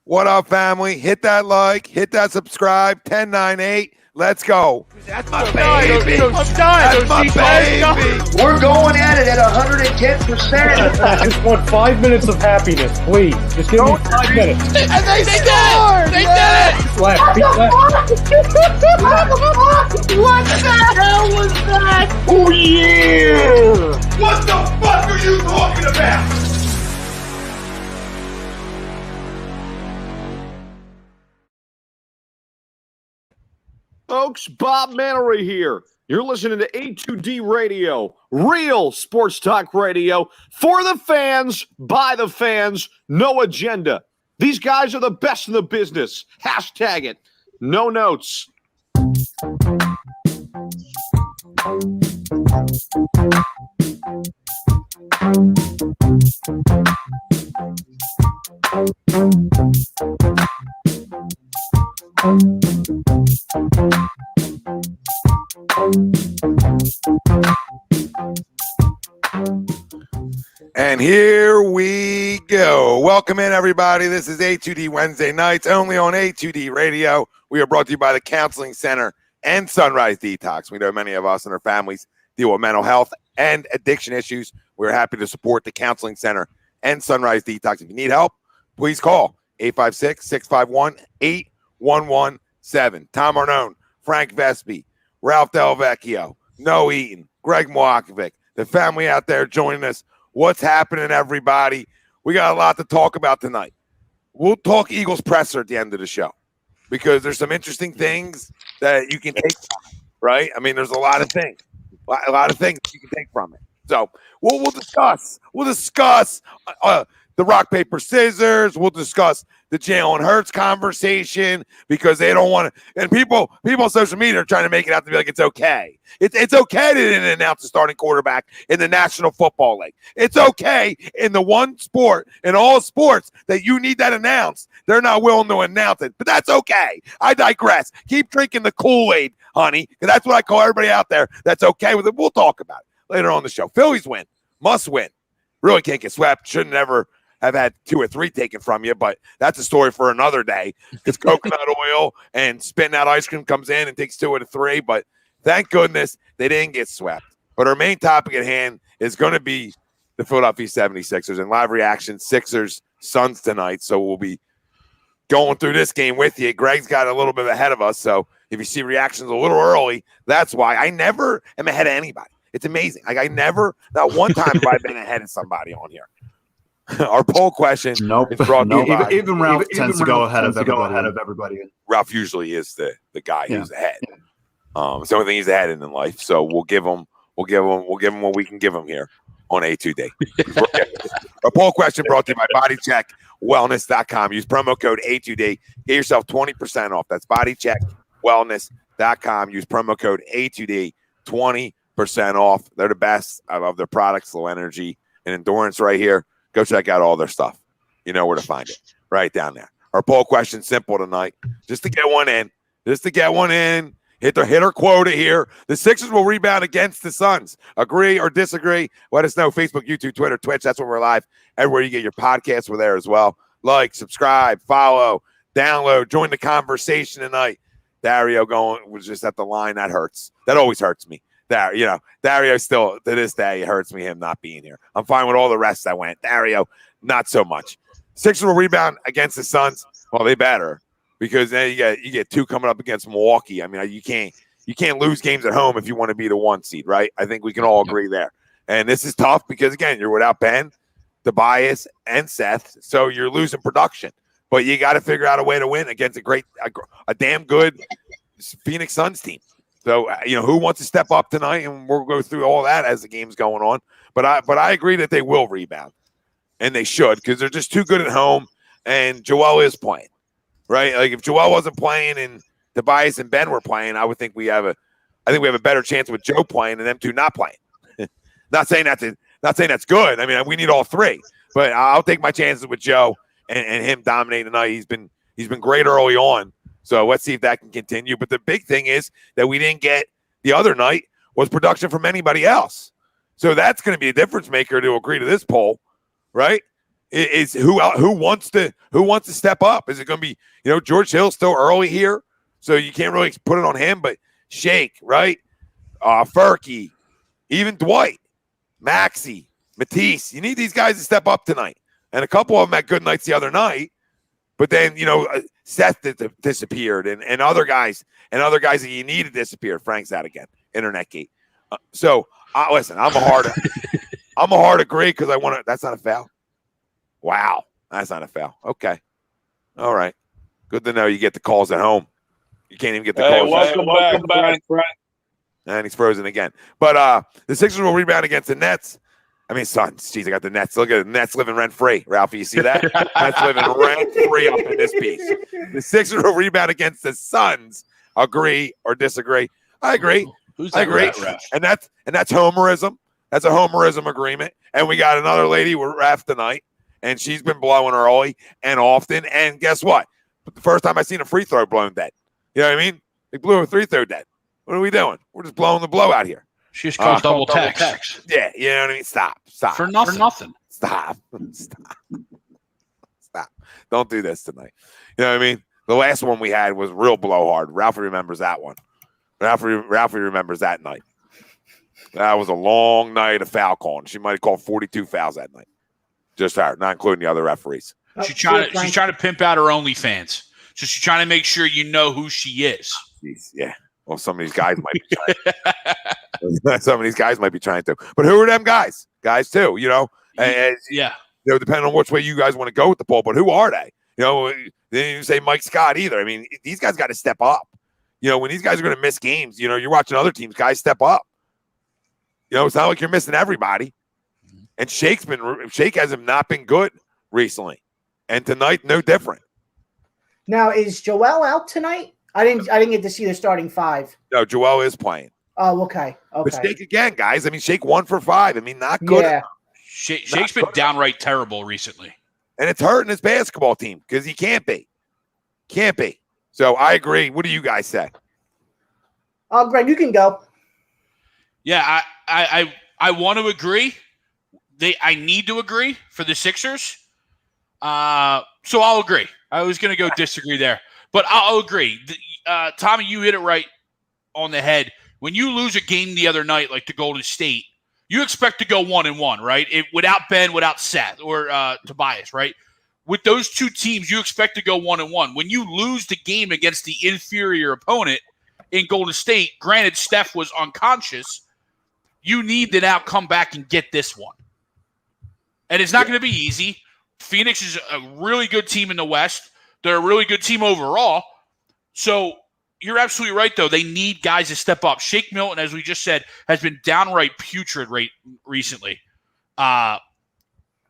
What up, family? Hit that like, hit that subscribe, 1098. Let's go. That's my baby. That's my baby. We're going at it at 110%. I just want 5 minutes of happiness, please. Just give me 5 minutes. And they scored! They did it! Left, feet left. What the hell was that? Oh, yeah! What the fuck are you talking about? Folks, Bob Mannery here. You're listening to A2D Radio, real sports talk radio for the fans, by the fans, no agenda. These guys are the best in the business. Hashtag it. No notes. And here we go. Welcome in, everybody. This is A2D Wednesday nights, only on A2D Radio. We are brought to you by the Counseling Center and Sunrise Detox. We know many of us and our families deal with mental health and addiction issues. We're happy to support the Counseling Center and Sunrise Detox. If you need help, please call 856-651-8117. Tom Arnone, Frank Vespi, Ralph Delvecchio, Noe Eaton, Greg Moakovic, the family out there joining us. What's happening, everybody? We got a lot to talk about tonight. We'll talk Eagles presser at the end of the show because there's some interesting things that you can take from it, right? I mean, there's a lot of things you can take from it. So we'll discuss. We'll discuss the rock, paper, scissors. We'll discuss the Jalen Hurts conversation because they don't want to. And people on social media are trying to make it out to be like it's okay. It's okay they didn't announce the starting quarterback in the National Football League. It's okay in the one sport in all sports that you need that announced. They're not willing to announce it, but that's okay. I digress. Keep drinking the Kool-Aid, honey, because that's what I call everybody out there that's okay with it. We'll talk about it later on the show. Phillies win. Must win. Really can't get swept. Should never have had 2 or 3 taken from you, but that's a story for another day because coconut oil and spitting out ice cream comes in and takes 2 out of 3, but thank goodness they didn't get swept. But our main topic at hand is going to be the Philadelphia 76ers and live reaction Sixers Suns tonight, so we'll be going through this game with you. Greg's got a little bit ahead of us, so if you see reactions a little early, that's why. I never am ahead of anybody. It's amazing. Like I never, not one time have I been ahead of somebody on here. Our poll question is brought to you by even Ralph tends to go ahead of everybody. Ralph usually is the guy who's ahead. It's the only thing he's ahead in life. So we'll give him what we can give him here on A2D. Our poll question brought to you by BodyCheckWellness.com. Use promo code A2D. Get yourself 20% off. That's BodyCheckWellness.com. Use promo code A2D. 20% off. They're the best. I love their products, low energy and endurance right here. Go check out all their stuff. You know where to find it. Right down there. Our poll question simple tonight. Just to get one in. Hit our quota here. The Sixers will rebound against the Suns. Agree or disagree? Let us know. Facebook, YouTube, Twitter, Twitch. That's where we're live. Everywhere you get your podcasts, we're there as well. Like, subscribe, follow, download, join the conversation tonight. Dario was just at the line. That hurts. That always hurts me. Dario still, to this day, it hurts me him not being here. I'm fine with all the rest that went. Dario, not so much. Sixers will rebound against the Suns. Well, they better because then you get 2 coming up against Milwaukee. I mean, you can't lose games at home if you want to be the 1 seed, right? I think we can all agree there. And this is tough because, again, you're without Ben, Tobias, and Seth, so you're losing production. But you got to figure out a way to win against a damn good Phoenix Suns team. So, who wants to step up tonight? And we'll go through all that as the game's going on. But I agree that they will rebound. And they should because they're just too good at home. And Joel is playing, right? Like if Joel wasn't playing and Tobias and Ben were playing, I think we have a better chance with Joe playing and them 2 not playing. Not saying that's good. I mean, we need all 3. But I'll take my chances with Joe and him dominating tonight. He's been great early on. So let's see if that can continue. But the big thing is that we didn't get the other night was production from anybody else. So that's going to be a difference maker to agree to this poll, right? is who wants to step up? Is it going to be, George Hill's still early here, so you can't really put it on him, but Shake, right? Furky, even Dwight, Maxey, Matisse. You need these guys to step up tonight. And a couple of them had good nights the other night, but then, Seth disappeared and other guys that you needed disappeared. Frank's out again, internet gate. Listen, I'm a hard agree because I want to. That's not a foul. Wow, that's not a foul. Okay, all right, good to know. You get the calls at home. You can't even get the calls. Welcome back, Frank. And he's frozen again. But the Sixers will rebound against the Nets. I mean, Suns. Jeez, I got the Nets. Look at the Nets living rent-free. Ralphie, you see that? Nets living rent-free up in this piece. The Sixers will rebound against the Suns. Agree or disagree? I agree. I agree. And that's homerism. That's a homerism agreement. And we got another lady with Raph tonight, and she's been blowing early and often. And guess what? The first time I seen a free throw blown dead. You know what I mean? They blew a free throw dead. What are we doing? We're just blowing the blow out here. She just calls double text. Yeah, you know what I mean? Stop. For nothing. Stop. Don't do this tonight. You know what I mean? The last one we had was real blowhard. Ralphie remembers that one. Ralphie remembers that night. That was a long night of foul calling. She might have called 42 fouls that night. Just her, not including the other referees. She's trying to pimp out her OnlyFans. So she's trying to make sure you know who she is. Jeez, yeah. Well, some of these guys might be trying. Some of these guys might be trying to. But who are them guys? Guys too, Yeah. Depending on which way you guys want to go with the ball. But who are they? They didn't even say Mike Scott either. I mean, these guys got to step up. When these guys are going to miss games, you're watching other teams, guys step up. It's not like you're missing everybody. And Shake has not been good recently. And tonight, no different. Now, is Joel out tonight? I didn't get to see the starting five. No, Joel is playing. Oh, okay. But Shake again, guys. I mean, Shake 1 for 5. I mean, not good. Yeah. Shake's been downright terrible recently. And it's hurting his basketball team because he can't be. Can't be. So I agree. What do you guys say? Greg, you can go. Yeah, I want to agree. I need to agree for the Sixers. So I'll agree. I was going to go disagree there, but I'll agree. Tommy, you hit it right on the head. When you lose a game the other night, like to Golden State, you expect to go 1-1, right? Without Ben, without Seth or Tobias, right? With those two teams, you expect to go 1-1. When you lose the game against the inferior opponent in Golden State, granted Steph was unconscious, you need to now come back and get this one. And it's not going to be easy. Phoenix is a really good team in the West. They're a really good team overall. So you're absolutely right, though. They need guys to step up. Shake Milton, as we just said, has been downright putrid recently.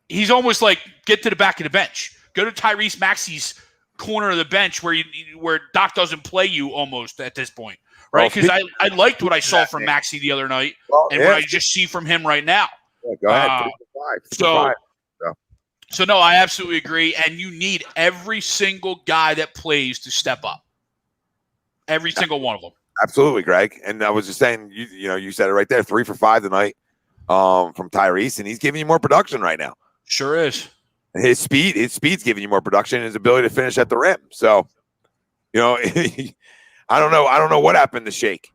He's almost like get to the back of the bench. Go to Tyrese Maxey's corner of the bench where Doc doesn't play you almost at this point, right? Because I liked what I saw from Maxey the other night what I just see from him right now. Yeah, go ahead. So no, I absolutely agree. And you need every single guy that plays to step up. Every single one of them. Absolutely, Greg. And I was just saying, you said it right there, 3 for 5 tonight from Tyrese, and he's giving you more production right now. Sure is. His speed's giving you more production, and his ability to finish at the rim. So, I don't know what happened to Shake,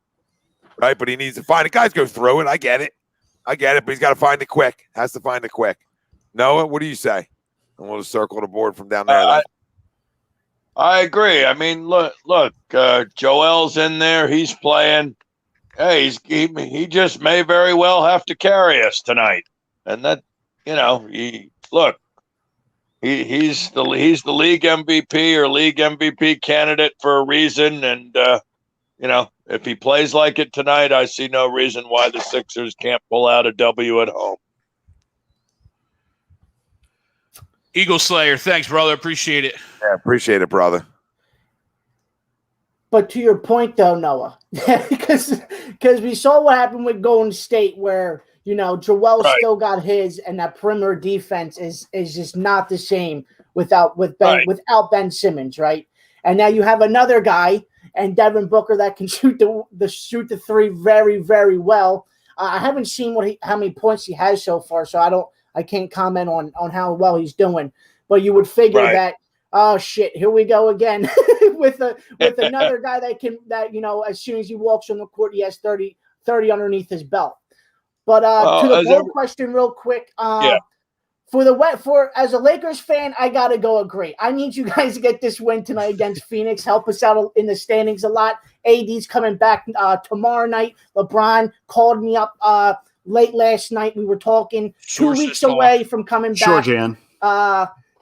right? But he needs to find it. Guys go through it. I get it, but he's got to find it quick. Has to find it quick. Noah, what do you say? And we'll just circle the board from down there. I agree. I mean, look, Joel's in there. He's playing. Hey, he just may very well have to carry us tonight. And that, he's the league MVP or league MVP candidate for a reason. And, if he plays like it tonight, I see no reason why the Sixers can't pull out a W at home. Eagle Slayer, thanks, brother. Appreciate it. Yeah, appreciate it, brother. But to your point, though, Noah, because we saw what happened with Golden State, where Joel still got his, and that perimeter defense is just not the same without Ben Simmons, right? And now you have another guy, and Devin Booker, that can shoot the three very, very well. I haven't seen how many points he has so far, so I can't comment on how well he's doing. But you would figure that, oh shit, here we go again with another guy that as soon as he walks on the court, he has 30 underneath his belt. But to the poll question real quick, for as a Lakers fan, I gotta go agree. I need you guys to get this win tonight against Phoenix. Help us out in the standings a lot. AD's coming back tomorrow night. LeBron called me up late last night. We were talking 2 weeks away from coming back. Sure, Jan.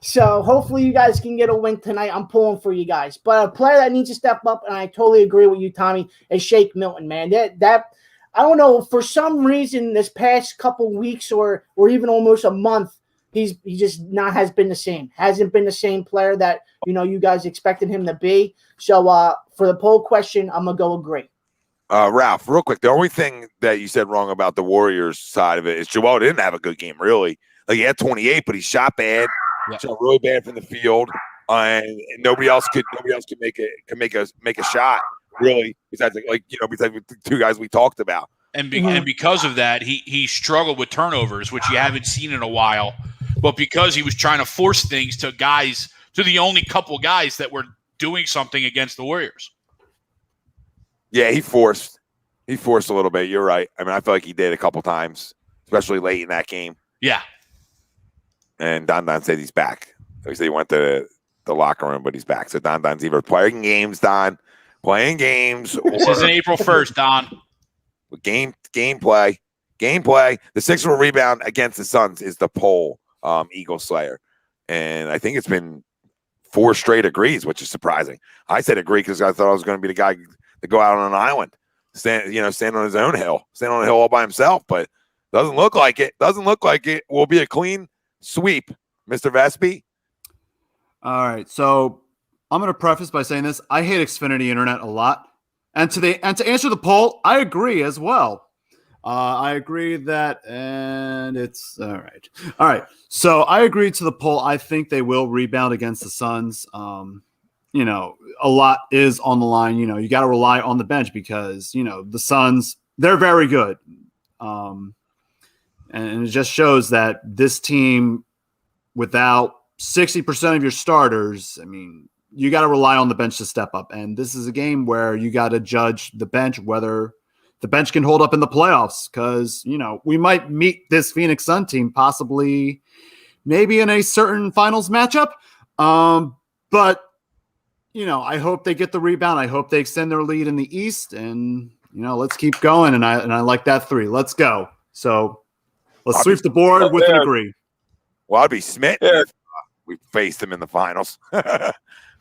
So hopefully you guys can get a win tonight. I'm pulling for you guys. But a player that needs to step up, and I totally agree with you, Tommy, is Shake Milton, man. That I don't know, for some reason this past couple weeks or even almost a month, he just has been the same. Hasn't been the same player that you guys expected him to be. So for the poll question, I'm gonna go agree. Ralph, real quick, the only thing that you said wrong about the Warriors side of it is Joel didn't have a good game, really. Like, he had 28, but he shot bad. Shot really bad from the field, and nobody else could make a shot, really. Besides besides the two guys we talked about. And because of that, he struggled with turnovers, which you haven't seen in a while. But because he was trying to force things to the only couple guys that were doing something against the Warriors. Yeah, he forced a little bit. You're right. I mean, I feel like he did a couple times, especially late in that game. Yeah. And Don said he's back. He said he went to the locker room, but he's back. So Don's either playing games. This isn't April 1st, Don. Gameplay. The Sixers will rebound against the Suns is the poll, Eagle Slayer. And I think it's been 4 straight agrees, which is surprising. I said agree because I thought I was going to be the guy to go out on an island, stand on his own hill, stand on a hill all by himself, but doesn't look like it. Will be a clean sweep, Mr. Vespi. All right, so I'm going to preface by saying this. I hate Xfinity Internet a lot. And to answer the poll, I agree as well. I agree that, and it's all right. All right, so I agree to the poll. I think they will rebound against the Suns. A lot is on the line. You got to rely on the bench because, the Suns, they're very good. And it just shows that this team, without 60% of your starters, I mean, you got to rely on the bench to step up. And this is a game where you got to judge the bench, whether the bench can hold up in the playoffs. Because, we might meet this Phoenix Sun team possibly maybe in a certain finals matchup. But, I hope they get the rebound. I hope they extend their lead in the East. And, let's keep going. And I like that 3. Let's go. So let's sweep the board with an agree. Well, I'd be smitten if we faced him in the finals. Yeah.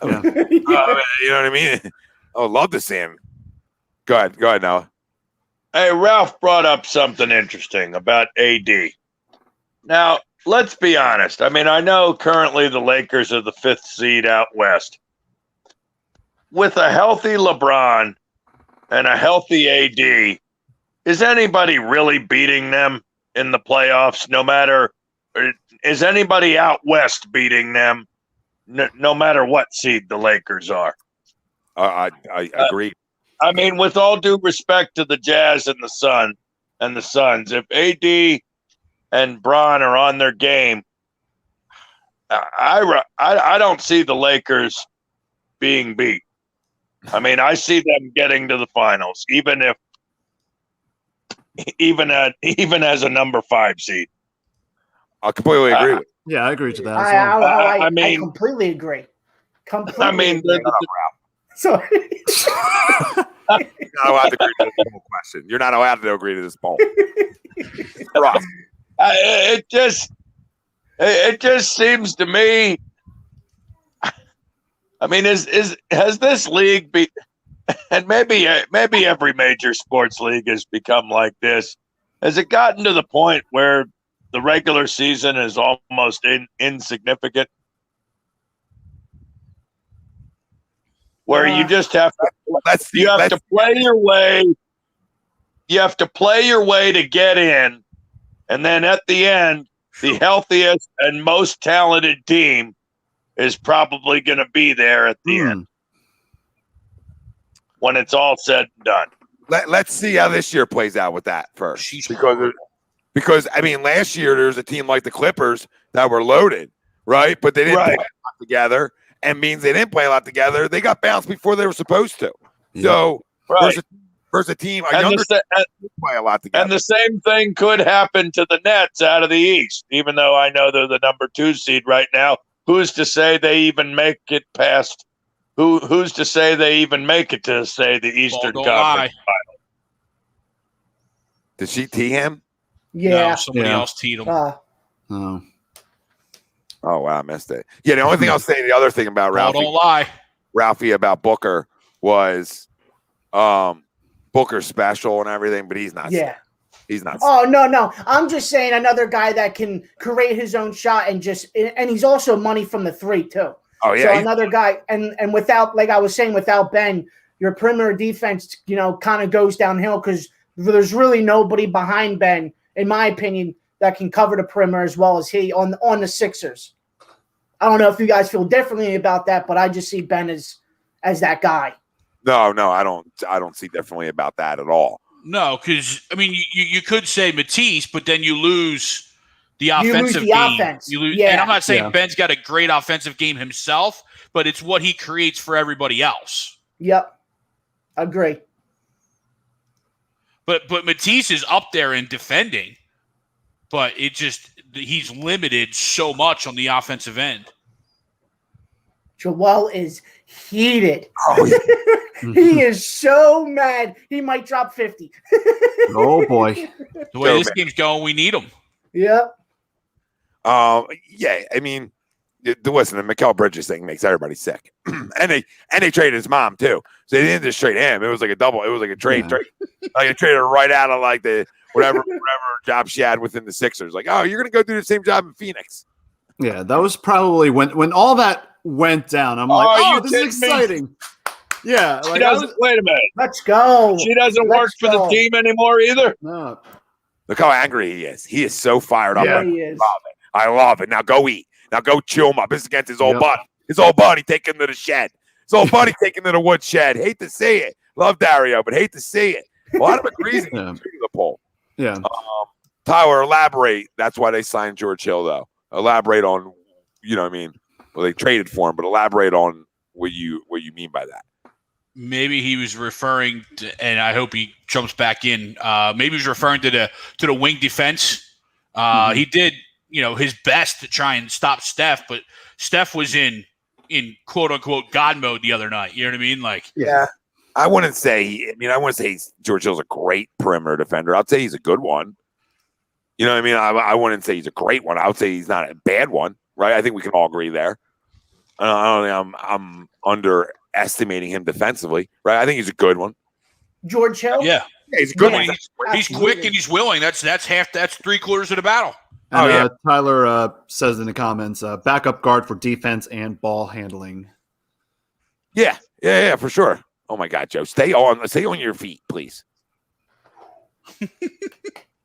You know what I mean? I would love to see him. Go ahead, Noah. Hey, Ralph brought up something interesting about AD. Now, let's be honest. I mean, I know currently the Lakers are the 5th seed out west. With a healthy LeBron and a healthy AD, is anybody really beating them in the playoffs? Is anybody out west beating them? No matter what seed the Lakers are. I agree. I mean, with all due respect to the Jazz and the Suns, if AD and Bron are on their game, I don't see the Lakers being beat. I mean, I see them getting to the finals, even as a number 5 seed. I completely agree with you. Yeah, I agree to that. I completely agree. Sorry. You're not allowed to agree to this poll question. You're not allowed to agree to this poll. Rough. It just seems to me. I mean, has this league be? And maybe every major sports league has become like this. Has it gotten to the point where the regular season is almost insignificant? Where you just have to play your way. You have to play your way to get in, and then at the end, the healthiest and most talented team is probably going to be there at the end when it's all said and done. Let's see how this year plays out with that first. Because, I mean, last year there was a team like the Clippers that were loaded, right? But they didn't play a lot together, and means they didn't play a lot together. They got bounced before they were supposed to. Yeah. So versus a team, a younger team, play a lot together. And the same thing could happen to the Nets out of the East, even though I know they're the number 2 seed right now. Who's to say they even make it past? Who's to say they even make it to, say, the Eastern Conference Final? Did she tee him? Yeah. No, somebody else teed him. Oh, wow, I missed it. Yeah, the only thing I'll say, the other thing about Ralphie about Booker was Booker's special and everything, but he's not. Yeah. He's not. Oh, no. I'm just saying another guy that can create his own shot and he's also money from the 3 too. Oh, yeah. So another guy, and without, like I was saying, without Ben, your perimeter defense, kind of goes downhill because there's really nobody behind Ben, in my opinion, that can cover the perimeter as well as he on the Sixers. I don't know if you guys feel differently about that, but I just see Ben as that guy. No, I don't see differently about that at all. No, because I mean, you could say Matisse, but then you lose the offensive game. Offense. You lose, yeah. And I'm not saying Ben's got a great offensive game himself, but it's what he creates for everybody else. Yep, agree. But Matisse is up there in defending, but he's limited so much on the offensive end. Joel is heated. Oh, yeah. He is so mad. He might drop 50. oh boy. The way this game's going, we need him. Yep. Yeah, I mean, listen, the Mikal Bridges thing makes everybody sick. and they traded his mom too. So they didn't just trade him. It was like a double. It was like a trade. Like they traded her right out of like the whatever job she had within the Sixers. Like, oh, you're gonna go do the same job in Phoenix. Yeah, that was probably when all that went down. I'm like, this is exciting. Yeah, like wait a minute. Let's go. She doesn't work for the team anymore either. No. Look how angry he is. He is so fired up. Yeah, he is. I love it. Now go eat. Now go chill him up. This is against his old buddy. His old buddy taking him to the shed. His old buddy taking him to the wood shed. Hate to see it. Love Dario, but hate to see it. A lot of agrees with the poll. Yeah. Tyler, elaborate. That's why they signed George Hill, though. Elaborate on, what I mean? Well, they traded for him, but elaborate on what you mean by that. Maybe he was referring to, and I hope he jumps back in. Maybe he was referring to the wing defense. He did, his best to try and stop Steph, but Steph was in quote unquote God mode the other night. You know what I mean? Like, yeah, I wouldn't say George Hill's a great perimeter defender. I'd say he's a good one. You know what I mean? I wouldn't say he's a great one. I would say he's not a bad one, right? I think we can all agree there. I don't think I'm underestimating him defensively, right? I think he's a good one. George Hill? Yeah, he's a good one. He's quick and he's willing. That's 3/4 of the battle. And, Tyler says in the comments, backup guard for defense and ball handling. Yeah, for sure. Oh my God, Joe, stay on your feet, please.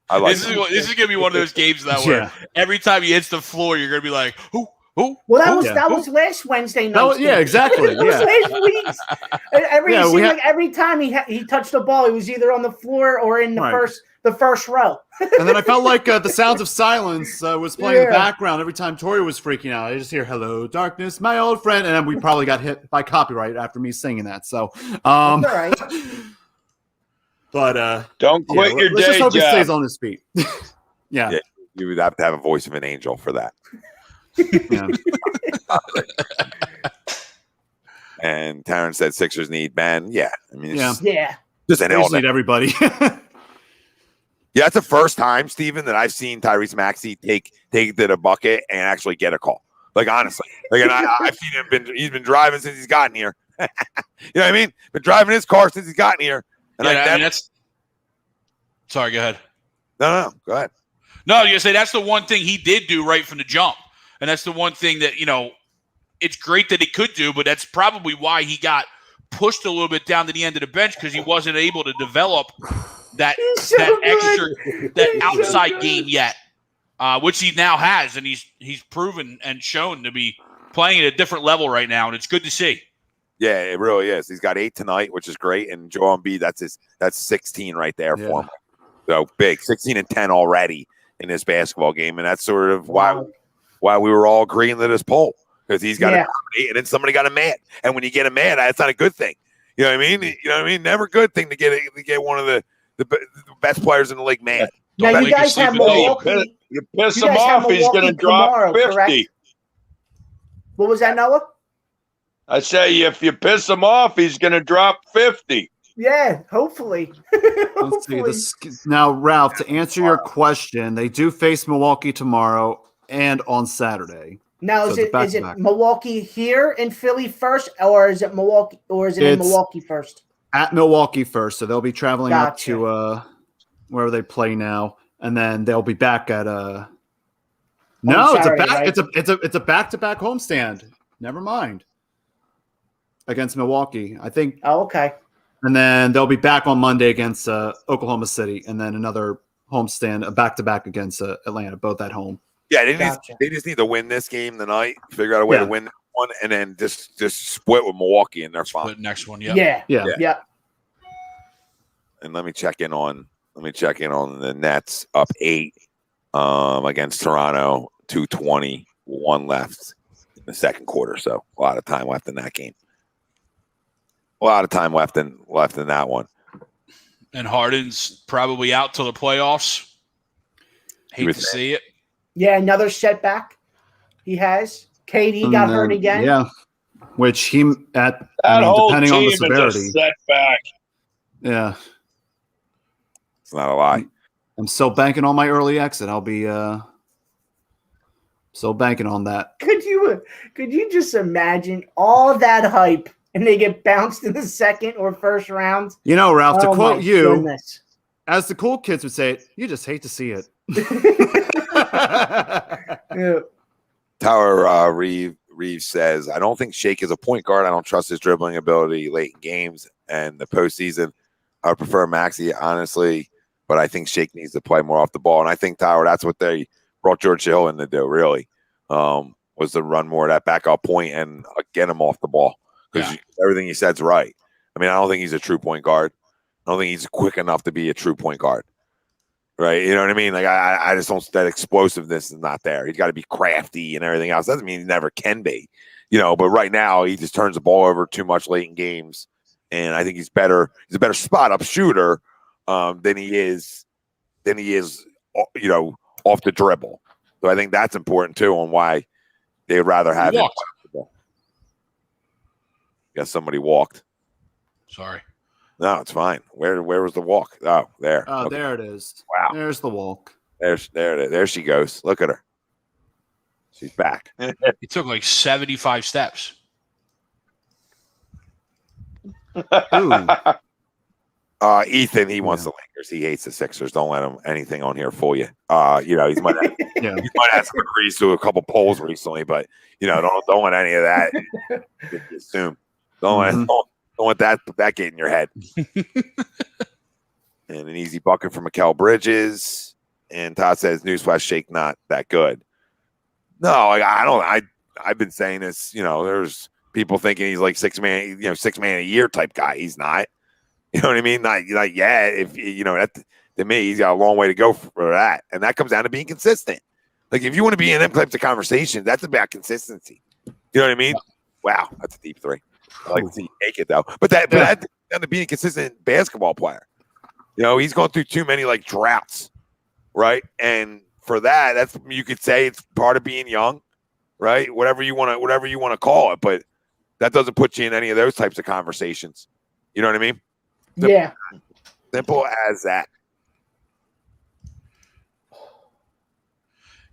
I like this is gonna be one of those games where every time he hits the floor, you're gonna be like, "Who?" Well, that was last Wednesday night. Exactly. That was last week. Every time he touched the ball, he was either on the floor or in the first row. And then I felt like the sounds of silence was playing in the background every time Tori was freaking out. I just hear "Hello, darkness, my old friend," and then we probably got hit by copyright after me singing that. So, all right. But don't quit your day job. Let's just hope he stays on his feet. Yeah, you would have to have a voice of an angel for that. Yeah. And Taryn said Sixers need Ben. Yeah, I mean, just an Sixers need everybody. Yeah, it's the first time, Steven, that I've seen Tyrese Maxey take to the bucket and actually get a call. Like, honestly, and I've seen him. He's been driving since he's gotten here. You know what I mean? Been driving his car since he's gotten here. And sorry, go ahead. No, go ahead. No, you say that's the one thing he did do right from the jump. And that's the one thing that, it's great that he could do, but that's probably why he got pushed a little bit down to the end of the bench, because he wasn't able to develop that outside game yet, which he now has. And he's proven and shown to be playing at a different level right now. And it's good to see. Yeah, it really is. He's got 8 tonight, which is great. And Joel Embiid, that's 16 right there for him. So big, 16 and 10 already. in this basketball game, and that's sort of why we were all agreeing to this poll, because he's got to dominate, and then somebody got him mad, and when you get him mad, that's not a good thing. You know what I mean? You know what I mean? Never a good thing to get one of the best players in the league mad. Now you guys have Milwaukee. You piss him off, he's going to drop 50. Correct? What was that, Noah? I say if you piss him off, he's going to drop 50. Yeah, hopefully. Let's see this now, Ralph. To answer your question, they do face Milwaukee tomorrow and on Saturday. Now, is it Milwaukee here in Philly first, or is it Milwaukee, or is it in Milwaukee first? At Milwaukee first, so they'll be traveling up to wherever they play now, and then they'll be back at Saturday, it's a back-to-back homestand. Never mind. Against Milwaukee, I think. Oh, okay. And then they'll be back on Monday against Oklahoma City, and then another homestand, a back-to-back against Atlanta, both at home. Yeah, they just need to win this game tonight, figure out a way to win one, and then just split with Milwaukee, and they're fine. Split next one, yeah. And let me check in on the Nets up 8 against Toronto, 2:20, 1 left in the second quarter. So a lot of time left in that game. A lot of time left in that one. And Harden's probably out till the playoffs. Hate to see it. Yeah, another setback he has. KD got hurt again. Yeah, which he depending whole on the team severity. is a setback. Yeah, it's not a lie. I'm still banking on my early exit. I'll be still banking on that. Could you just imagine all that hype and they get bounced in the second or first round? You know, Ralph, to quote you, goodness. As the cool kids would say, you just hate to see it. Yeah. Tower Reeves says, I don't think Shake is a point guard. I don't trust his dribbling ability late in games and the postseason. I would prefer Maxey, honestly, but I think Shake needs to play more off the ball. And I think, Tower, that's what they brought George Hill in to do, really, was to run more of that backup point and get him off the ball. Because everything he said's right. I mean, I don't think he's a true point guard. I don't think he's quick enough to be a true point guard. Right? You know what I mean? Like, I just don't – that explosiveness is not there. He's got to be crafty and everything else. Doesn't mean he never can be. You know, but right now he just turns the ball over too much late in games. And I think he's better – he's a better spot-up shooter than he is, you know, off the dribble. So I think that's important, too, on why they'd rather have him. Guess somebody walked. Sorry. No, it's fine. Where was the walk? Oh, there. Oh, okay. There it is. Wow. There's the walk. There she goes. Look at her. She's back. It took like 75 steps. Ooh. Ethan, he wants the Lakers. He hates the Sixers. Don't let him anything on here fool you. You know, he might have some agrees to a couple polls recently, but you know, don't let any of that assume. Don't let that get in your head. And an easy bucket for Mikal Bridges. And Todd says, newsflash, Shake not that good. No, I've been saying this, you know, there's people thinking he's like 6 man a year type guy. He's not. You know what I mean? Not yeah, if you know that to me, he's got a long way to go for that. And that comes down to being consistent. Like if you want to be in them types of conversations, that's about consistency. You know what I mean? Wow, that's a deep three. I like to see you take it though. But that down to being a consistent basketball player. You know, he's gone through too many like droughts, right? And for that, that's you could say it's part of being young, right? Whatever you want to call it, but that doesn't put you in any of those types of conversations. You know what I mean? Simple as that.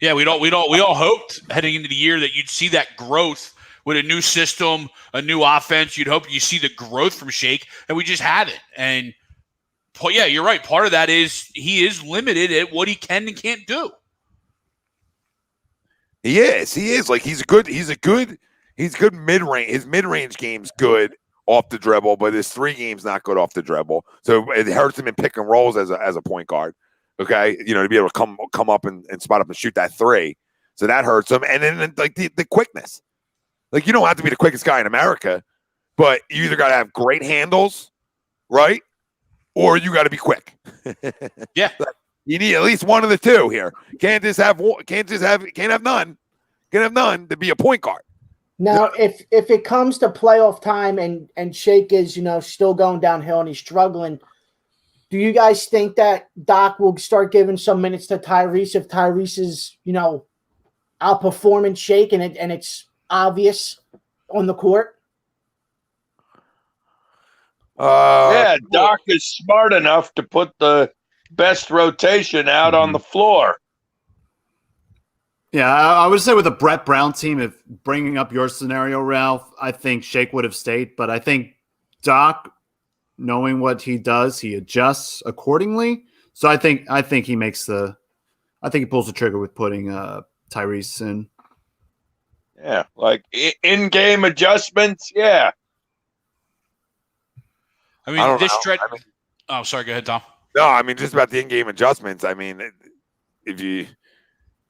Yeah, we all hoped heading into the year that you'd see that growth with a new system, a new offense. You'd hope you see the growth from Shake, and we just haven't. And yeah, you're right. Part of that is he is limited at what he can and can't do. He is. Like he's good mid-range. His mid-range game's good off the dribble, but his 3 games not good off the dribble. So it hurts him in pick and rolls as a point guard. Okay, you know, to be able to come up and spot up and shoot that 3. So that hurts him. And then like the quickness. Like you don't have to be the quickest guy in America, but you either got to have great handles, right? Or you got to be quick. Yeah. You need at least one of the two here. Can't have none. Can't have none to be a point guard. Now, if it comes to playoff time and Shake is, still going downhill and he's struggling, do you guys think that Doc will start giving some minutes to Tyrese if Tyrese is, outperforming Shake and it's obvious on the court? Doc is smart enough to put the best rotation out on the floor. Yeah, I would say with a Brett Brown team, if bringing up your scenario, Ralph, I think Shake would have stayed. But I think Doc, knowing what he does, he adjusts accordingly. So I think he makes he pulls the trigger with putting Tyrese in. Yeah, like in-game adjustments. Yeah. I mean, this stretch. Oh, sorry. Go ahead, Tom. No, I mean just about the in-game adjustments. I mean, the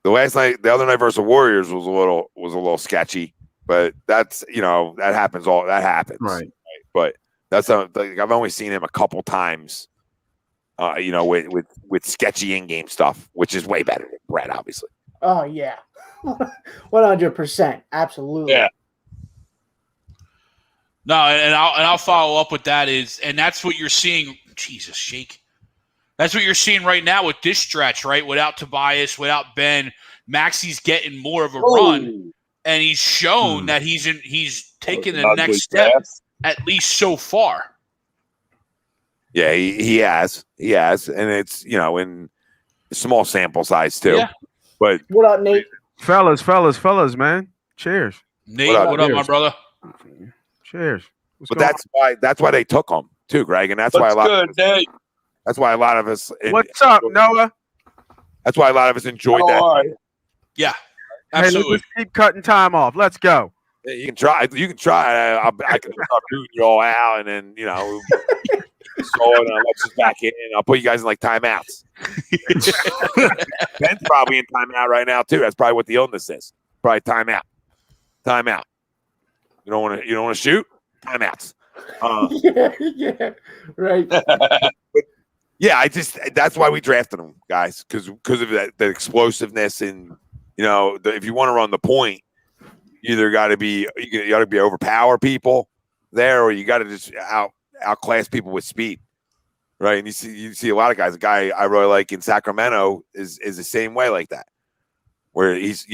other night versus the Warriors was a little sketchy, but that's that happens. Right? But that's I've only seen him a couple times. With sketchy in-game stuff, which is way better than Brett, obviously. Oh yeah, 100%, absolutely. Yeah. No, and I'll follow up with that and that's what you're seeing. Jesus, Shake. That's what you're seeing right now with this stretch, right? Without Tobias, without Ben, Maxi's getting more of a run, and he's shown that he's taken the next step at least so far. Yeah, he has, and it's in small sample size too. Yeah. But what up, Nate? Fellas, man. Cheers. Nate, what up, my brother? Cheers. But that's why they took him too, Greg, and that's why a lot. That's why a lot of us. What's up, Noah? That's why a lot of us enjoyed that. Right. Yeah, absolutely. Hey, let's keep cutting time off. Let's go. Yeah, you can try. I can start booting you all out, and then so let's just back in. I'll put you guys in like timeouts. Ben's probably in timeout right now too. That's probably what the illness is. Probably timeout. You don't want to shoot. Timeouts. Yeah, right. Yeah, that's why we drafted him, guys, because of that explosiveness and if you want to run the point, you either got to be overpower people there, or you got to just outclass people with speed, right? And you see a lot of guys. A guy I really like in Sacramento is the same way like that, where he's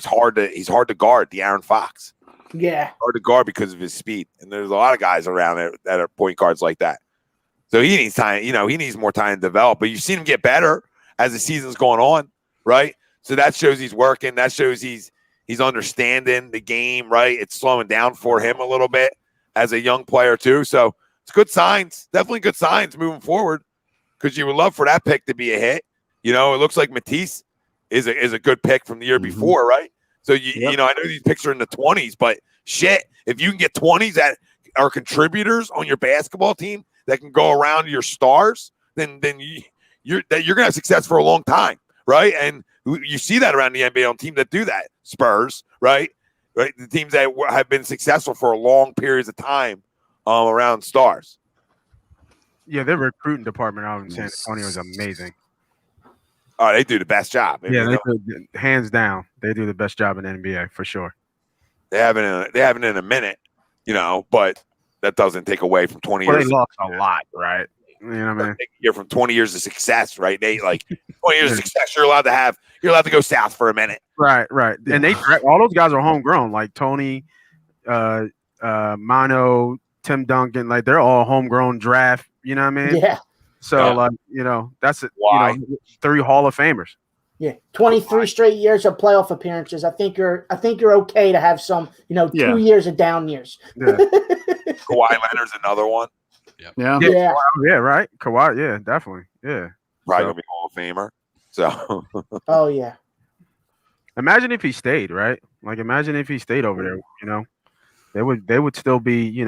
hard to guard. The Aaron Fox, hard to guard because of his speed. And there's a lot of guys around there that are point guards like that. So he needs time. He needs more time to develop. But you've seen him get better as the season's going on, right? So that shows he's working. That shows he's understanding the game, right? It's slowing down for him a little bit as a young player too. So it's good signs, definitely good signs moving forward, because you would love for that pick to be a hit. It looks like Matisse is a good pick from the year before, right? So I know these picks are in the 20s, but shit, if you can get 20s that are contributors on your basketball team that can go around your stars, then you're gonna have success for a long time, right? And you see that around the NBA on teams that do that. Spurs, right? The teams that have been successful for long periods of time around stars. Yeah, their recruiting department out in San Antonio is amazing. Oh, they do the best job. Hands down, they do the best job in the NBA for sure. They haven't in a minute, but that doesn't take away from 20 years. They lost a lot, right? You know what I mean? You're from 20 years of success, right? They 20 years of success. You're allowed to go south for a minute. Right. And all those guys are homegrown, like Tony, Mano, Tim Duncan, like they're all homegrown draft. You know what I mean? Yeah. So that's it. 3 Hall of Famers. Yeah, 23 straight years of playoff appearances. I think you're okay to have some, 2 years of down years. Yeah. Kawhi Leonard's another one. Yeah. Right. Kawhi. Yeah, definitely. Yeah. Probably gonna be Hall of Famer. So. Oh yeah. Imagine if he stayed, right? Like, imagine if he stayed over there. They would still be.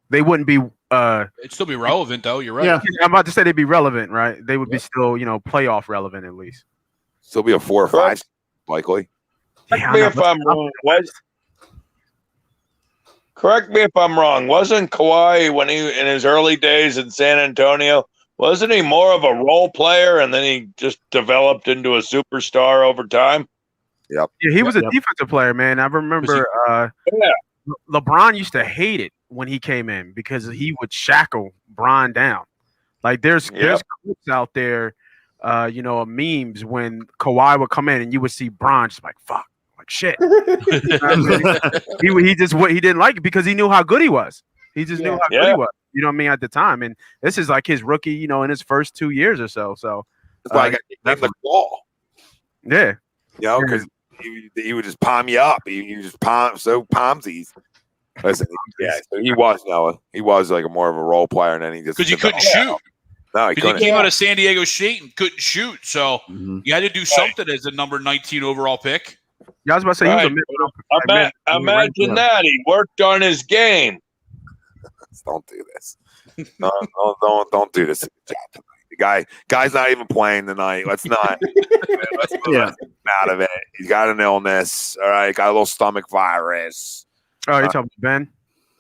They wouldn't be. It'd still be relevant, though. You're right. Yeah, I'm about to say they'd be relevant, right? They would be still, playoff relevant at least. Still be a 4 or 5, likely. Correct me if I'm wrong. Correct me if I'm wrong. Wasn't Kawhi, when he in his early days in San Antonio, Wasn't he more of a role player, and then he just developed into a superstar over time? Yep. Yeah, he was a defensive player, man. I remember LeBron used to hate it when he came in because he would shackle Bron down. Like there's clips out there, of memes when Kawhi would come in and you would see Bron just like fuck, like shit. he didn't like it because he knew how good he was. He just knew how good he was. You know what I mean at the time, and this is like his rookie, in his first 2 years or so. So that's why I got named the Claw. Yeah, because he would just palm you up. He just palmsies. Listen, so he was Noah. He was like more of a role player, and then he just because he couldn't shoot. No, he couldn't. He came out of San Diego State and couldn't shoot, so you had to do something as a number 19 overall pick. Yeah, I was about to say he was imagine that he worked on his game. Don't do this. No, don't do this. The guy's not even playing tonight. Let's not. Let's out of it. He's got an illness. All right, got a little stomach virus. Oh, you're talking about Ben?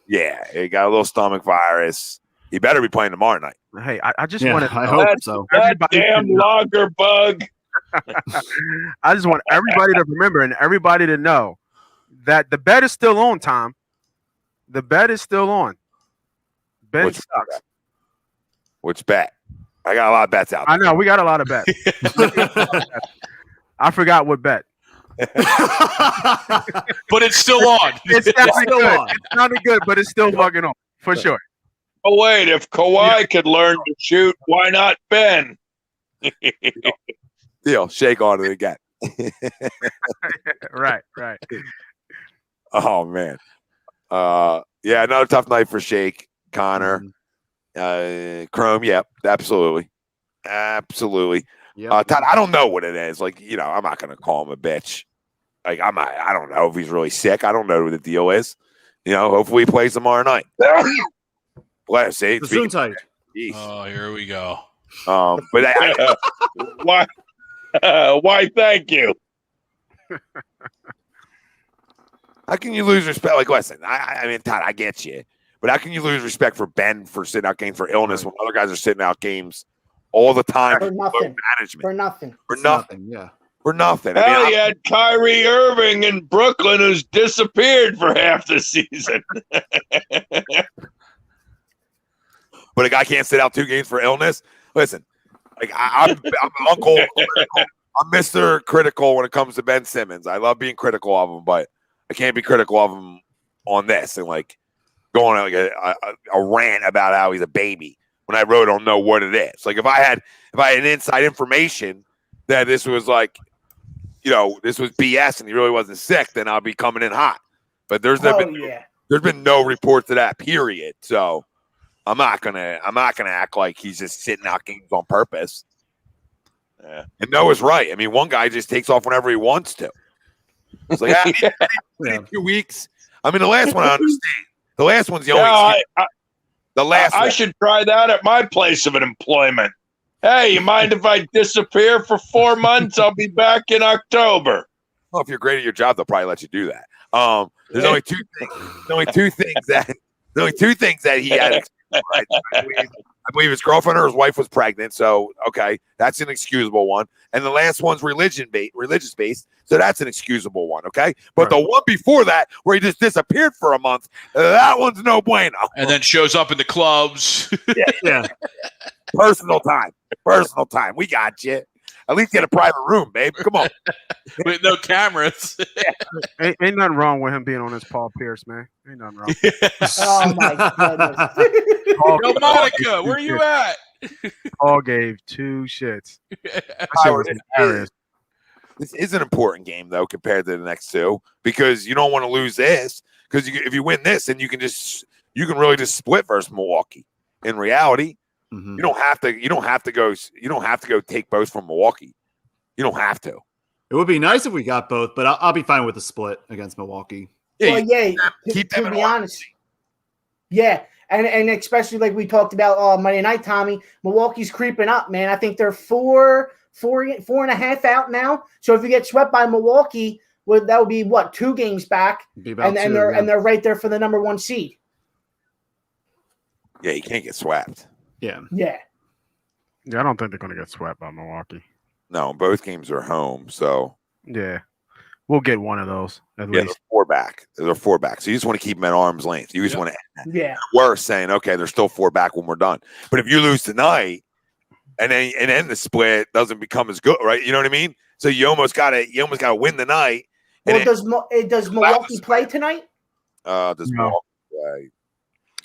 Yeah, he got a little stomach virus. He better be playing tomorrow night. Hey, I just want to. I hope so. That damn lager bug. I just want everybody to remember and everybody to know that the bet is still on, Tom. The bet is still on. Ben sucks. Which bet? I got a lot of bets out there. I know. We got a lot of bets. I forgot what bet. But it's still on. It's definitely good. It's not good, but it's still fucking on. For sure. Oh, wait. If Kawhi could learn to shoot, why not Ben? Deal. Shake on it again. Right. Oh, man. Another tough night for Shake. Connor. Chrome. Yep. Absolutely. Yep. Todd, I don't know what it is. Like, I'm not going to call him a bitch. Like, I don't know if he's really sick. I don't know what the deal is. Hopefully he plays tomorrow night. Well, see, Gesundheit. Oh, here we go. But why? Why? Thank you. How can you lose respect? Like, listen, I mean, Todd, I get you, but how can you lose respect for Ben for sitting out games for illness when other guys are sitting out games all the time for nothing? Management For nothing. For nothing. Yeah. For nothing. Hell, you had Kyrie Irving in Brooklyn who's disappeared for half the season. But a guy can't sit out 2 games for illness. Listen, like I'm Uncle Critical. I'm Mr. Critical when it comes to Ben Simmons. I love being critical of him, but I can't be critical of him on this and like going on like a rant about how he's a baby when I really don't know what it is. Like if I had inside information that this was like, this was BS and he really wasn't sick, then I'll be coming in hot. But there's been no report to that, period. So I'm not gonna act like he's just sitting out games on purpose. Yeah. And Noah's right. I mean, one guy just takes off whenever he wants to. It's like 2 weeks. I mean, the last one I understand. The last one's the only. I should try that at my place of employment. Hey, you mind if I disappear for 4 months? I'll be back in October. Well, if you're great at your job, they'll probably let you do that. There's only two things. There's only two things that he had. Right. I believe his girlfriend or his wife was pregnant. So, okay, that's an excusable one. And the last one's religious based. So that's an excusable one. Okay. But the one before that, where he just disappeared for a month, that one's no bueno. And then shows up in the clubs. Yeah. Personal time. We got you. At least get a private room, babe. Come on. With no cameras. Ain't nothing wrong with him being on his Paul Pierce, man. Ain't nothing wrong. Oh, my goodness. Yo, Monica, where you at? Paul gave 2 shits. This is an important game, though, compared to the next 2, because you don't want to lose this. Because if you win this, then you can really just split versus Milwaukee. In reality, you don't have to go take both from Milwaukee. You don't have to. It would be nice if we got both, but I'll be fine with the split against Milwaukee. To be honest. Yeah, and especially like we talked about Monday night, Tommy, Milwaukee's creeping up, man. I think they're 4.5 out now. So if you get swept by Milwaukee, that would be 2 games back, and they're right there for the number 1 seed. Yeah, you can't get swept. Yeah. Yeah, I don't think they're going to get swept by Milwaukee. No, both games are home, so yeah, we'll get one of those at yeah, least. They're four back. So you just want to keep them at arm's length. You just want to worse saying, okay, they're still four back when we're done. But if you lose tonight, and then the split doesn't become as good, right? You know what I mean? So you almost gotta win the night. Well, does Milwaukee play tonight? Does Milwaukee play?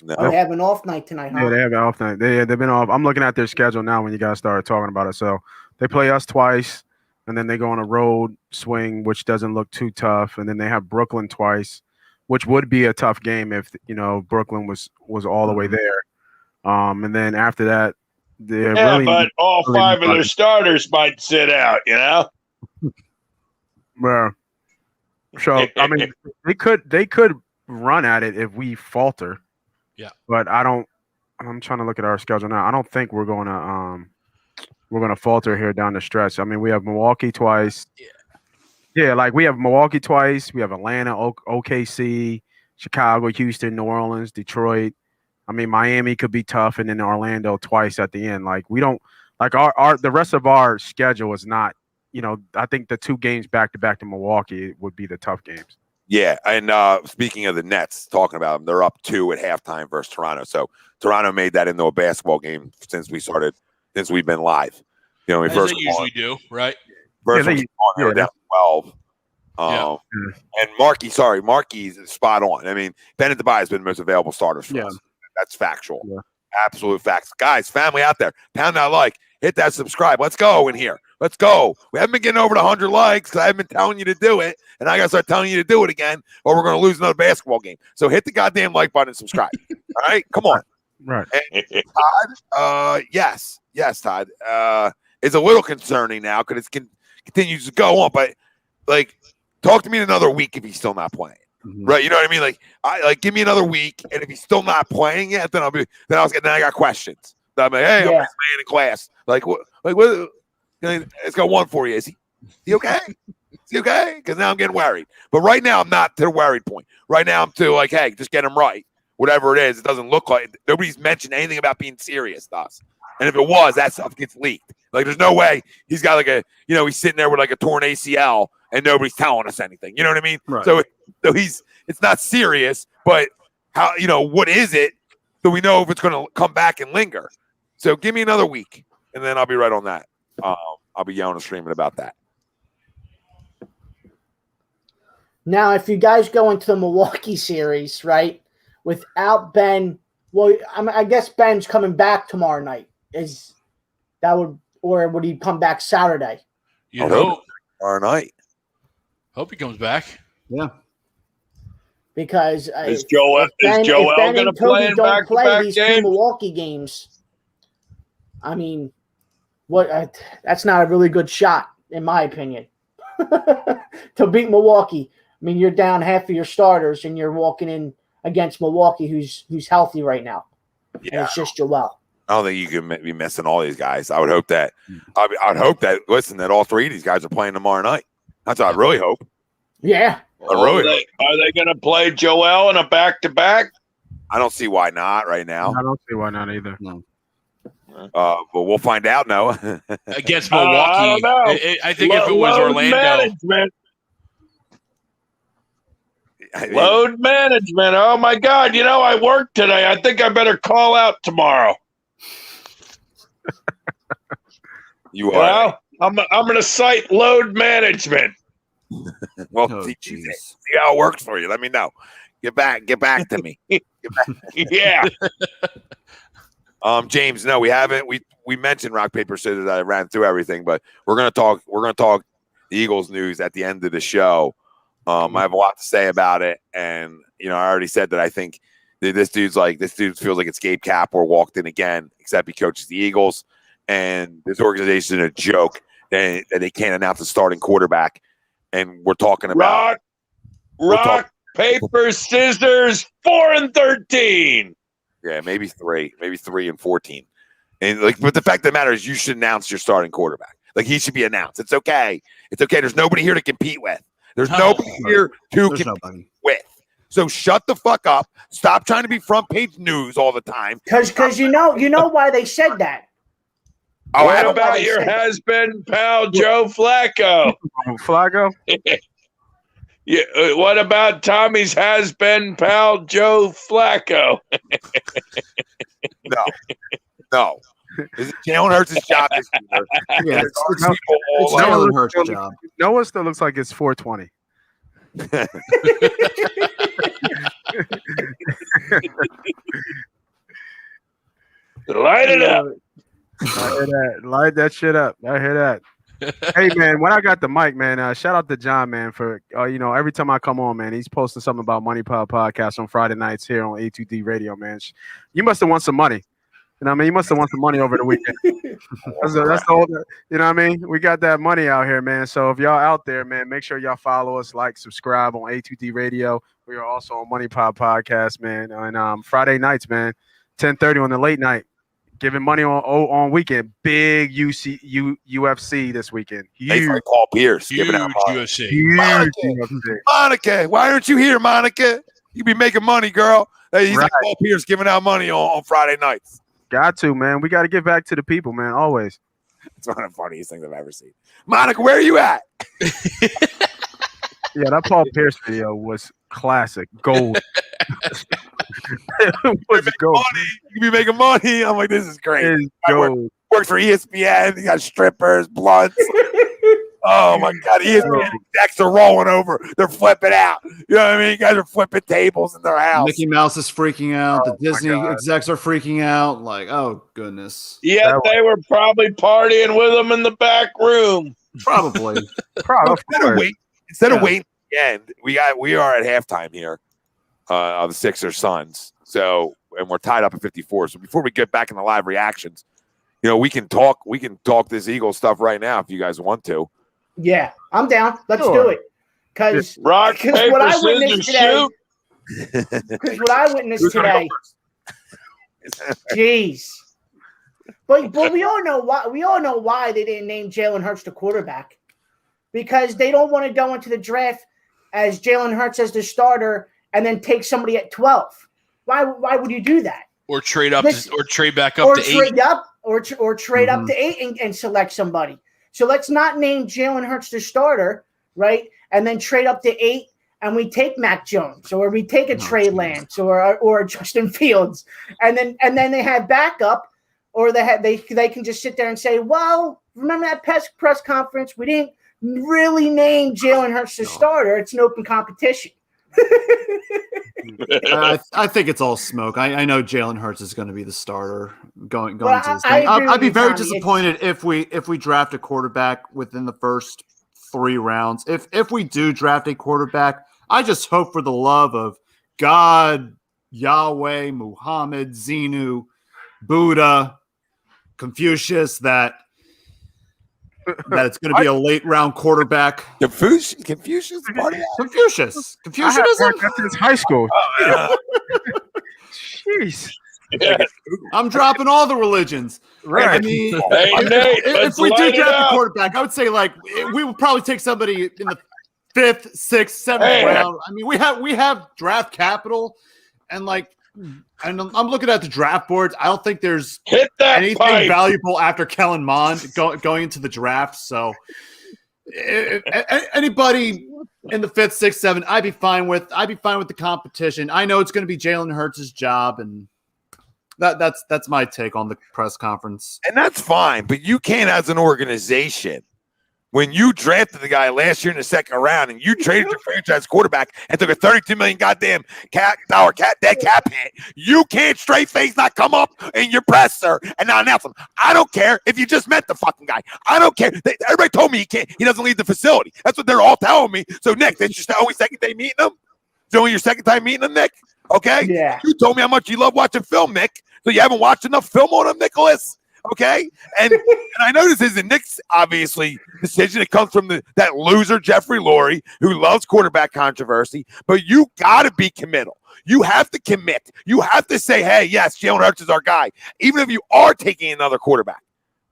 No. Oh, they have an off night tonight, huh? Yeah, they have an off night. They've been off. I'm looking at their schedule now when you guys started talking about it. So they play us twice, and then they go on a road swing, which doesn't look too tough. And then they have Brooklyn twice, which would be a tough game if Brooklyn was all the way there. And then after that, but all five of their starters might sit out. Well, so I mean, they could run at it if we falter. Yeah, but I'm trying to look at our schedule now. I don't think we're gonna falter here down the stretch. I mean, we have Milwaukee twice. Yeah, like we have Milwaukee twice. We have Atlanta, OKC, Chicago, Houston, New Orleans, Detroit. I mean, Miami could be tough, and then Orlando twice at the end. Like we don't like the rest of our schedule is not. I think the 2 games back to back to Milwaukee would be the tough games. Yeah, and speaking of the Nets, talking about them, they're up 2 at halftime versus Toronto. So Toronto made that into a basketball game since we've been live. We As first they usually do, right? First they were down 12. And Markey's spot on. I mean, Ben and Tobias has been the most available starters for us. That's factual. Yeah. Absolute facts. Guys, family out there, pound that like, hit that subscribe. Let's go in here. Let's go. We haven't been getting over the 100 likes because I haven't been telling you to do it, and I got to start telling you to do it again, or we're going to lose another basketball game. So hit the goddamn like button and subscribe. All right? Come on. Right. And Todd, yes, Todd. It's a little concerning now because it continues to go on, but, talk to me in another week if he's still not playing. Mm-hmm. Right, you know what I mean? Give me another week, and if he's still not playing yet, then I got questions. I'm like, hey, I'm playing in class. What? Let's go one for you. Is he okay? Is he okay? Because now I'm getting worried. But right now, I'm not to the worried point. Right now, I'm to hey, just get him right. Whatever it is, it doesn't look like nobody's mentioned anything about being serious to us. And if it was, that stuff gets leaked. There's no way he's got he's sitting there with a torn ACL and nobody's telling us anything. You know what I mean? Right. So it's not serious, but how, what is it? So we know if it's going to come back and linger. So give me another week, and then I'll be right on that. I'll be yelling and screaming about that. Now, if you guys go into the Milwaukee series, right, without Ben, well, I guess Ben's coming back tomorrow night. Or would he come back Saturday? You know, tomorrow night. Hope he comes back. Yeah. Because is Joel going to play in back-to-back these games? 2 Milwaukee games? I mean, that's not a really good shot, in my opinion, to beat Milwaukee. I mean, you're down half of your starters, and you're walking in against Milwaukee, who's healthy right now. Yeah, and it's just Joel. I don't think you can be missing all these guys. I would hope that. I'd hope that. Listen, that all 3 of these guys are playing tomorrow night. That's what I really hope. Yeah. Are they going to play Joel in a back-to-back? I don't see why not right now. I don't see why not either. No. But we'll find out, Noah. Against Milwaukee, I think if it was Orlando. Management. Load management. Oh, my God. I work today. I think I better call out tomorrow. You are. I'm going to cite load management. Well, see how it works for you. Let me know. Get back to me. Yeah. James, no, we haven't. We mentioned rock paper scissors. I ran through everything, but we're gonna talk the Eagles news at the end of the show. I have a lot to say about it, and I already said that I think that this dude feels like escape cap or walked in again, except he coaches the Eagles, and this organization is a joke that they can't announce a starting quarterback. And we're talking about rock, paper, scissors, 4-13. Yeah, maybe 3 and 14. And but the fact of the matter is, you should announce your starting quarterback. He should be announced. It's okay. It's okay. There's nobody here to compete with. There's nobody here to compete with. So shut the fuck up. Stop trying to be front page news all the time. Because you know why they said that. What about your has-been pal Joe Flacco? Flacco? Yeah. What about Tommy's has-been pal Joe Flacco? No. Is it Jalen Hurts' job this year? Yeah, it's Jalen Hurts' job. Noah still looks like it's 420. Light it up. I hear that. Light that shit up. I hear that. Hey man, when I got the mic, man, shout out to John, man, for every time I come on, man, he's posting something about Money Power Podcast on Friday nights here on A2D Radio, man. You must have won some money. You know what I mean? You must have won some money over the weekend. That's the whole, you know what I mean? We got that money out here, man. So if y'all out there, man, make sure y'all follow us, like, subscribe on A2D Radio. We are also on Money Power Podcast, man. And Friday nights, man, 10:30 on the late night. Giving money on weekend. Big UFC this weekend. Huge. Like Paul Pierce. Huge giving out money. UFC. Huge Monica, why aren't you here, Monica? You be making money, girl. Hey, he's like Paul Pierce giving out money on Friday nights. Got to, man. We got to give back to the people, man. Always. It's one of the funniest things I've ever seen. Monica, where are you at? Yeah, that Paul Pierce video was classic. Gold. It was gold. You be making money. I'm like, this is great. It's gold. Worked for ESPN. You got strippers, blunts. Oh my God, ESPN execs are rolling over. They're flipping out. You know what I mean? You guys are flipping tables in their house. Mickey Mouse is freaking out. The Disney execs are freaking out. Like, oh goodness. Yeah, they were probably partying with them in the back room. Probably. Instead of waiting to the end, we are at halftime here of the Sixers Suns. So, and we're tied up at 54. So before we get back in the live reactions, we can talk this Eagles stuff right now if you guys want to. Yeah, I'm down. Let's do it. Because rock, paper, what I scissors, witnessed today. Because what I witnessed today. Jeez. But we all know why. We all know why they didn't name Jalen Hurts the quarterback. Because they don't want to go into the draft as Jalen Hurts as the starter and then take somebody at 12. Why would you do that? Or trade up, or trade back up to 8. Or trade up to 8 and select somebody. So let's not name Jalen Hurts the starter, right? And then trade up to 8 and we take Mac Jones or we take a Trey Lance or Justin Fields. And then they have backup, or they can just sit there and say, well, remember that press conference? We didn't really name Jalen Hurts the starter. It's an open competition. I think it's all smoke. I know Jalen Hurts is going to be the starter going into this thing. I'd be very disappointed if we draft a quarterback within the first 3 rounds. If we do draft a quarterback, I just hope for the love of God, Yahweh, Muhammad, Xenu, Buddha, Confucius that it's going to be a late round quarterback. Confucius. Confucianism. That's in high school. Jeez. Yeah. I'm dropping all the religions. Right. I mean, Nate, if we do draft a quarterback, I would say we would probably take somebody in the 5th, 6th, 7th round. I mean, we have draft capital, and I'm looking at the draft boards. I don't think there's anything valuable after Kellen Mond going into the draft. So anybody in the 5th, 6th, 7th, I'd be fine with the competition. I know it's going to be Jalen Hurts' job, and that's my take on the press conference. And that's fine, but you can't, as an organization, when you drafted the guy last year in the 2nd round and you traded your franchise quarterback and took a $32 million dead cap hit, you can't straight face not come up in your presser and not announce him. I don't care if you just met the fucking guy. I don't care. Everybody told me he doesn't leave the facility. That's what they're all telling me. So, Nick, that's your only second day meeting him? It's only your second time meeting him, Nick? Okay? Yeah. You told me how much you love watching film, Nick. So you haven't watched enough film on him, Nicholas? Okay, and I know this isn't Nick's obviously decision. It comes from that loser Jeffrey Lurie, who loves quarterback controversy. But you got to be committal. You have to commit. You have to say, "Hey, yes, Jalen Hurts is our guy," even if you are taking another quarterback.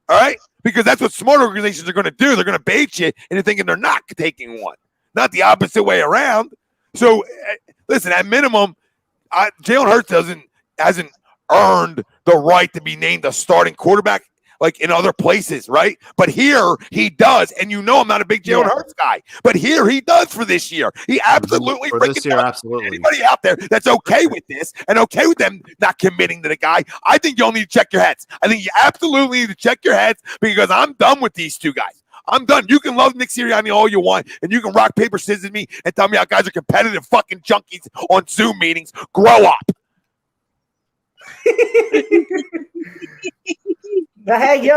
All right, because that's what smart organizations are going to do. They're going to bait you into thinking they're not taking one, not the opposite way around. So, listen, at minimum, Jalen Hurts hasn't earned the right to be named a starting quarterback. like in other places, right? But here he does, and you know I'm not a big Jalen Hurts guy, but here he does for this year. He absolutely for freaking this year, does. absolutely. Anybody out there that's okay with this and okay with them not committing to the guy, I think y'all need to check your heads. I think you absolutely need to check your heads because I'm done with these two guys. I'm done. You can love Nick Sirianni all you want, and you can rock, paper, scissors me and tell me how guys are competitive fucking junkies on Zoom meetings. Grow up. But hey,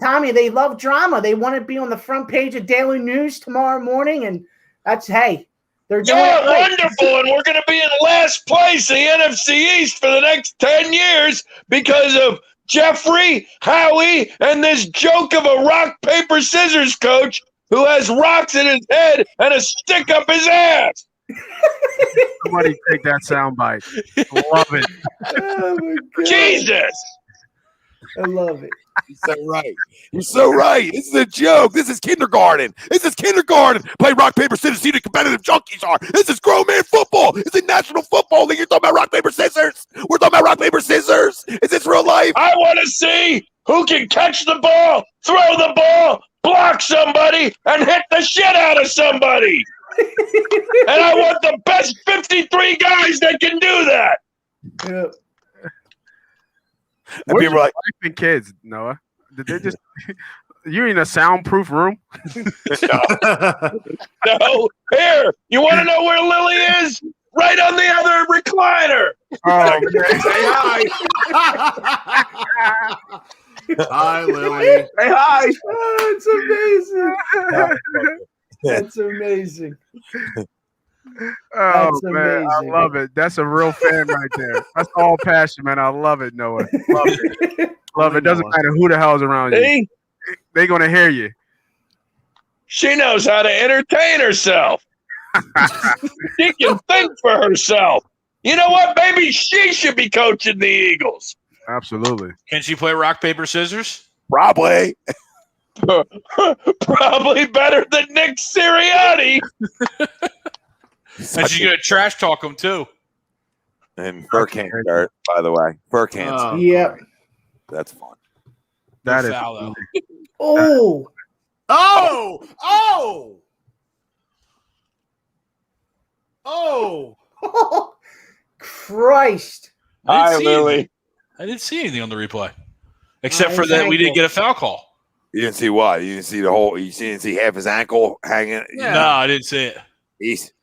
Tommy, they love drama. They want to be on the front page of Daily News tomorrow morning, and that's they're doing it right. Wonderful, and we're going to be in last place in the NFC East for the next 10 years because of Jeffrey, Howie, and this joke of a rock, paper, scissors coach who has rocks in his head and a stick up his ass. Somebody take that soundbite. Love it. Oh my God. Jesus. I love it. You're so right. You're so right. This is a joke. This is kindergarten. Play rock, paper, scissors. See the competitive junkies are. This is grown man football. It's a national football league. You're talking about rock, paper, scissors. We're talking about rock, paper, scissors. Is this real life? I want to see who can catch the ball, throw the ball, block somebody, and hit the shit out of somebody. And I want the best 53 guys that can do that. Yeah. Where's your wife and kids, Noah? Did they just? You're in a soundproof room? No. Here, you want to know where Lily is? Right on the other recliner. Oh, man. Say hi. Hi, Lily. Say hi. Oh, it's amazing. That's amazing. Oh, That's man. amazing. I love it. That's a real fan right there. That's all passion, man. I love it, Noah. Love it. Love it. Doesn't matter who the hell's around you. See? They're going to hear you. She knows how to entertain herself. She can think for herself. You know what? Maybe she should be coaching the Eagles. Absolutely. Can she play rock, paper, scissors? Probably. Probably better than Nick Sirianni. And she's going to trash talk him, too. And fur can't start, by the way. Fur can't. Yep. That's fun. That is. Foul, Oh. Oh. Christ. Hi, Lily. I didn't see anything on the replay. Except for that we didn't get a foul call. You didn't see what? You didn't see the whole. You didn't see half his ankle hanging. Yeah. No, I didn't see it.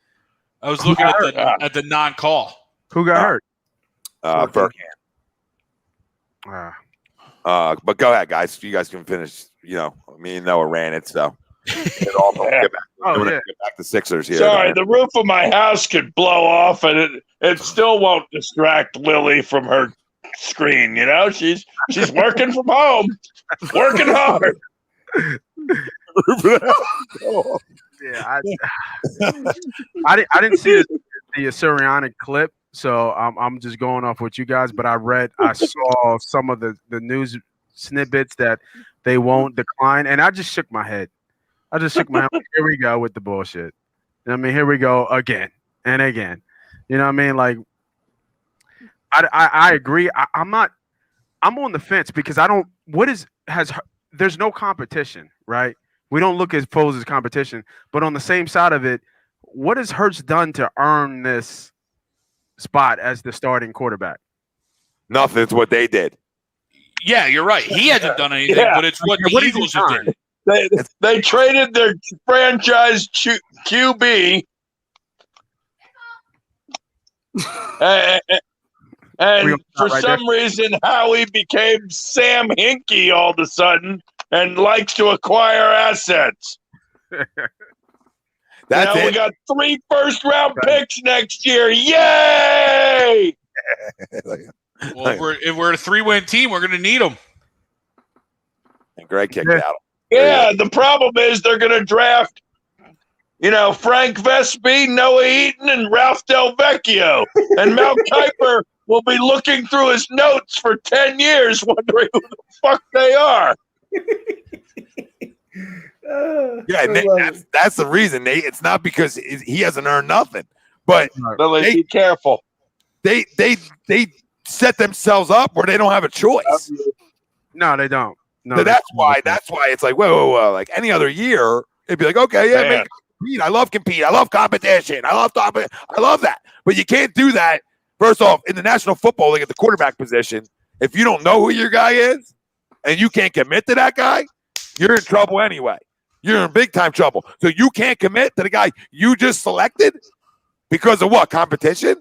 I was looking at the non-call. Who got hurt? Fur but go ahead, guys. You guys can finish. You know, me and Noah ran it, so get back to Sixers here. Sorry, the roof of my house could blow off, and it still won't distract Lily from her screen. You know, she's working from home, working hard. Yeah, I didn't see the Sirianni clip, so I'm just going off with you guys. But I saw some of the news snippets that they won't decline, and I just shook my head. Here we go with the bullshit. I mean, here we go again and again. You know what I mean? Like, I agree. I'm on the fence because I don't. There's no competition, right? We don't look at Foles as competition, but on the same side of it, what has Hurts done to earn this spot as the starting quarterback? Nothing. It's what they did. Yeah, you're right. He hasn't done anything, but it's what the Eagles have done. They traded their franchise QB, and for some reason, Howie became Sam Hinkie all of a sudden and likes to acquire assets. That's it. We got 3 first-round picks next year. Yay! Well, if we're a 3-win team, we're going to need them. And Greg kicked out. Yeah, the problem is they're going to draft, Frank Vespi, Noah Eaton, and Ralph Del Vecchio. And Mel Kiper will be looking through his notes for 10 years wondering who the fuck they are. That's the reason, Nate. It's not because he hasn't earned nothing, but be careful. They set themselves up where they don't have a choice. No, they don't. So that's why it's like, whoa. Like any other year, it'd be like, okay, yeah, man, compete. I love compete. I love competition. I love that. But you can't do that. First off, in the National Football League at the quarterback position, if you don't know who your guy is and you can't commit to that guy, you're in trouble anyway. You're in big time trouble. So you can't commit to the guy you just selected because of what? Competition?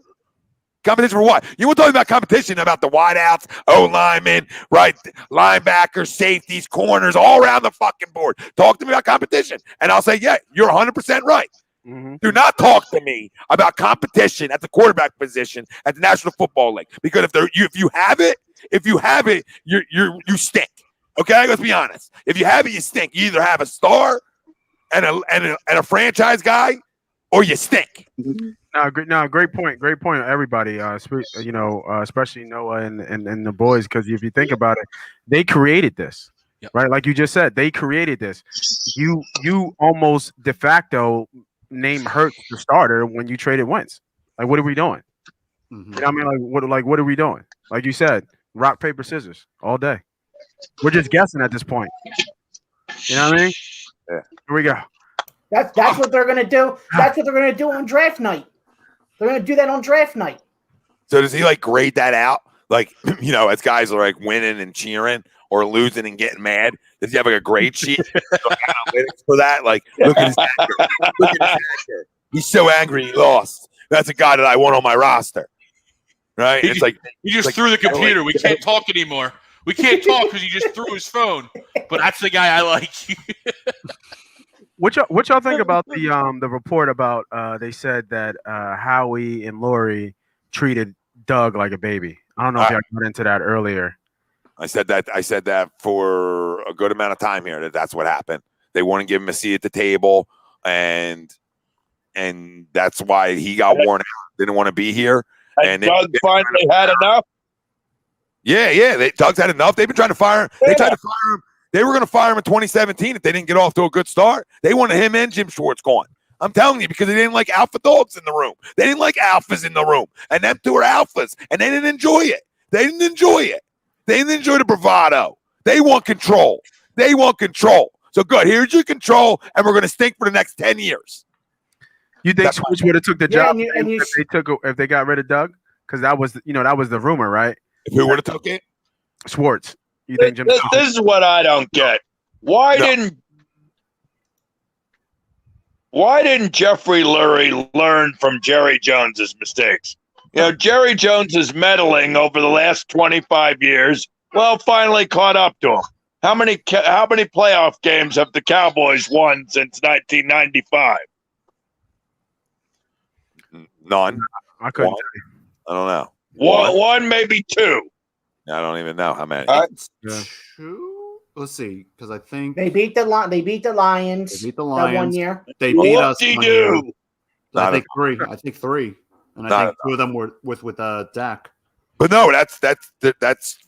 Competition for what? You were talking about competition about the wideouts, O-linemen, right? Linebackers, safeties, corners, all around the fucking board. Talk to me about competition. And I'll say, yeah, you're 100% right. Mm-hmm. Do not talk to me about competition at the quarterback position at the National Football League. Because if you have it, you stink. Okay, let's be honest. If you have it, you stink. You either have a star and a franchise guy, or you stink. Great point, everybody. Especially Noah and the boys, because if you think about it, they created this, right? Like you just said, they created this. You almost de facto name Hurts the starter when you traded Wentz. Like, what are we doing? Mm-hmm. You know what I mean? What are we doing? Like you said, rock, paper, scissors all day. We're just guessing at this point. You know what I mean? Yeah. Here we go. That's what they're gonna do. That's what they're gonna do on draft night. They're gonna do that on draft night. So does he like grade that out? Like, as guys are like winning and cheering or losing and getting mad, does he have like a grade sheet analytics for that? Like, look at his anger. Look at his anger. He's so angry he lost. That's a guy that I want on my roster. Right? He just threw the computer. We can't talk anymore. We can't talk because he just threw his phone. But that's the guy I like. What y'all think about the report about they said that Howie and Lori treated Doug like a baby? I don't know if y'all got into that earlier. I said that for a good amount of time here. That's what happened. They wouldn't give him a seat at the table, and that's why he got worn out. Didn't want to be here. And Doug finally had enough. Yeah. Doug's had enough. They've been trying to fire him. They tried to fire him. They were going to fire him in 2017 if they didn't get off to a good start. They wanted him and Jim Schwartz gone. I'm telling you, because they didn't like alpha dogs in the room. They didn't like alphas in the room. And them two are alphas. And they didn't enjoy it. They didn't enjoy the bravado. They want control. So good. Here's your control, and we're going to stink for the next 10 years. You think Schwartz would have took the job if they got rid of Doug? Because that was the rumor, right? Who would have took it? Schwartz. You think Jim? This is what I don't get. Why didn't Jeffrey Lurie learn from Jerry Jones's mistakes? Jerry Jones's meddling over the last 25 years, finally caught up to him. How many playoff games have the Cowboys won since 1995? None. I couldn't. I don't know. One, maybe two. I don't even know how many. Two? Let's see, because I think they beat the Lions. They beat the Lions that 1 year. They beat us. Do? I think three. And I think two of them were with Dak. But no, that's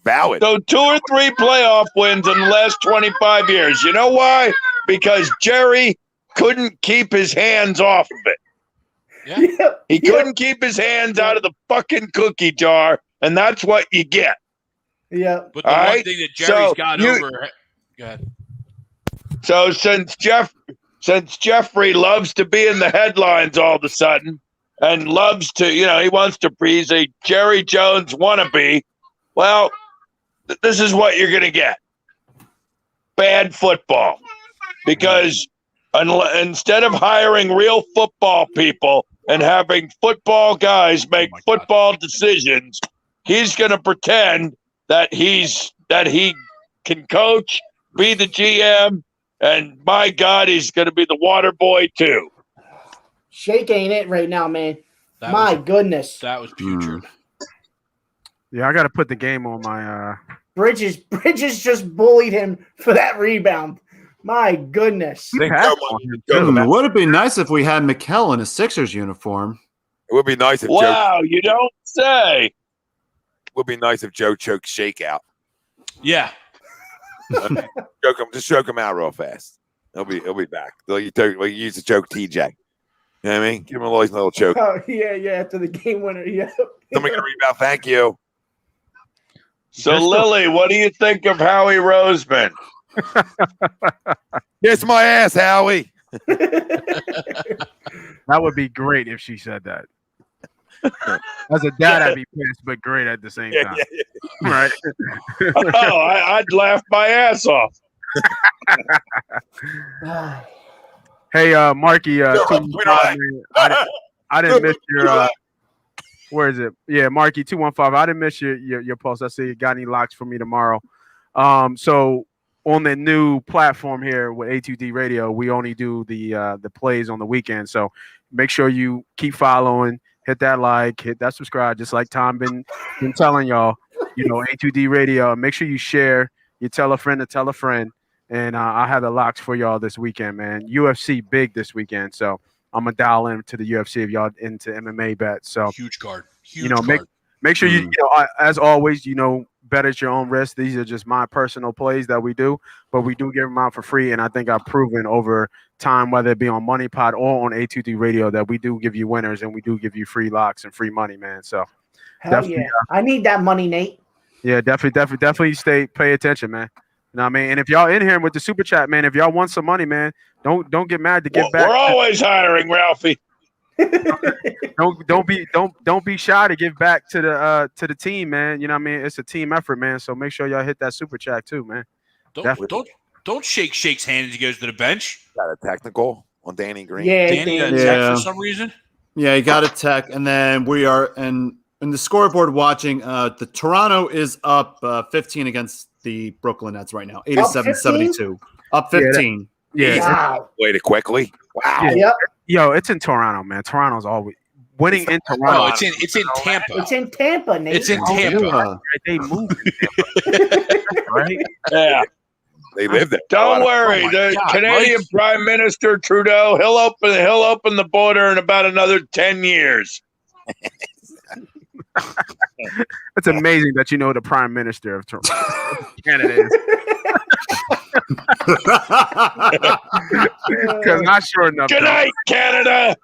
valid. So 2 or 3 playoff wins in the last 25 years. You know why? Because Jerry couldn't keep his hands off of it. Yeah. He couldn't keep his hands out of the fucking cookie jar, and that's what you get. Yeah. But the one thing that Jerry's got over. Go ahead. So since Jeffrey loves to be in the headlines all of a sudden and loves to, he wants to be a Jerry Jones wannabe, well, this is what you're going to get. Bad football. Because instead of hiring real football people and having football guys make football decisions, he's going to pretend that he can coach, be the GM, and my God, he's going to be the water boy too. Shake ain't it right now, man. My goodness. That was putrid. Yeah, I got to put the game on my. Bridges just bullied him for that rebound. My goodness. Would it be nice if we had Mikkel in a Sixers uniform? It would be nice if you don't say. It would be nice if Joe choked Shake out. Yeah. Choke him out real fast. He'll be back. Like you used to choke TJ. You know what I mean? Give him a nice little choke. Oh, yeah, after the game winner. Yeah. Somebody gonna rebound. Thank you. So, They're still- Lily, what do you think of Howie Roseman? Kiss my ass, Howie. That would be great if she said that. As a dad, I'd be pissed, but great at the same time. Right? Oh, I'd laugh my ass off. Hey, Marky, I didn't miss your. Where is it? Yeah, Marky 215. I didn't miss your post. I see you got any locks for me tomorrow. So on the new platform here with A2D Radio, we only do the plays on the weekend. So make sure you keep following, hit that like, hit that subscribe, just like Tom been telling y'all. A2D Radio. Make sure you share. You tell a friend to tell a friend. And I have the locks for y'all this weekend, man. UFC big this weekend, so I'm gonna dial in to the UFC if y'all into MMA bets. So huge card. Huge card. Make sure you as always, bet at your own risk. These are just my personal plays that we do, but we do give them out for free. And I think I've proven over time, whether it be on Money Pod or on A2D Radio, that we do give you winners and we do give you free locks and free money, man. So Hell yeah, I need that money, Nate. Yeah, definitely pay attention, man. You know what I mean? And if y'all in here with the super chat, man, if y'all want some money, man, don't get mad to give back. We're always hiring, Ralphie. Don't be shy to give back to the team, man. You know what I mean? It's a team effort, man. So make sure y'all hit that super chat too, man. Don't shake Shake's hand as he goes to the bench. Got a technical on Danny Green. Yeah, Danny got a tech for some reason. Yeah, he got a tech, and then we are in the scoreboard watching. The Toronto is up 15 against the Brooklyn Nets right now, 87-72. Up 15. Yeah. Wow. Played it quickly. Wow. Yeah. Yep. Yo, it's in Toronto, man. Toronto's always winning in Toronto. No, it's in Tampa. It's in Tampa, Nate. It's in Tampa. Right, they moved in Tampa. Right? Yeah. They live there. Don't worry. Oh my The God, Canadian Mike. Prime Minister Trudeau, he'll open the border in about another 10 years. It's amazing that you know the Prime Minister of Canada is. Because not sure enough. Good night, Canada.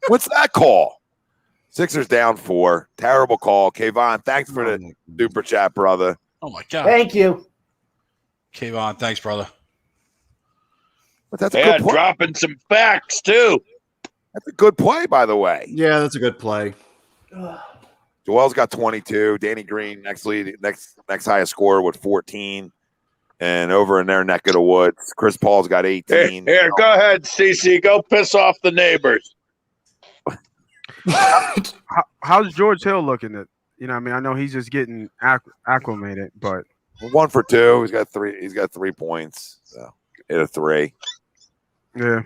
What's that call? Sixers down 4. Terrible call. Kayvon, thanks for the super chat, brother. Oh my God. Thank you. Kayvon, thanks, brother. But that's a Yeah, good play. dropping some facts, too. That's a good play, by the way. Yeah, that's a good play. Joel's got 22. Danny Green next highest scorer with 14. And over in their neck of the woods, Chris Paul's got 18. Here, go ahead, Cece. Go piss off the neighbors. How's George Hill looking at? You know, what I mean, I know he's just getting acclimated, but 1 for 2. He's got 3. He's got 3 points. So hit a 3. yeah.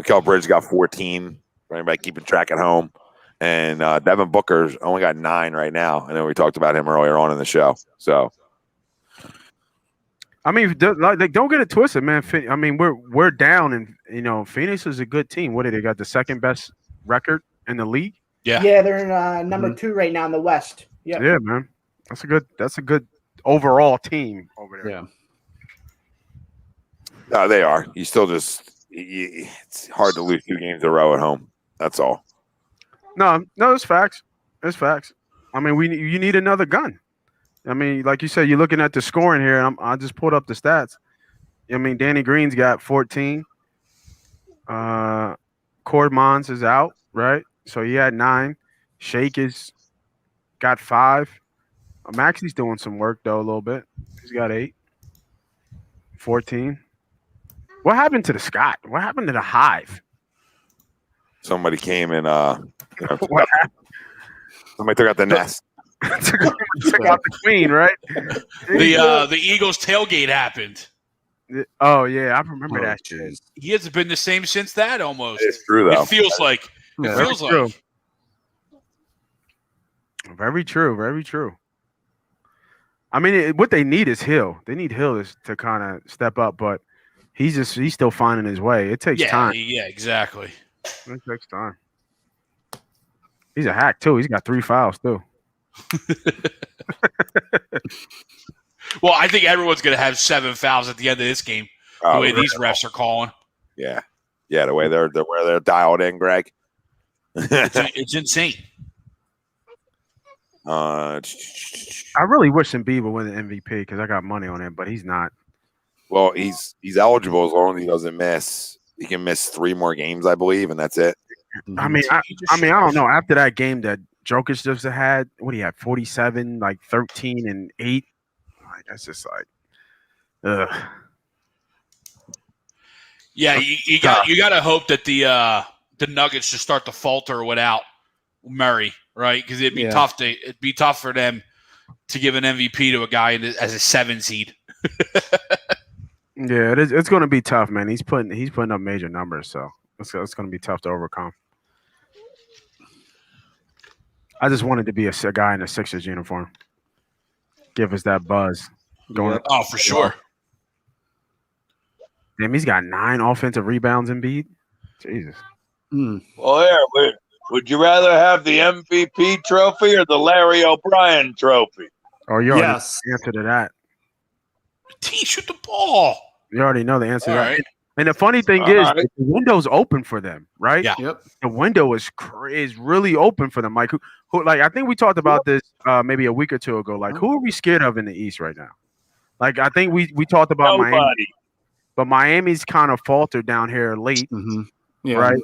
Mikal Bridges got 14. For anybody keeping track at home. And Devin Booker's only got 9 right now. I know we talked about him earlier on in the show. So, I mean, don't get it twisted, man. I mean, we're down, and Phoenix is a good team. What did they got? The second best record in the league. Yeah. Yeah, they're in number 2 right now in the West. Yep. Yeah, man. That's a good overall team over there. Yeah. no, they are. You still it's hard to lose 2 games in a row at home. That's all. No, it's facts. It's facts. I mean, you need another gun. I mean, like you said, you're looking at the scoring here, and I just pulled up the stats. I mean, Danny Green's got 14. Cord Mons is out, right? So he had 9. Shake is got 5. Maxi's doing some work though a little bit. He's got 8. 14. What happened to the Scott? What happened to the Hive? Somebody came and somebody took out the nest. Took out the queen, right? The Eagles tailgate happened. Oh yeah, I remember that shit. Geez. He hasn't been the same since that almost. It's true though. It feels like. Yeah, It feels very like. Very true. Very true. I mean, what they need is Hill. They need Hill to kind of step up, but he's still finding his way. It takes time. Yeah, exactly. It takes time. He's a hack too. He's got 3 fouls too. Well, I think everyone's going to have 7 fouls at the end of this game. The way these refs are calling. Yeah, the way they're dialed in, Greg. It's insane. Uh, I really wish Embiid would win the MVP because I got money on him, but he's not. well, he's eligible as long as he doesn't miss. He can miss 3 more games, I believe, and that's it. I mean, I don't know. After that game that Jokic just had, what he had 47, like 13 and 8. Like, that's just like, ugh. Yeah, you got to hope that the Nuggets just start to falter without Murray, right? Because it'd be tough for them to give an MVP to a guy as a 7 seed. Yeah, it's going to be tough, man. He's putting up major numbers, so it's going to be tough to overcome. I just wanted to be a guy in a Sixers uniform. Give us that buzz. Oh, for sure. Damn, he's got 9 offensive rebounds in Embiid. Jesus. Well, here, would you rather have the MVP trophy or the Larry O'Brien trophy? Oh, you already know the answer to that. Shoot the ball. You already know the answer to that. Right. And the funny thing is, the window's open for them, right? Yeah. Yep. The window is really open for them. Like, who like I think we talked about this maybe a week or two ago. Like, who are we scared of in the East right now? Like, I think we talked about Nobody. Miami, but Miami's kind of faltered down here late, right?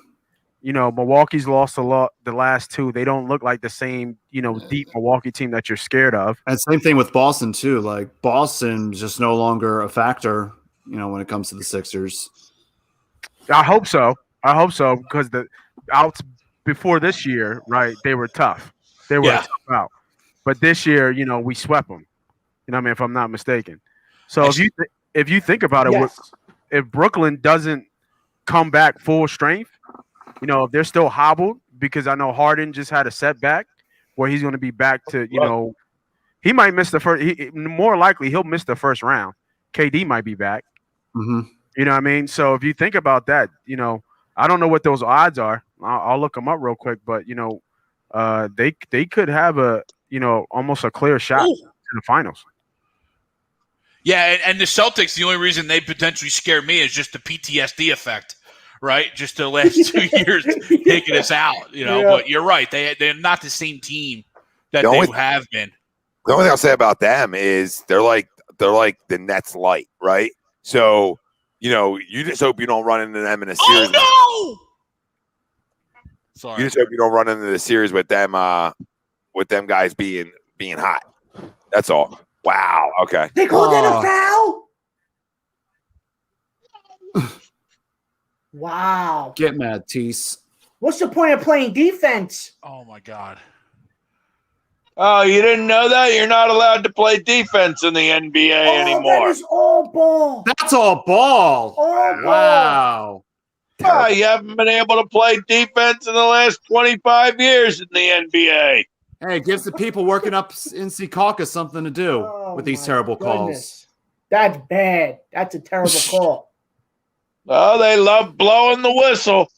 You know, Milwaukee's lost a lot the last 2. They don't look like the same, deep Milwaukee team that you're scared of. And same thing with Boston too. Like Boston's just no longer a factor, when it comes to the Sixers. I hope so because the outs before this year, right? They were tough. They were a tough out. But this year, we swept them. You know what I mean? If I'm not mistaken. So if you think about it, if Brooklyn doesn't come back full strength, if they're still hobbled, because I know Harden just had a setback where he's going to be back to, he might miss the first. More likely, he'll miss the first round. KD might be back. You know what I mean? So if you think about that, I don't know what those odds are. I'll look them up real quick, but they could have a almost a clear shot to the finals. Yeah, and the Celtics, the only reason they potentially scare me is just the PTSD effect, right? Just the last 2 years taking us out, But you're right; they're not the same team that they have been. The only thing I'll say about them is they're like the Nets light, right? So you just hope you don't run into them in a series. Oh no! Sorry. You just hope you don't run into the series with them guys being hot. That's all. Wow. Okay. They called that a foul? Wow. Get mad, Tease. What's the point of playing defense? Oh my God. Oh, you didn't know that? You're not allowed to play defense in the NBA anymore. That is all ball. That's all ball. All wow. Oh, you haven't been able to play defense in the last 25 years in the NBA. Hey, it gives the people working up in Secaucus something to do with these terrible calls. That's bad. That's a terrible call. Oh, they love blowing the whistle.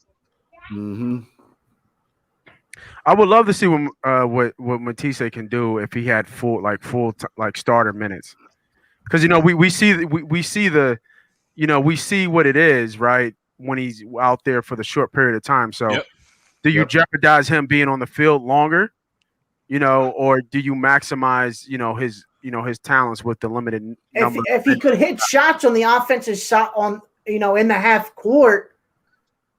I would love to see what Matisse can do if he had full starter minutes, because we see what it is, right, when he's out there for the short period of time. So, do you jeopardize him being on the field longer, or do you maximize his talents with the limited number? If he could hit shots on the offensive shot in the half court.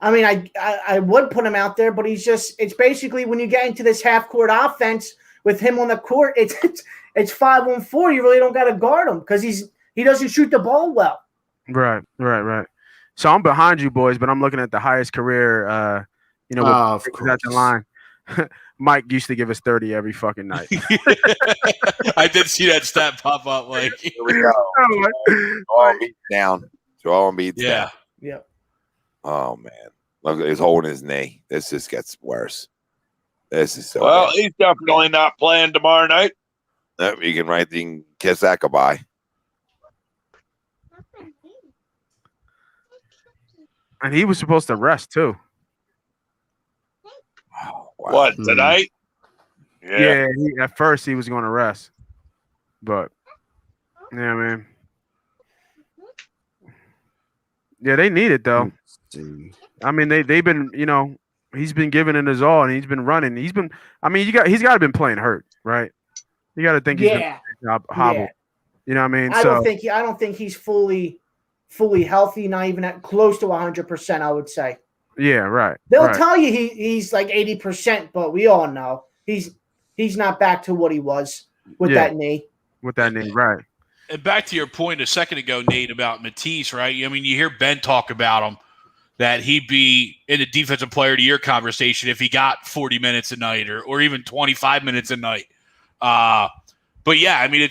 I mean, I would put him out there, but it's basically when you get into this half court offense with him on the court, it's 5-on-4. You really don't got to guard him because he doesn't shoot the ball well. Right. So I'm behind you boys, but I'm looking at the highest career, at the line. Mike used to give us 30 every fucking night. I did see that stat pop up. Like, here we go. All Embiid's down. Joel Embiid's down. Yeah. Oh man, look, he's holding his knee. This just gets worse. This is so. Well, bad. he's definitely not playing tomorrow night. Nope, you can kiss that goodbye. And he was supposed to rest too. Oh, wow. What, tonight? Yeah. At first he was going to rest, but yeah, man. Yeah, they need it though. I mean, they've been, He's been giving it his all, and he's been running. He's got to been playing hurt, right? You got to think he's been hobbled. Yeah. You know what I mean? I don't think he's fully healthy, not even at close to 100%, I would say. Yeah, right. They'll tell you he's like 80%, but we all know he's not back to what he was with that knee. With that knee, right. And back to your point a second ago, Nate, about Matisse, right? I mean, you hear Ben talk about him, that he'd be in the defensive player of the year conversation if he got 40 minutes a night or even 25 minutes a night. But yeah, I mean,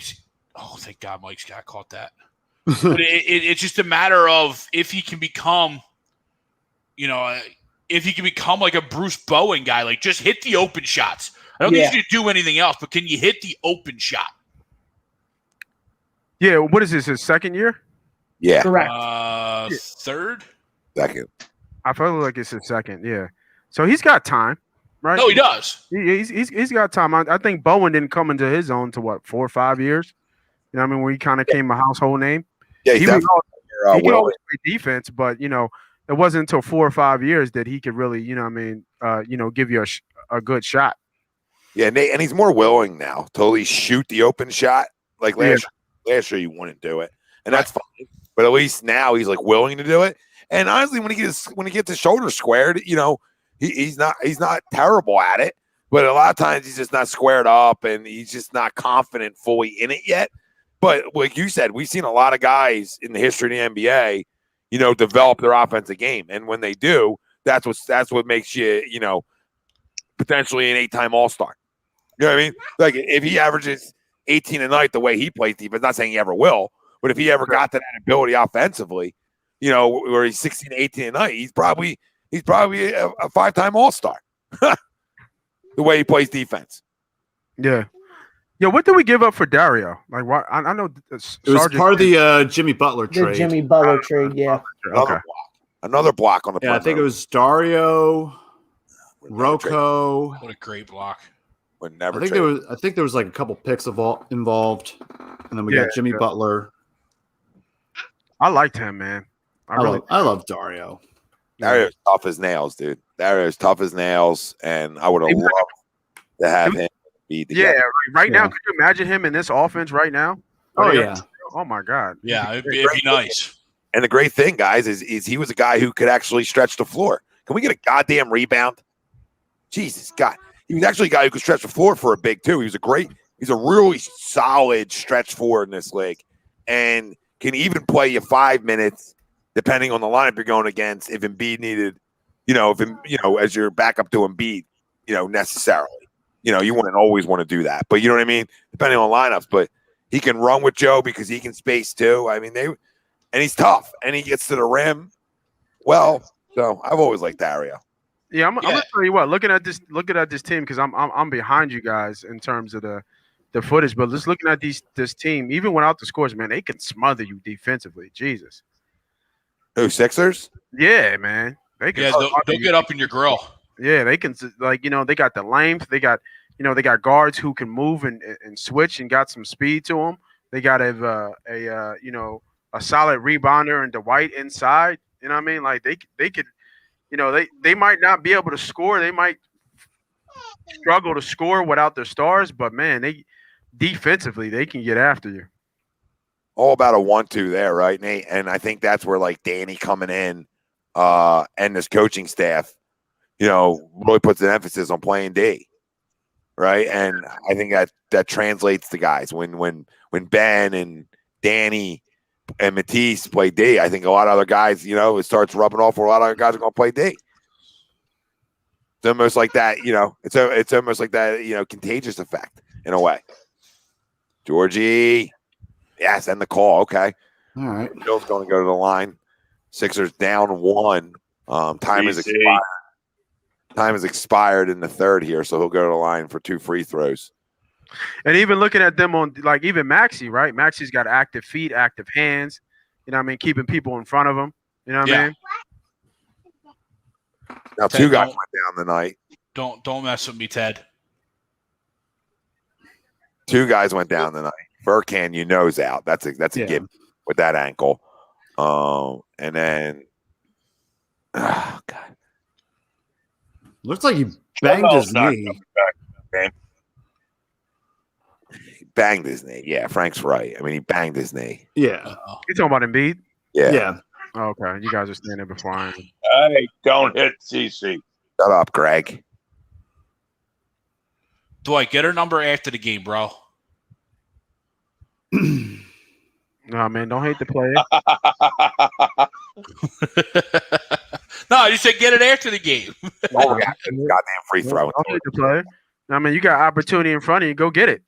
thank God Mike's got caught that. But it's just a matter of if he can become, like a Bruce Bowen guy, like just hit the open shots. I don't need you to do anything else, but can you hit the open shot? Yeah, what is this, his second year? Yeah. Correct. Third? Second. I feel like it's his second, yeah. So he's got time, right? No, he does. He's got time. I think Bowen didn't come into his own to 4 or 5 years. You know what I mean? Where he kind of came a household name. Yeah, he could always play defense, but it wasn't until 4 or 5 years that he could really, give you a good shot. Yeah, Nate, and he's more willing now to at least shoot the open shot. Like last year, you wouldn't do it, and that's fine. But at least now he's like willing to do it. And honestly, when he gets his shoulder squared, he's not terrible at it. But a lot of times he's just not squared up, and he's just not confident fully in it yet. But like you said, we've seen a lot of guys in the history of the NBA, develop their offensive game, and when they do, that's what makes you, potentially an 8-time All-Star. You know what I mean? Like if he averages 18 a night the way he plays defense, not saying he ever will, but if he ever got to that ability offensively, where he's 16, 18 a night, he's probably a 5-time All-Star. The way he plays defense. Yeah. Yeah, what did we give up for Dario? Like, why? I know it was part of the Jimmy Butler trade. The Jimmy Butler trade, yeah. Another block on the. Yeah, I think it was Dario, Rocco. What a great block! Would never. I think there was like a couple picks involved, and then we got Jimmy Butler. I liked him, man. I love Dario. Dario's tough as nails, dude. Dario's tough as nails, and I would have loved to have him be together. Yeah, right now, could you imagine him in this offense right now? Oh yeah. Oh my God. Yeah, it'd be nice. And the great thing, guys, is he was a guy who could actually stretch the floor. Can we get a goddamn rebound? Jesus God. He was actually a guy who could stretch the floor for a big too. He's a really solid stretch four in this league, and can even play you 5 minutes depending on the lineup you're going against. If Embiid needed, as your backup to Embiid, necessarily, you wouldn't always want to do that, but you know what I mean, depending on lineups. But he can run with Joe because he can space too. I mean, and he's tough and he gets to the rim. Well, so I've always liked Dario. Yeah, I'm gonna tell you what. Looking at this team, because I'm behind you guys in terms of the footage, but just looking at this team, even without the scores, man, they can smother you defensively. Jesus. Who, Sixers? Yeah, man. They can. Yeah, they'll get up in your grill. Yeah, they can. Like, they got the length. They got guards who can move and switch and got some speed to them. They got a solid rebounder and Dwight inside. You know what I mean? Like they could. They might not be able to score. They might struggle to score without their stars, but man, they defensively they can get after you. All about a 1-2 there, right, Nate? And I think that's where like Danny coming in, and this coaching staff, really puts an emphasis on playing D, right? And I think that translates to guys when Ben and Danny and Matisse play D. I think a lot of other guys, it starts rubbing off where a lot of other guys are going to play D. It's almost like that, it's almost like that, contagious effect in a way. Georgie, yes, and the call. Okay. All right. Bill's going to go to the line. Sixers down 1. Time has expired. Time has expired in the third here, so he'll go to the line for 2 free throws. And even looking at them on, like, even Maxey, right? Maxey's got active feet, active hands. You know what I mean? Keeping people in front of him. You know what I mean? Now, Ted, 2 guys went down tonight. Don't mess with me, Ted. 2 guys went down tonight. Furkan, is out. That's a given with that ankle. And then, oh God, Looks like he banged his knee. He banged his knee. Yeah, Frank's right. I mean, he banged his knee. Yeah. You talking about Embiid? Yeah. Oh, okay, you guys are standing before I am. Hey, don't hit CC. Shut up, Greg. Dwight, get her number after the game, bro. No, man, don't hate the player. No, you said get it after the game. Oh, yeah. Goddamn free throw. Don't hate the player. I mean, you got opportunity in front of you. Go get it.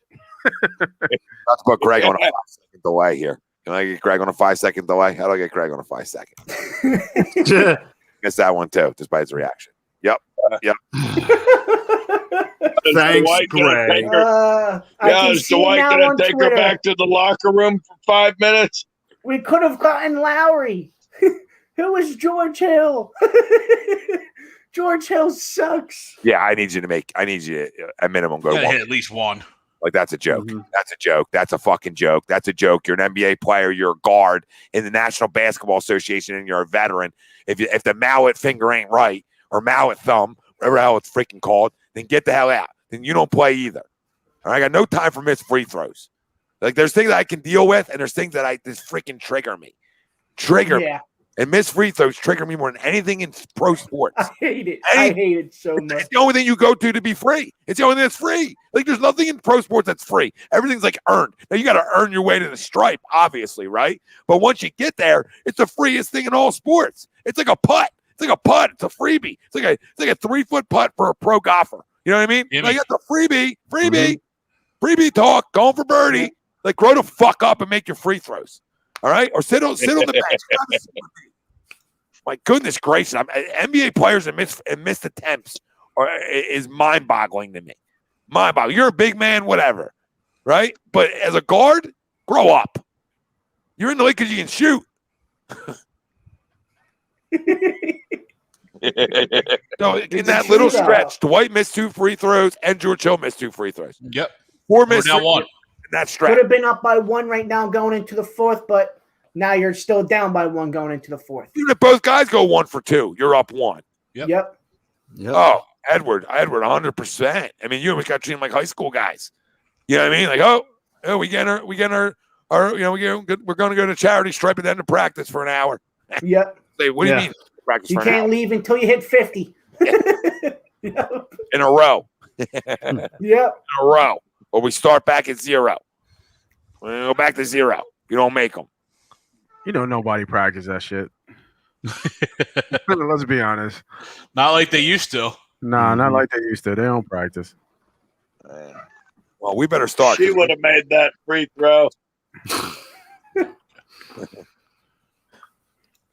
Let's put Greg on a 5-second delay here. Can I get Greg on a 5-second delay? How do I get Greg on a 5-second? Missed that one too, just by his reaction. Yep. Thanks, Greg. Is Dwight going to take her back to the locker room for 5 minutes? We could have gotten Lowry. Who was George Hill? George Hill sucks. Yeah, I need you to at minimum go Gotta one. hit at least one. Like, that's a joke. Mm-hmm. That's a joke. That's a fucking joke. That's a joke. You're an NBA player. You're a guard in the National Basketball Association, and you're a veteran. If the mallet finger ain't right, or mallet thumb, whatever the hell it's freaking called, then get the hell out. Then you don't play either. All right? I got no time for missed free throws. Like, there's things that I can deal with, and there's things that just freaking trigger me. Me. And missed free throws trigger me more than anything in pro sports. I hate it. I hate it so much. It's the only thing you go to be free. It's the only thing that's free. Like, there's nothing in pro sports that's free. Everything's like earned. Now, you got to earn your way to the stripe, obviously, right? But once you get there, it's the freest thing in all sports. It's like a putt. It's like a putt. It's a freebie. It's like a 3-foot putt for a pro golfer. You know what I mean? Yeah, like, that's a freebie talk, going for birdie. Like, grow the fuck up and make your free throws. All right? Or sit on the bench. My goodness gracious. NBA players and missed attempts is mind-boggling to me. Mind-boggling. You're a big man, whatever. Right? But as a guard, grow up. You're in the league because you can shoot. So in that little stretch, Dwight missed 2 free throws and George Hill missed 2 free throws. Yep. 4 missed now 1. In that stretch. Could have been up by 1 right now going into the 4th, but now you're still down by 1 going into the 4th. Even if both guys go 1 for 2, you're up 1. Yep. Oh, Edward, 100%. I mean, you almost got treated like high school guys. You know what I mean? Like, oh, we get our, you know, we're going to go to charity stripe at the end of practice for an hour. Yep. Say, what do you mean? Practice You for an hour? can't leave until you hit 50. In a row. Yep. In a row. Or we start back at 0. We go back to 0. You don't make them. You know, nobody practice that shit. Let's be honest. Not like they used to. Nah, not like they used to. They don't practice. Well, we better start. She would have made that free throw.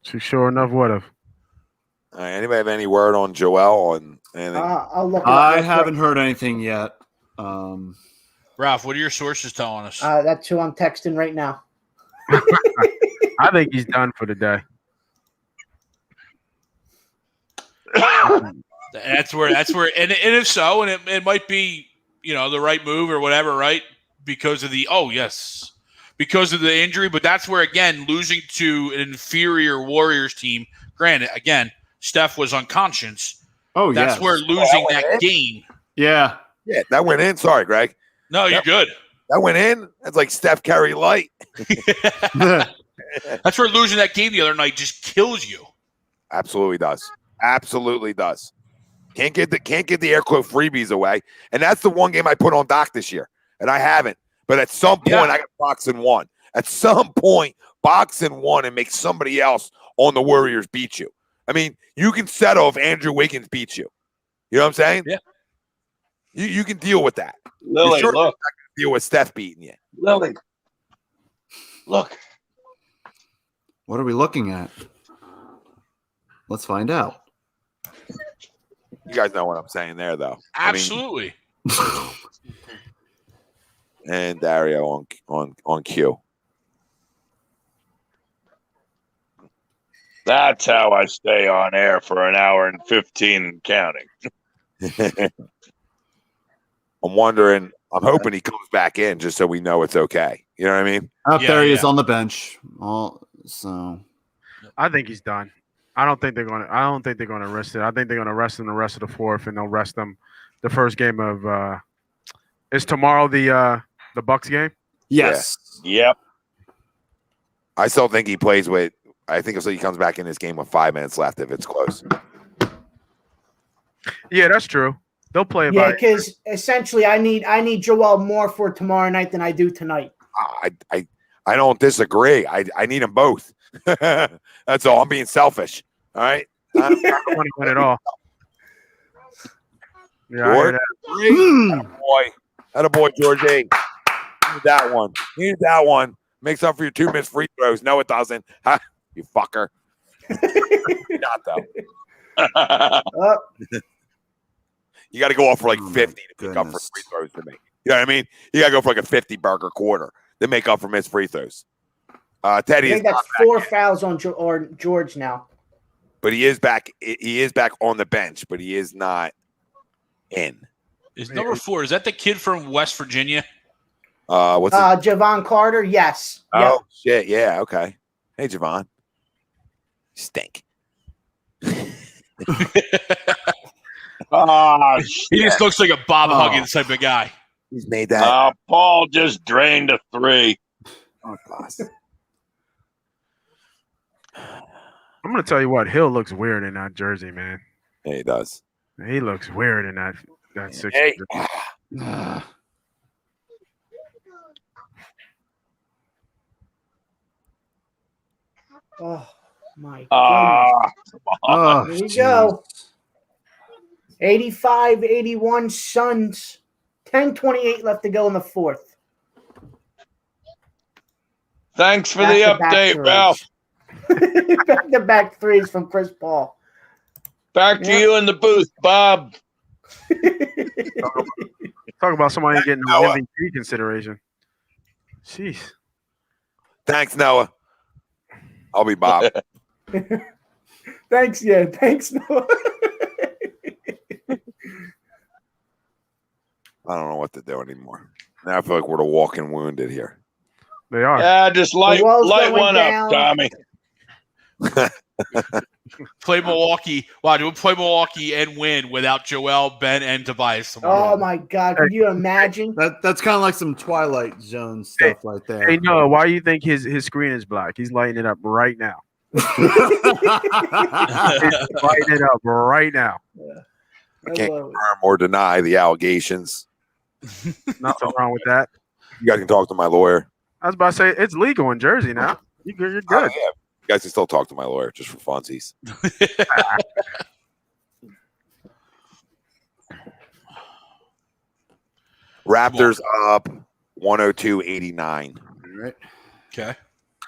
She sure enough would have. Anybody have any word on Joel and anything? I'll look. I haven't heard anything yet. Ralph, what are your sources telling us? That's who I'm texting right now. I think he's done for the day. That's where, and if so, and it might be, you know, the right move or whatever, right? Because of the injury, but that's where, again, losing to an inferior Warriors team. Granted, again, Steph was unconscious. Oh, yeah. That's where losing that game. Yeah. Yeah, that went in. Sorry, Greg. No, you're good. That went in. That's like Steph Curry light. That's where losing that game the other night just kills you. Absolutely does. Absolutely does. Can't get the air quote freebies away. And that's the one game I put on Doc this year. And I haven't. But at some point, I got boxing 1. At some point, boxing 1 and make somebody else on the Warriors beat you. I mean, you can settle if Andrew Wiggins beats you. You know what I'm saying? Yeah. You can deal with that. Lily, look. look. Deal with Steph beating you. Lily, look. What are we looking at? Let's find out. You guys know what I'm saying there, though. Absolutely. And Dario on cue. That's how I stay on air for an hour and 15 and counting. I'm hoping he comes back in just so we know it's okay. You know what I mean? There he is on the bench. So I think he's done. I don't think they're gonna rest it. I think they're gonna rest them the rest of the fourth, and they'll rest them the first game of. Is tomorrow the Bucks game? Yes. Yep. I still think he plays with. I think he comes back in this game with 5 minutes left if it's close. Yeah, that's true. They'll play. Yeah, because essentially, I need Joel more for tomorrow night than I do tonight. I don't disagree. I need them both. That's all. I'm being selfish. All right. I don't want to win it all. Yeah, George, I boy, George A. Need that one. Need that one. Makes up for your 2 missed free throws. No, it doesn't. Huh? You fucker. Not though. You got to go off for like 50 to make up for free throws to me. You know what I mean? You got to go for like a 50 burger quarter to make up for missed free throws. Teddy I think that's 4 fouls on George now. But he is back. He is back on the bench, but he is not in. Is number 4? Is that the kid from West Virginia? What's Javon Carter? Yes. Oh shit! Yeah. Okay. Hey, Javon. Stink. He just looks like a Bob Huggins type of guy. He's made that. Paul just drained a 3. Oh, boss. I'm gonna tell you what. Hill looks weird in that jersey, man. Yeah, he does. He looks weird in that six. Hey. Oh my goodness. Here we go. 85-81 Suns. 10:28 left to go in the fourth. Thanks for the update, Ralph. Back-to-back threes from Chris Paul. Back to you in the booth, Bob. Talk about somebody getting no MVP consideration. Jeez. Thanks, Noah. I'll be Bob. Thanks, Noah. I don't know what to do anymore. Now I feel like we're the walking wounded here. They are. Yeah, just light one up, Tommy. Play Milwaukee. Wow, we'll play Milwaukee and win without Joel, Ben, and Tobias tomorrow. Oh my God! Could you imagine? That's kind of like some Twilight Zone stuff right there. Hey, Noah, why do you think his screen is black? He's lighting it up right now. He's lighting it up right now. Yeah. I can't confirm or deny the allegations. Nothing wrong with that. You guys can talk to my lawyer. I was about to say it's legal in Jersey now. You're good. Oh, yeah. You guys can still talk to my lawyer just for funsies. Raptors up 102-89. Right. Okay.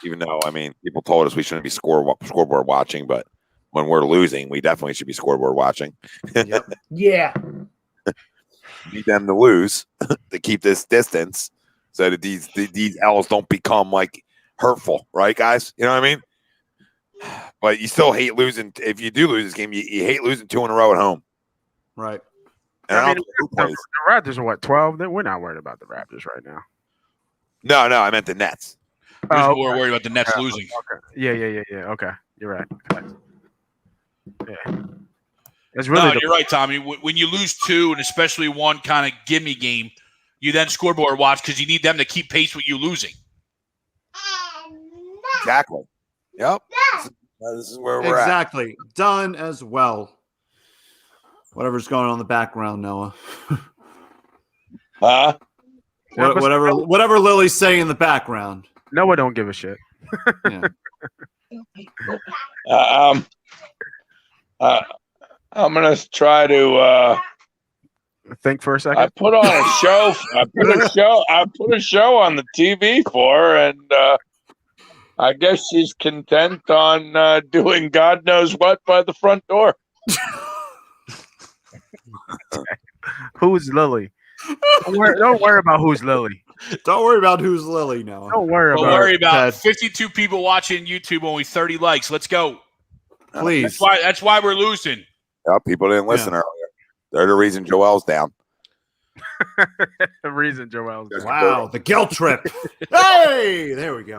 Even though, I mean, people told us we shouldn't be scoreboard watching, but when we're losing, we definitely should be scoreboard watching. Yep. Yeah. Need them to lose to keep this distance so that these L's don't become like hurtful, right, guys? You know what I mean? But you still hate losing. If you do lose this game, you hate losing 2 in a row at home. Right. And I mean, the Raptors are what, 12? We're not worried about the Raptors right now. No, I meant the Nets. We're worried about the Nets losing. Okay. Yeah. Okay. You're right. Okay. Yeah. It's really you're right, Tommy. When you lose 2, and especially one kind of gimme game, you then scoreboard watch because you need them to keep pace with you losing. Exactly. Yep. This is where we're at. Exactly. Done as well. Whatever's going on in the background, Noah. Whatever Lily's saying in the background. Noah don't give a shit. Yeah. I'm gonna try to think for a second. I put on a show. I put a show on the TV for her, and I guess she's content on doing God knows what by the front door. Who's Lily? Don't worry about who's Lily. Don't worry about who's Lily now. Don't worry about 52 people watching YouTube, only 30 likes. Let's go. Please. That's why we're losing. Yep, people didn't listen earlier. They're the reason Joel's down. The reason Joel's down. Wow, the guilt trip. Hey, there we go.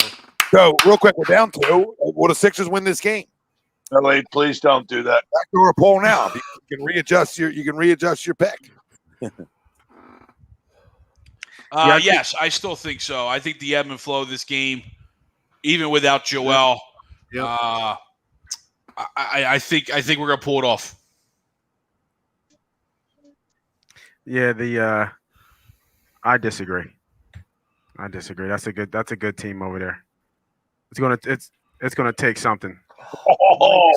So, real quick, we're down 2. Will the Sixers win this game? Billy, please don't do that. Backdoor poll now. You can readjust your pick. Yes, I still think so. I think the ebb and flow of this game, even without Joel, Yep. I think we're gonna pull it off. Yeah, I disagree. That's a good team over there. It's gonna take something. Oh,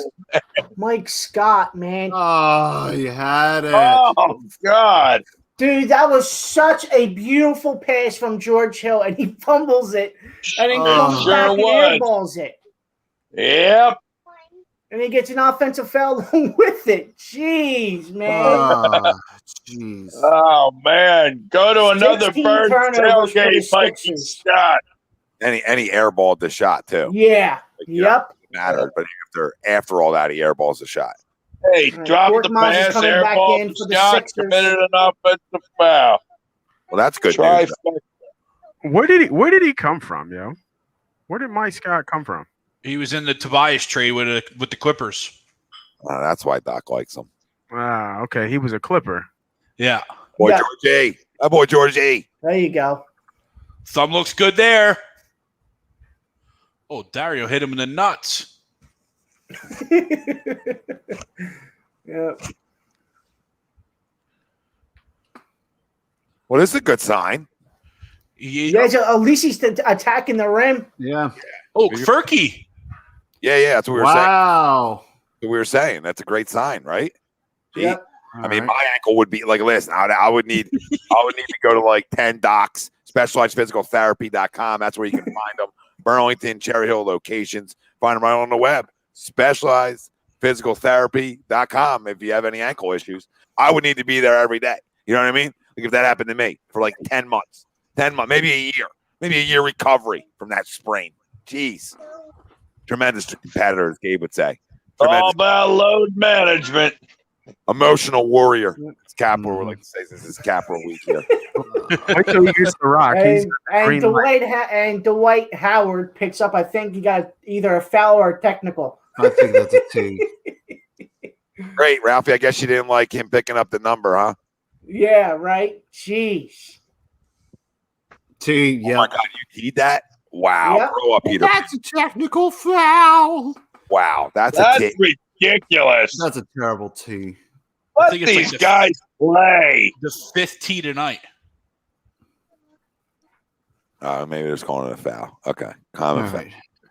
Mike Scott, man. Oh, you had it. oh God. Dude, that was such a beautiful pass from George Hill, and he fumbles it, and then comes Sure back and was. airballs it. Yep. And he gets an offensive foul along with it. Jeez, man. Jeez. Oh man, go to another 16 bird turnovers for the tailgate, Mike Sixers. Scott. Any airballed the shot too. Yeah. It mattered, but after all that, he airballs the shot. Hey, Right. drop Fort the Myers is pass, coming back airball in to for the Scott, Sixers. committed an offensive foul. Well, that's good Try news. Where did he come from, yo? Where did Mike Scott come from? He was in the Tobias trade with the Clippers. That's why Doc likes him. Ah, okay. He was a Clipper. Yeah, Boy, Yeah. George A. That boy, George A. There you go. thumb looks good there. Oh, Dario hit him in the nuts. Yeah. Well, this is a good sign. Yeah, so at least he's attacking the rim. Yeah. Oh, Furky. Yeah, that's what we were saying. Wow. That's what we were saying. That's a great sign, right? Yep. I mean, my ankle would be like, listen, I would need to go to like 10 docs, specializedphysicaltherapy.com. That's where you can find them. Burlington, Cherry Hill locations. Find them right on the web. Specializedphysicaltherapy.com. If you have any ankle issues, I would need to be there every day. You know what I mean? Like if that happened to me for like 10 months, maybe a year recovery from that sprain. Jeez. Tremendous competitor, as Gabe would say. All about load management. Emotional warrior. It's Capital. We like to say this is Capital Week here. Wait till he gets the rock. He's And Dwight Howard picks up, I think he got either a foul or a technical. I think that's a T. Great, Ralphie. I guess you didn't like him picking up the number, huh? Yeah, right. Jeez. T, yeah. Oh my God, you need that? Wow. Yep. Grow up, Peter. That's a technical foul. Wow. That's ridiculous. That's a terrible T. Let think it's these like guys play. The 5th tee tonight. Maybe they're just calling it a foul. Okay. Common foul.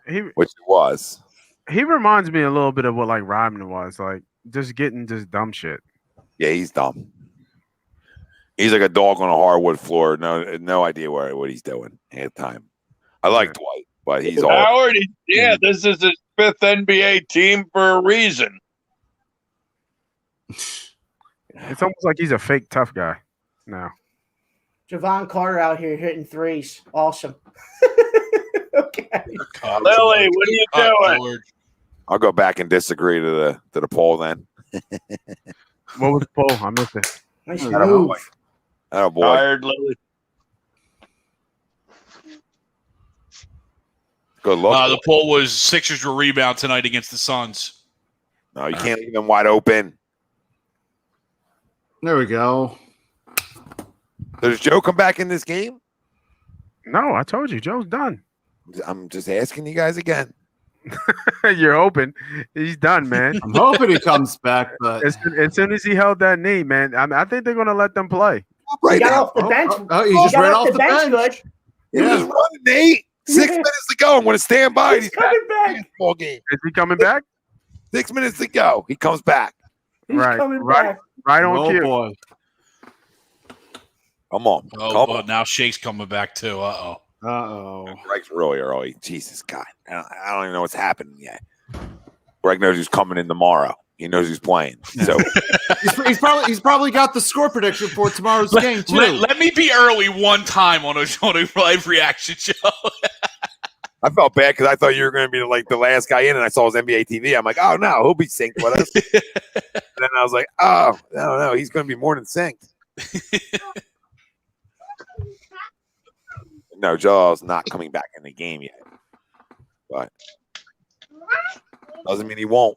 Right. Which it was. He reminds me a little bit of what like Rodman was, like just getting just dumb shit. Yeah, he's dumb. He's like a dog on a hardwood floor. No idea what he's doing at the time. I like Dwight, but he's all Howard. This is his 5th NBA team for a reason. It's almost like he's a fake tough guy now. Javon Carter out here hitting threes. Awesome. Okay. Lily, what are you doing? I'll go back and disagree to the poll then. What was the poll? I missed it. Nice Atta move. boy. Atta boy. Tired, Lily. Good look. The poll was Sixers will rebound tonight against the Suns. No, you can't leave them wide open. There we go. Does Joe come back in this game? No, I told you, Joe's done. I'm just asking you guys again. You're hoping he's done, man. I'm hoping he comes back, but as soon as he held that knee, man, I think they're gonna let them play. Right He got now. off the bench. he just ran off the bench. Good. He was just running, Nate. 6 minutes to go. I'm going to stand by. He's coming back. Ball game. Is he coming back? 6 minutes to go. He comes back. He's coming back. Right on Oh cue. boy. Come on. Oh, Come well, on. now Shake's coming back too. Uh-oh. Greg's really early. Jesus, God. I don't even know what's happening yet. Greg knows who's coming in tomorrow. He knows who's playing. So He's probably got the score prediction for tomorrow's game too. Let me be early one time on a live reaction show. I felt bad because I thought you were going to be like the last guy in, and I saw his NBA TV. I'm like, oh no, he'll be synced with us. And then I was like, oh no, he's going to be more than synced. No, Joel's not coming back in the game yet, but doesn't mean he won't.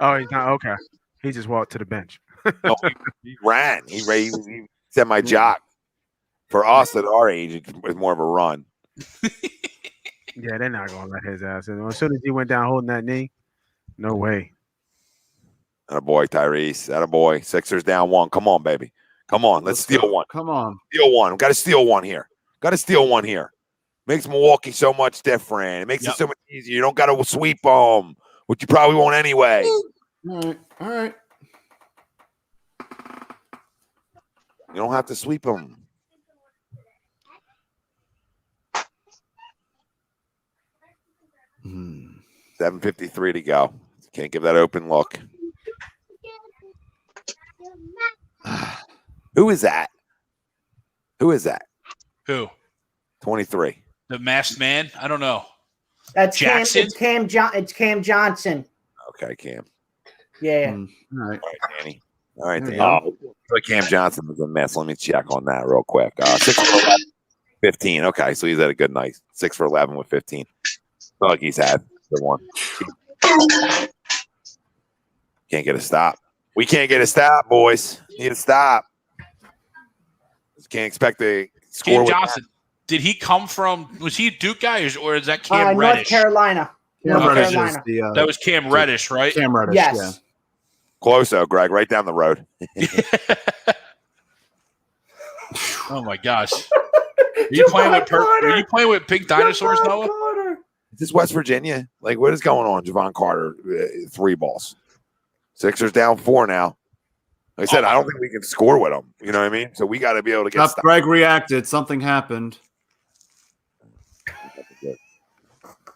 Oh, he's not okay. He just walked to the bench. No, he ran. He semi-jock. For us at our age, it was more of a run. Yeah, they're not gonna let his ass in. As soon as he went down holding that knee, no way. Attaboy, Tyrese. Attaboy. Sixers down 1. Come on, baby. Come on. Let's steal one. Come on. Steal one. Got to steal one here. Makes Milwaukee so much different. It makes it so much easier. You don't got to sweep them, which you probably won't anyway. All right. You don't have to sweep them. Hmm. 7:53 to go. Can't give that open look. Who is that? Who? 23. The masked man? I don't know. That's Jackson? It's Cam Johnson. Okay, Cam. Yeah. All right. All right, Danny. All right, There Danny. you go. Oh, Cam Johnson was a mess. Let me check on that real quick. 6 for 11, 15. Okay, so he's had a good night. 6 for 11 with 15. Not like he's had the one. Can't get a stop. We can't get a stop, boys. Need a stop. Can't expect to score. Cam with Johnson. Did he come from? Was he a Duke guy, or is that Cam North Reddish? Carolina. Cam North Reddish Carolina. is That was Cam Reddish, right? Cam Reddish. Yes. Yeah. Close though, Greg. Right down the road. Oh my gosh! Are you playing with pink dinosaurs, Noah? Is this West Virginia? Like, what is going on? Javon Carter, 3 balls. Sixers down 4 now. Like I said, I don't think we can score with them. You know what I mean? So we got to be able to get. Greg reacted. Something happened.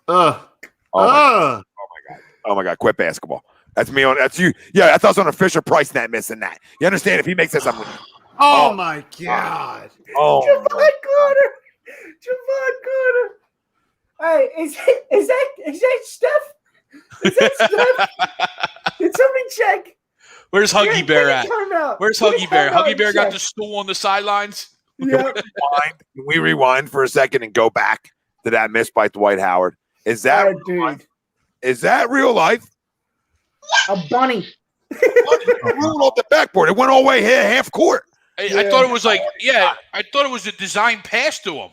Oh my God! Quit basketball. That's me on. That's you. Yeah, that's us on a Fisher Price net missing that. You understand? If he makes this, I'm. Oh my God! Oh. Javon Carter. Hey, is that Steph? Is that Steph? Did somebody check? Where's Huggy Bear at? Timeout. Where's Get a Huggy Bear? timeout Huggy Bear and got check. the stool on the sidelines. Yeah. Can we rewind for a second and go back to that miss by Dwight Howard? Is that real life? Is that real life? A bunny. Rolled off the backboard. It went all the way here, half court. I thought it was like, I thought it was a design pass to him.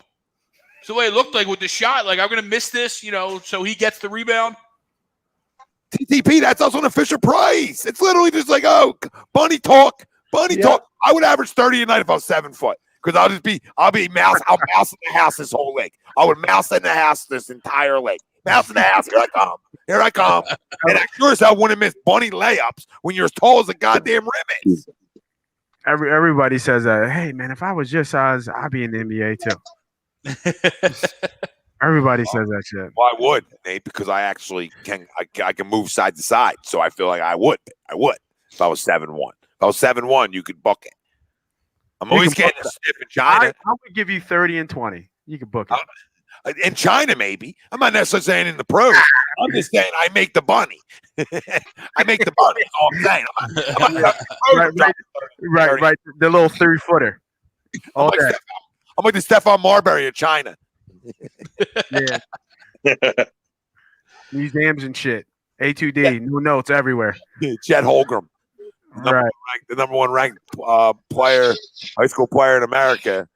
It's the way it looked like with the shot. Like, I'm going to miss this, so he gets the rebound. TTP, that's us on a Fisher Price. It's literally just like, oh, bunny talk. Talk. I would average 30 a night if I was 7 foot. Because I'll mouse in the house this whole leg. I would mouse in the house this entire leg. Mouse in the house. Here I come. And I sure as hell wouldn't miss bunny layups when you're as tall as a goddamn rim is. Everybody says that. Hey, man, if I was your size, I'd be in the NBA too. Everybody says that shit. Well, I would, Nate, because I actually can. I can move side to side, so I feel like I would. If I was 7'1". If I was 7'1", you could book it. I'm always getting a stiff in China. I would give you 30 and 20. You could book it. In China, maybe. I'm not necessarily saying in the pros. I'm just saying I make the bunny. I make the bunny. That's all I'm saying. Right. The little 3-footer. I'm like the Stephon Marbury of China. Yeah. Museums and shit. A2D, new notes everywhere. Chet Holmgren, the number one ranked player, high school player in America.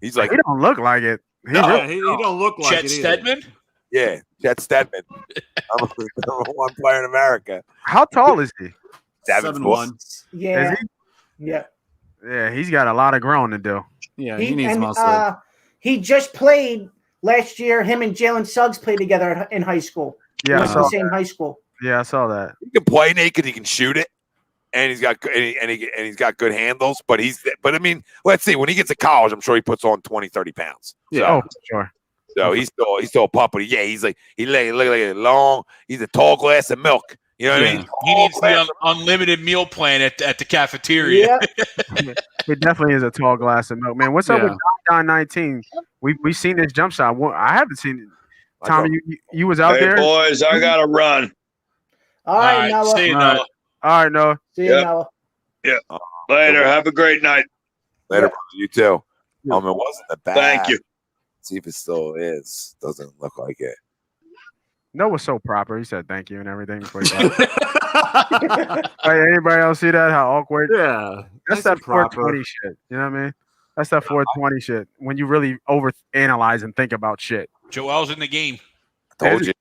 He's like, he don't look like it. He don't look like Chet it. Stedman? Yeah, Chet Stedman. I'm the number one player in America. How tall is he? 7'1". Yeah. Is he? Yeah. Yeah, he's got a lot of growing to do. Yeah, he needs muscle. He just played last year. Him and Jalen Suggs played together in high school. Yeah, Went to the same high school. Yeah, I saw that. He can play naked. He can shoot it, and he's got he's got good handles. But I mean, let's see. When he gets to college, I'm sure he puts on 20, 30 pounds. Yeah, sure. So he's still a pup, but yeah, he's like look like a long. He's a tall glass of milk. You know what I mean? He needs the unlimited meal plan at the cafeteria. Yeah. It definitely is a tall glass of milk, man. What's up with Don 19? We've seen this jump shot. I haven't seen it. Tommy, you was out there? Boys, I got to run. All right, Noah. See you, Noah. All right, Noah. See you, Noah. Yeah. Later. Have a great night. Later, brother. You too. It wasn't that bad. Thank you. Let's see if it still is. Doesn't look like it. Noah's so proper. He said thank you and everything. Before he left. Hey, anybody else see that? How awkward? Yeah, That's that 420 shit. You know what I mean? That's that 420 shit. When you really overanalyze and think about shit. Joel's in the game. Told you.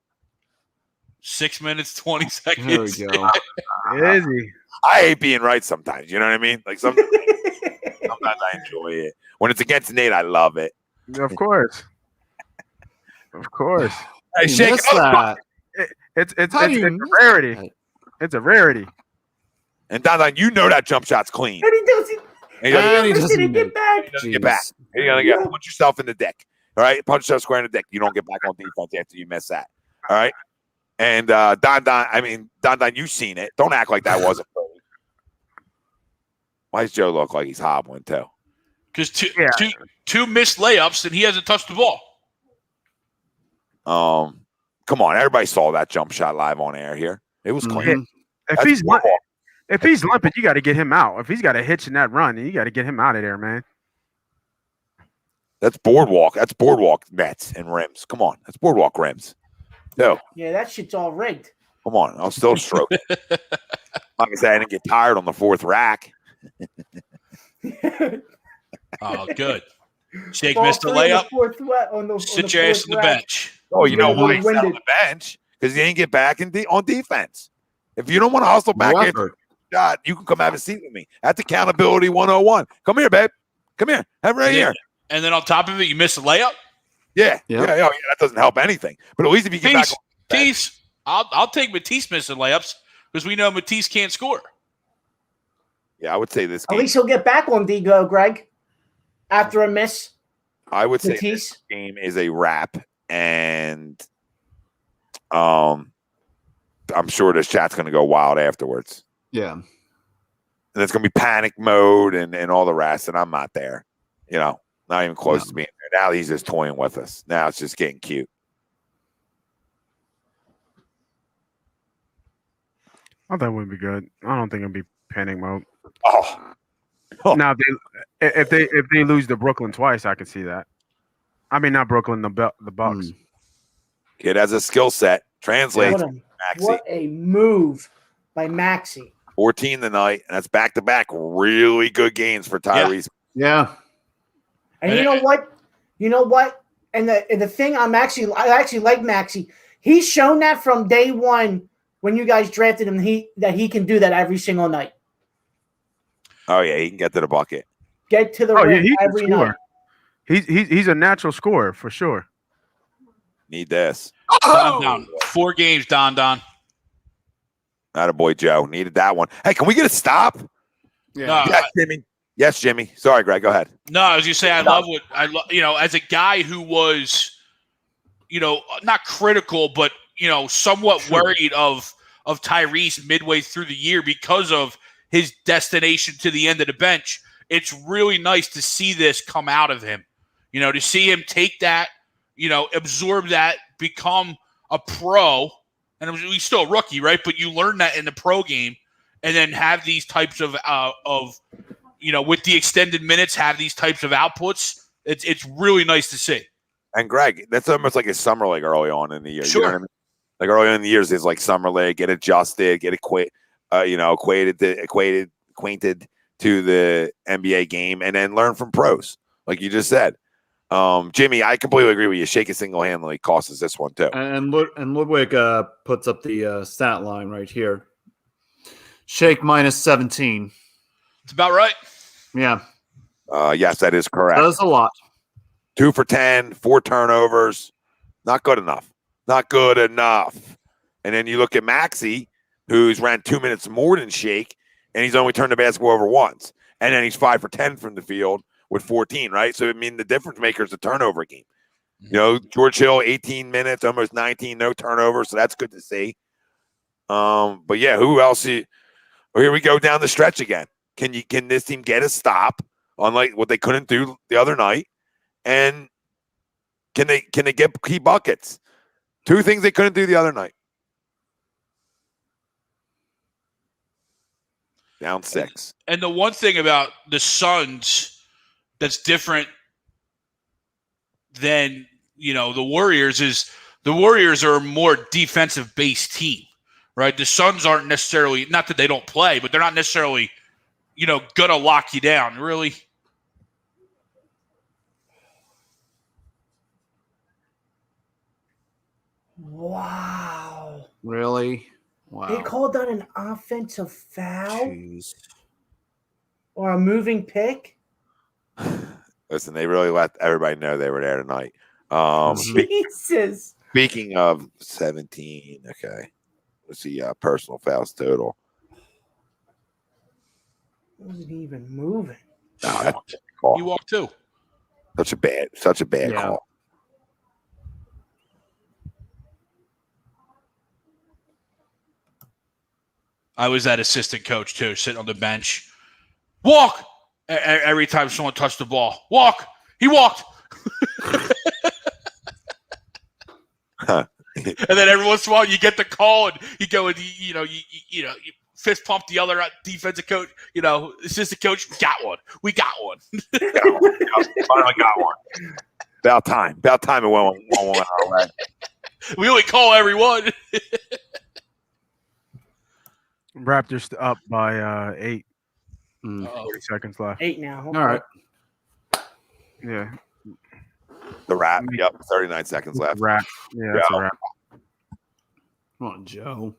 6 minutes, 20 seconds. There we go. Is he? I hate being right sometimes. You know what I mean? Like sometimes I enjoy it. When it's against Nate, I love it. Of course. Of course. Hey, shake that. It's a rarity. It's a rarity. And Don, you know that jump shot's clean. And he doesn't. He doesn't get back. He doesn't get back. You're gonna get punch yourself in the dick. All right, punch yourself square in the dick. You don't get back on defense after you miss that. All right. And Don, you've seen it. Don't act like that wasn't pretty. Why does Joe look like he's hobbling too? Because two missed layups and he hasn't touched the ball. Come on, everybody saw that jump shot live on air here. It was clean. If he's limping, you got to get him out. If he's got a hitch in that run, you got to get him out of there, man. That's boardwalk. That's boardwalk nets and rims. Come on, that's boardwalk rims. No. Yeah, that shit's all rigged. Come on, I'll still stroke it. Like I said, I didn't get tired on the fourth rack. Oh, good. Shake missed the layup. Sit your ass on the bench. Oh, you know why he's on the bench? Because he ain't get back on defense. If you don't want to hustle back after shot, you can come have a seat with me. That's accountability 101. Come here, babe. Come here. Have it right here. And then on top of it, you miss a layup? Yeah. That doesn't help anything. But at least if you get back on Matisse, I'll take Matisse missing layups because we know Matisse can't score. Yeah, I would say this game. At least he'll get back on D-Go, Greg, after a miss. I would say this game is a wrap, and I'm sure this chat's going to go wild afterwards. Yeah. And it's going to be panic mode and all the rest, and I'm not there. You know, not even close to being there. Now he's just toying with us. Now it's just getting cute. I thought it would be good. I don't think it'll be panic mode. Oh. Now if they lose to Brooklyn twice, I could see that. I mean, not Brooklyn, the Bucks. Kid has a skill set. Translates. What a move by Maxey. 14 tonight, and that's back-to-back really good games for Tyrese. Yeah. And you know what? And the thing I actually like Maxey. He's shown that from day one when you guys drafted him that he can do that every single night. Oh yeah, he can get to the bucket. Get to the rim every night. He's a natural scorer for sure. Need this. Don. 4 games, Don. Attaboy Joe. Needed that one. Hey, can we get a stop? Yeah. No, yes, Jimmy. Yes, Jimmy. Sorry, Greg. Go ahead. No, I was going to say, I love as a guy who was, not critical, but, somewhat worried of Tyrese midway through the year because of his destination to the end of the bench. It's really nice to see this come out of him, to see him take that, absorb that, become a pro. And he's still a rookie, right? But you learn that in the pro game and then have these types of with the extended minutes, have these types of outputs. It's really nice to see. And Greg, that's almost like his summer league early on in the year. Sure. You know what I mean? Like early on in the years, it's like summer league, get adjusted, get acquainted to the NBA game, and then learn from pros, like you just said. Jimmy, I completely agree with you. Shake it single-handedly cost us this one too. And Ludwig puts up the stat line right here. Shake minus 17. It's about right. Yeah. Yes, that is correct. That is a lot. 2 for 10, 4 turnovers. Not good enough. Not good enough. And then you look at Maxey, who's ran 2 minutes more than Shake, and he's only turned the basketball over once. And then he's 5 for 10 from the field with 14, right? So, I mean, the difference maker is the turnover game. George Hill, 18 minutes, almost 19, no turnovers, so that's good to see. But, yeah, who else? Here we go down the stretch again. Can this team get a stop, unlike what they couldn't do the other night? And can they get key buckets? 2 things they couldn't do the other night. Down 6. And the one thing about the Suns that's different than, the Warriors is the Warriors are a more defensive-based team, right? The Suns aren't necessarily, not that they don't play, but they're not necessarily, gonna lock you down, really. Wow. Really? Wow. They called that an offensive foul Jeez. or a moving pick? Listen, they really let everybody know they were there tonight. Jesus. Speaking of 17, okay. Let's see, personal fouls total. Wasn't even moving. No, that's a call. You walk too. Such a bad call. I was that assistant coach too, sitting on the bench. Walk! Every time someone touched the ball. Walk! He walked! And then every once in a while you get the call and you go and you fist pump the other defensive coach, assistant coach. We got one. Finally got one. About time it went our way. We only call everyone. Raptors up by 8. 40 seconds left. 8 now. All right. Yeah. The wrap. Yep. 39 seconds left. Wrap. Yeah, that's a wrap. Come on, Joe.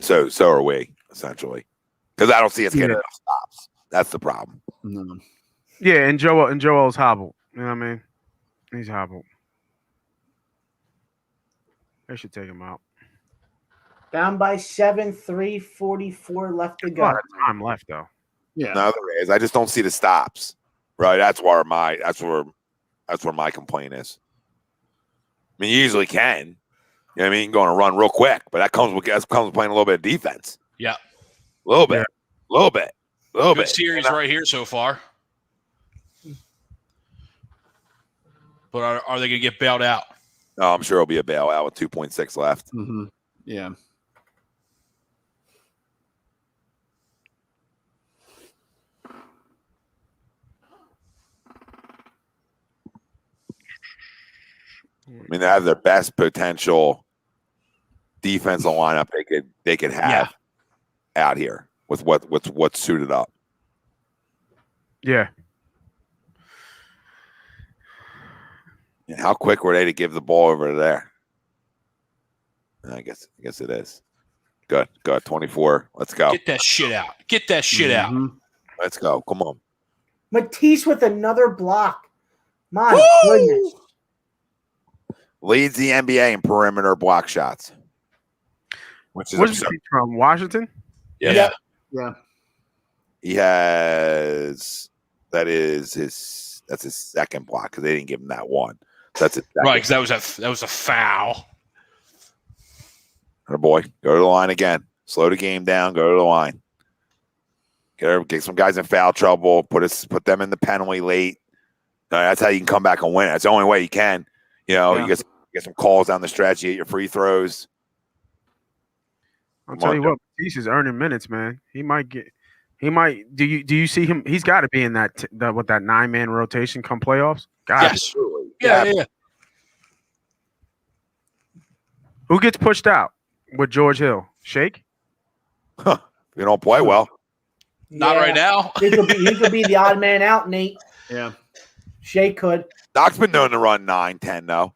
So are we, essentially. Because I don't see us getting enough stops. That's the problem. No. Yeah, and Joel's hobbled. You know what I mean? He's hobbled. They should take him out. Down by 7, 3:44 left to A go. lot of time left though. Yeah. No, there is. I just don't see the stops. Right. That's where my complaint is. I mean, you usually can. You know what I mean? Going to run real quick, but that comes with playing a little bit of defense. Yeah. A little bit. Good series right here so far. But are they going to get bailed out? No, I'm sure it'll be a bailout with 2.6 left. Mm-hmm. Yeah. I mean, they have their best potential defensive lineup they could have out here with what's suited up. Yeah. And how quick were they to give the ball over there? I guess it is. Good. 24. Let's go. Get that shit out. Out. Let's go. Come on. Matisse with another block. My goodness. Leads the NBA in perimeter block shots. Which is Where's he from? Washington? Yeah. Yeah. He has that's his second block because they didn't give him that one. That's it. Right, because that was a foul. Oh boy, go to the line again. Slow the game down. Go to the line. Get some guys in foul trouble. Put them in the penalty late. That's how you can come back and win. That's the only way you can. You get some calls down the stretch. You get your free throws. I'll tell you what, Matisse is earning minutes, man. He might. Do you see him? He's got to be in that 9-man rotation come playoffs. Yes. Yeah. Who gets pushed out with George Hill? Shake? Huh. You don't play well. Not right now. he could be the odd man out, Nate. Yeah. Shea could. Doc's been known to run 9-10 though.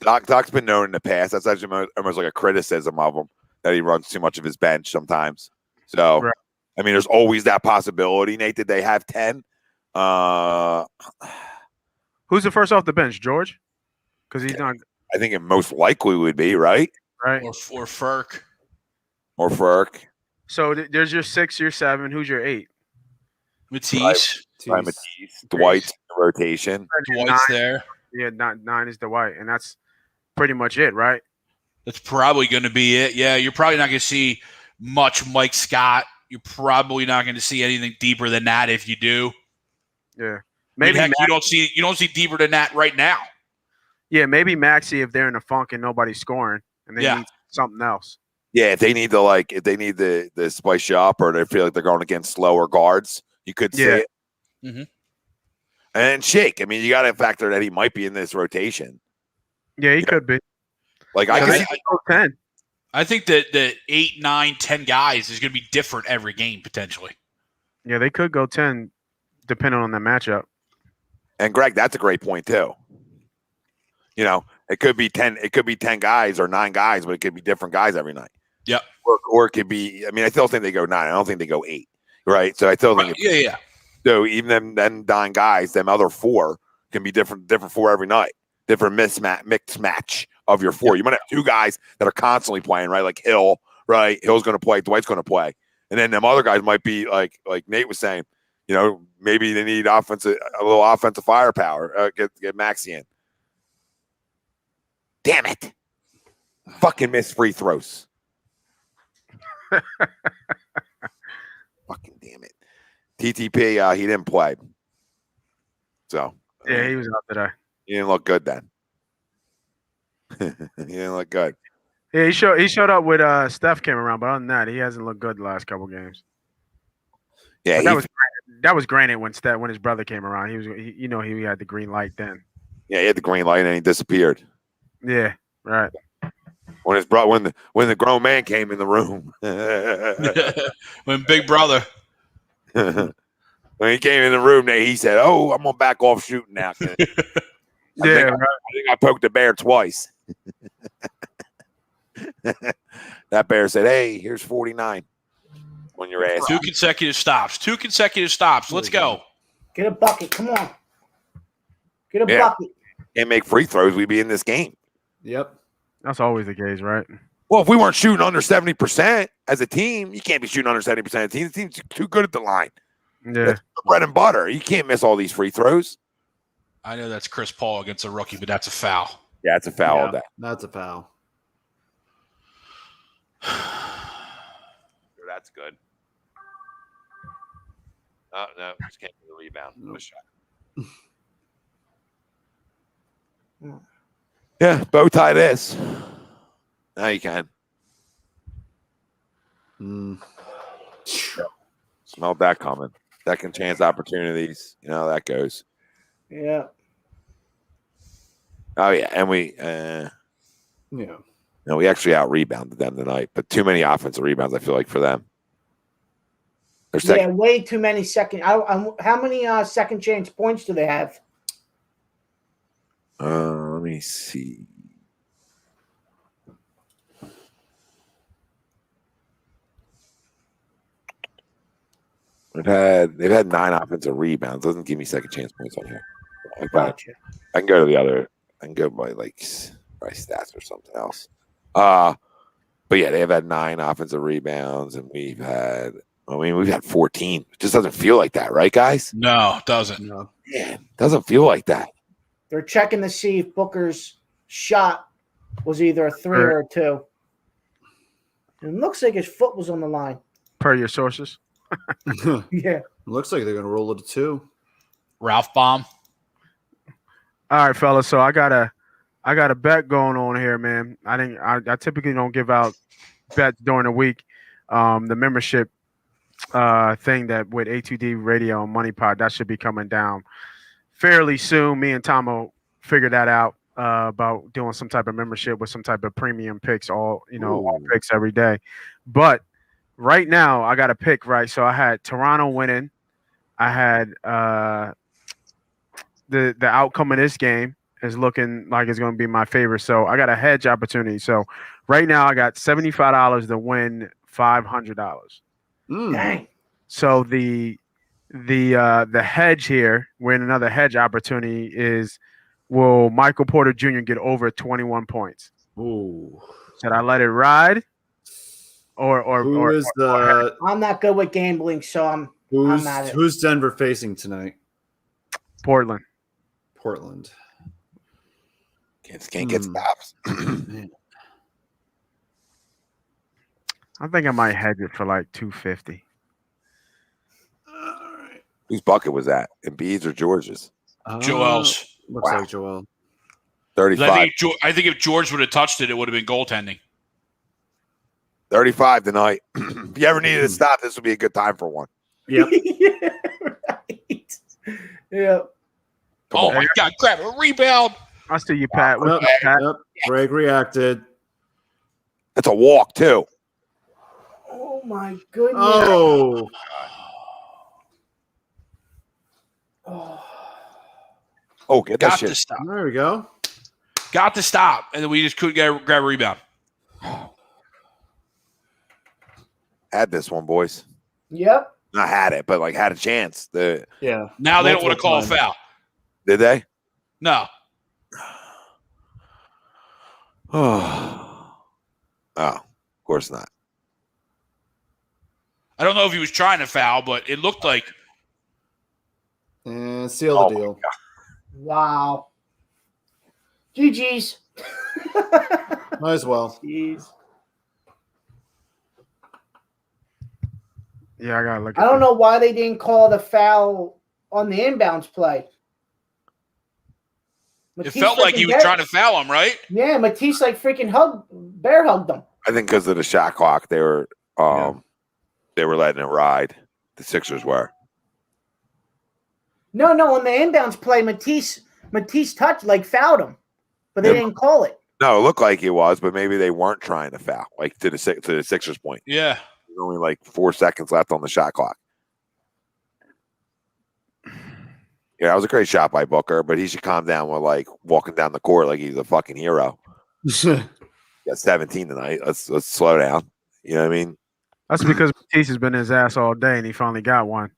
Doc's been known in the past. That's actually almost like a criticism of him that he runs too much of his bench sometimes. So, right. I mean, there's always that possibility, Nate, that they have 10. Who's the first off the bench, George? Because he's not. I think it most likely would be, right? Right. Or Ferk. Or Ferk. So there's your 6, your 7. Who's your 8? Matisse. Matisse. Dwight's in the rotation. Dwight's there. Yeah, 9 is Dwight, and that's pretty much it, right? That's probably going to be it. Yeah, you're probably not going to see much Mike Scott. You're probably not going to see anything deeper than that if you do. Yeah. Maybe heck, you don't see deeper than that right now. Yeah, maybe Maxey if they're in a funk and nobody's scoring and they need something else. Yeah, if they need the spice you up or they feel like they're going against slower guards, you could see it. Mm-hmm. And Shake. I mean, you got to factor that he might be in this rotation. Yeah, he could be. Like I can see 10. I think that the 8, 9, 10 guys is going to be different every game potentially. Yeah, they could go 10 depending on the matchup. And Greg, that's a great point too. You know, it could be 10. It could be 10 guys or 9 guys, but it could be different guys every night. Yep. Or it could be. I mean, I still think they go 9. I don't think they go 8. Right. So I still think. Yeah. So even them 9 guys, them other 4 can be different 4 every night. Different mixed match of your 4. You might have 2 guys that are constantly playing, right? Like Hill, right? Hill's going to play. Dwight's going to play, and then them other guys might be like Nate was saying. You know, maybe they need a little offensive firepower. Get Maxey in. Damn it! Fucking missed free throws. Fucking damn it. TTP, he didn't play. So yeah, he was out today. He didn't look good then. He didn't look good. Yeah, he showed up with Steph came around, but other than that, he hasn't looked good the last couple games. Yeah, that was granted when his brother came around. He had the green light then. Yeah, he had the green light and he disappeared. Yeah, right. When his brother, when the grown man came in the room, when Big Brother, when he came in the room, he said, "Oh, I'm gonna back off shooting now." I think I poked the bear twice. That bear said, "Hey, here's 49 on your ass." 2 consecutive stops. Let's go. Get a bucket. Come on. Get a bucket. Can't make free throws. We'd be in this game. Yep. That's always the case, right? Well, if we weren't shooting under 70% as a team, you can't be shooting under 70% of the team. The team's too good at the line. Yeah. That's bread and butter. You can't miss all these free throws. I know that's Chris Paul against a rookie, but that's a foul. Yeah, it's a foul. Yeah, All that. that's a foul. That's good. Oh, no, just can't get the rebound. No shot. Yeah, bow tie this. Now you can. Smelled that coming. Second chance opportunities. You know how that goes. Yeah. Oh, yeah. And we we actually out rebounded them tonight, but too many offensive rebounds, I feel like, for them. Way too many second. How many second chance points do they have? Let me see. They've had 9 offensive rebounds. Doesn't give me second chance points on here. Gotcha. I can go to the other. I can go by by stats or something else. But yeah, they have had 9 offensive rebounds, and we've had 14. It just doesn't feel like that, right, guys? No, it doesn't. No. Yeah, it doesn't feel like that. They're checking to see if Booker's shot was either a 3 or a 2. And it looks like his foot was on the line. Per your sources. Yeah. Looks like they're gonna roll it to 2. Ralph Baum. All right, fellas. So I got a bet going on here, man. I typically don't give out bets during the week. The membership thing that with A2D Radio and Money Pot, that should be coming down fairly soon. Me and Tom will figure that out about doing some type of membership with some type of premium picks, all picks every day. But right now, I got a pick, right? So I had Toronto winning. I had the outcome of this game is looking like it's going to be my favorite. So I got a hedge opportunity. So right now, I got $75 to win $500. Dang. So the hedge here, win another hedge opportunity is, will Michael Porter Jr. get over 21 points? Ooh. Should I let it ride? Or I'm not good with gambling, so I'm at it. Who's Denver facing tonight? Portland. Can't get stops. I think I might hedge it for like 250. Whose bucket was that? Embiid's or George's? Joel's. Looks like Joel. 35. I think if George would have touched it, it would have been goaltending. 35 tonight. If you ever needed to stop, this would be a good time for one. Yep. Yeah, right. Yeah. Oh my God! Grab a rebound. I see you, Pat. What's up, Pat? Yep. Greg reacted. That's a walk too. Oh my goodness. Oh. Oh, get that Got shit. to stop. There we go. Got to stop, and then we just couldn't grab a rebound. Had this one, boys. Yep. Not had it, but like had a chance. Yeah. Now they don't want to call a foul. Did they? No. Oh, of course not. I don't know if he was trying to foul, but it looked like. And seal the deal. Wow. GG's. Might as well. Jeez. Yeah, I gotta look at I don't know why they didn't call the foul on the inbounds play. It Matisse felt like he was freaking trying to foul him, right? Yeah, Matisse like freaking bear hugged him. I think because of the shot clock, they were letting it ride. The Sixers were. No, on the inbounds play, Matisse touched like fouled him, but they didn't call it. No, it looked like it was, but maybe they weren't trying to foul, like to the Sixers point. Yeah. There's only like 4 seconds left on the shot clock. Yeah, that was a great shot by Booker, but he should calm down with like walking down the court like he's a fucking hero. Got 17 tonight. Let's slow down. You know what I mean? That's because Matisse has been his ass all day, and he finally got one.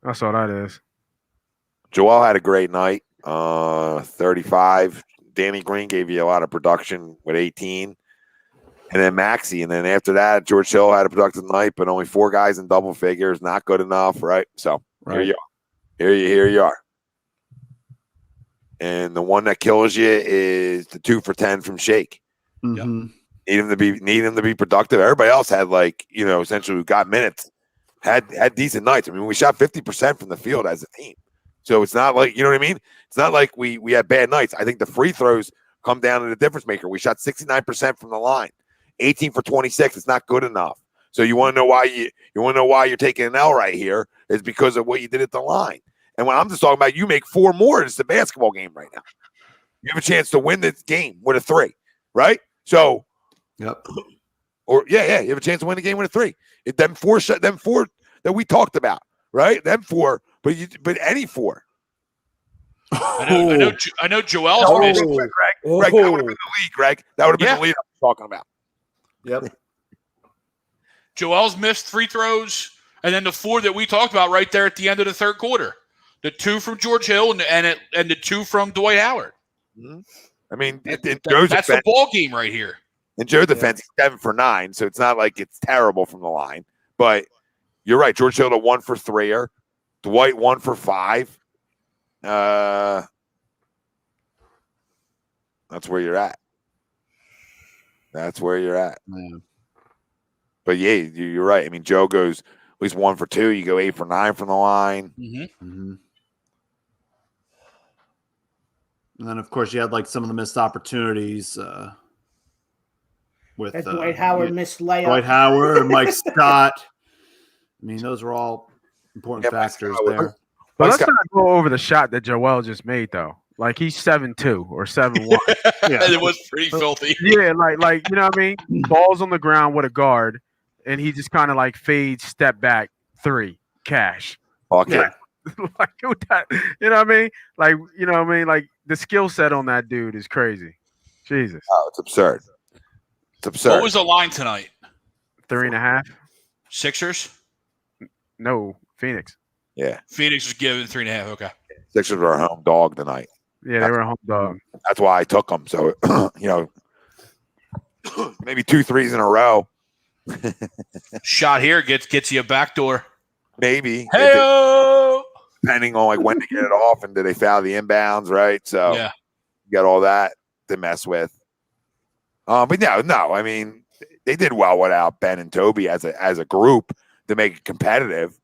That's all that is. Joel had a great night. 35. Danny Green gave you a lot of production with 18. And then Maxey. And then after that, George Hill had a productive night, but only 4 guys in double figures. Not good enough, right? So Here you are. Here you are. And the one that kills you is the 2 for 10 from Shake. Mm-hmm. Need him to be productive. Everybody else had essentially who got minutes, had decent nights. I mean, we shot 50% from the field as a team. So it's not like, you know what I mean? It's not like we had bad nights. I think the free throws come down to the difference maker. We shot 69% from the line, 18 for 26. It's not good enough. So you want to know why you're taking an L right here is because of what you did at the line. And when I'm just talking about, you make 4 more, it's a basketball game right now. You have a chance to win this game with a 3, right? So, yep. Or you have a chance to win the game with a 3. Them four that we talked about, right? Them 4, but any 4. I know Joel's missed. Greg, that would have been the lead, Greg. That would have been the lead I'm talking about. Yep. Joel's missed free throws, and then the 4 that we talked about right there at the end of the third quarter. The 2 from George Hill and the 2 from Dwight Howard. Mm-hmm. I mean, that's the ball game right here. In Joe's defense, he's 7 for 9, so it's not like it's terrible from the line. But you're right. George Hill, a 1 for 3er. Dwight, 1 for 5. That's where you're at. That's where you're at. Man. But yeah, you're right. I mean, Joe goes at least 1 for 2. You go 8 for 9 from the line. Mm-hmm. Mm-hmm. And then, of course, you had like some of the missed opportunities with Dwight Howard missed layup. Dwight Howard and Mike Scott. I mean, those are all important factors there. But let's not go over the shot that Joel just made, though. Like he's 7'2" or 7'1". Yeah. It was pretty filthy. Yeah, like you know what I mean? Ball's on the ground with a guard, and he just kind of like fades, step back, 3, cash. Okay. Yeah. Like that, you know what I mean? Like, you know what I mean? Like the skill set on that dude is crazy. Jesus. Oh, it's absurd. It's absurd. What was the line tonight? 3.5. Sixers? No, Phoenix. Yeah. Phoenix was given 3.5. Okay. Sixers were a home dog tonight. Yeah, they were a home dog. That's why I took them. So, maybe 2 threes in a row. Shot here gets you a backdoor. Maybe. Hey-o! Depending on like when to get it off and do they foul the inbounds, right? So yeah, you got all that to mess with. But no. I mean, they did well without Ben and Toby as a group to make it competitive,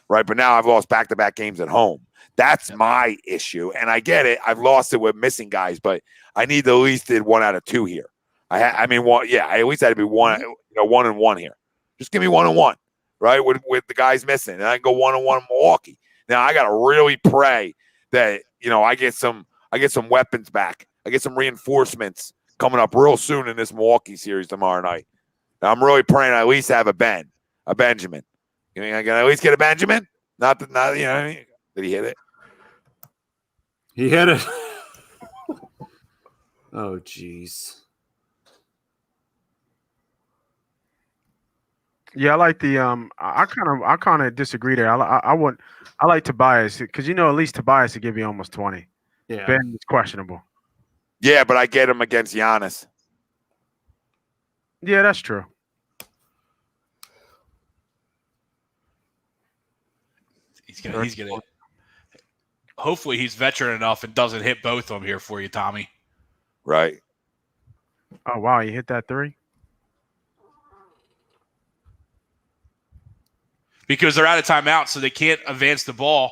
right? But now I've lost back-to-back games at home. That's my issue, and I get it. I've lost it with missing guys, but I need to at least did 1 out of 2 here. I at least had to be 1 and 1 here. Just give me 1 and 1, right? With the guys missing, and I can go 1 and 1 in Milwaukee. Now I got to really pray that I get some weapons back. I get some reinforcements coming up real soon in this Milwaukee series tomorrow night. Now, I'm really praying I at least have a Benjamin. You think I can at least get a Benjamin? Not you know what I mean? Did he hit it? He hit it. Oh, jeez. Yeah, I like the I kind of disagree there. I like Tobias because at least Tobias would give you almost 20. Yeah. Ben is questionable. Yeah, but I get him against Giannis. Yeah, that's true. He's gonna. Hopefully, he's veteran enough and doesn't hit both of them here for you, Tommy. Right. Oh wow, you hit that 3. Because they're out of timeout, so they can't advance the ball.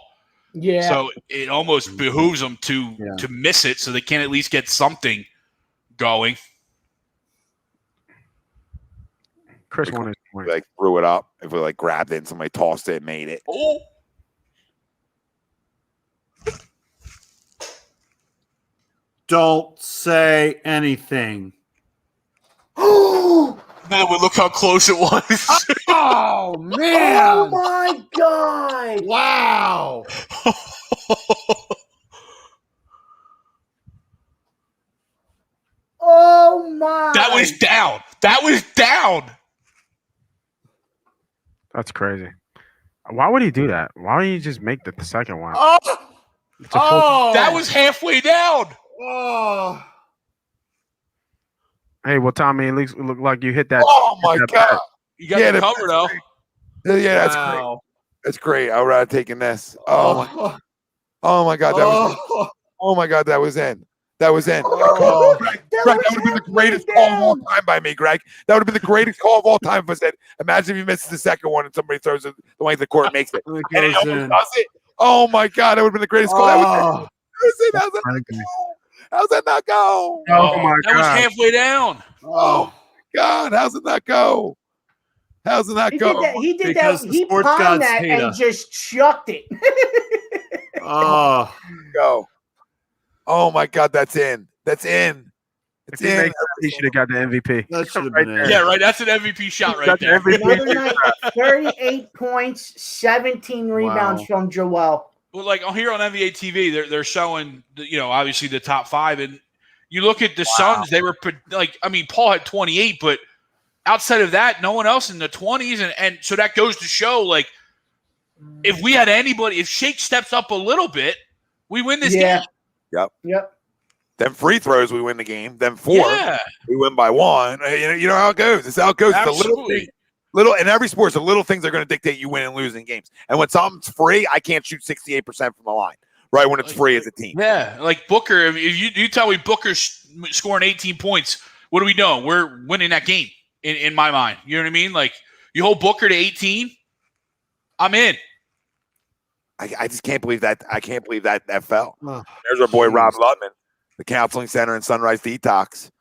Yeah. So it almost behooves them to miss it, so they can at least get something going. Chris won his point. Like threw it up. If we grabbed it and somebody tossed it, made it. Oh. Don't say anything. Man, look how close it was. Oh, man. Oh, my God. Wow. Oh, my. That was down. That's crazy. Why would he do that? Why don't you just make the second one? Oh. That was halfway down. Oh. Hey, well, Tommy, at least it looked like you hit that. Oh my God! You got the cover though. Yeah, that's great. That's great. I would have taken this. Oh my God! That was. Oh my God! That was in. That was in. Oh. Greg, that would have been the greatest call of all time by me, Greg. That would have been the greatest call of all time if I said, imagine if he misses the second one and somebody throws it the way the court and makes it. And it almost does it. Oh my God! That would have been the greatest call. That was how's that not go? Oh my God! That was halfway down. Oh God! How's it not go? How's it not go? He did Because that. the He sports palmed gods that hate and us. just chucked it. Oh. Go. Oh my God! That's in. That's in. It's If he in. makes that, he should have got the MVP. That should have Right been there. it. Yeah, right. That's an MVP shot right Got the there. MVP. Another night, 38 points, 17 rebounds from Joel. Well, like here on NBA TV, they're showing obviously the top 5, and you look at the Suns. They were Paul had 28, but outside of that, no one else in the 20s, and so that goes to show if we had anybody, if Shake steps up a little bit, we win this game. Yep. Then free throws, we win the game. Then 4, we win by 1. You know how it goes. It's how it goes. Absolutely. It's a little thing. In every sport, the little things are going to dictate you win and lose in games. And when something's free, I can't shoot 68% from the line. Right when it's free as a team. Yeah, like Booker. If you tell me Booker's scoring 18 points, what are we doing? We're winning that game in my mind. You know what I mean? Like you hold Booker to 18, I'm in. I just can't believe that. I can't believe that fell. Oh, There's our boy Rob Lutman, the counseling center in Sunrise Detox.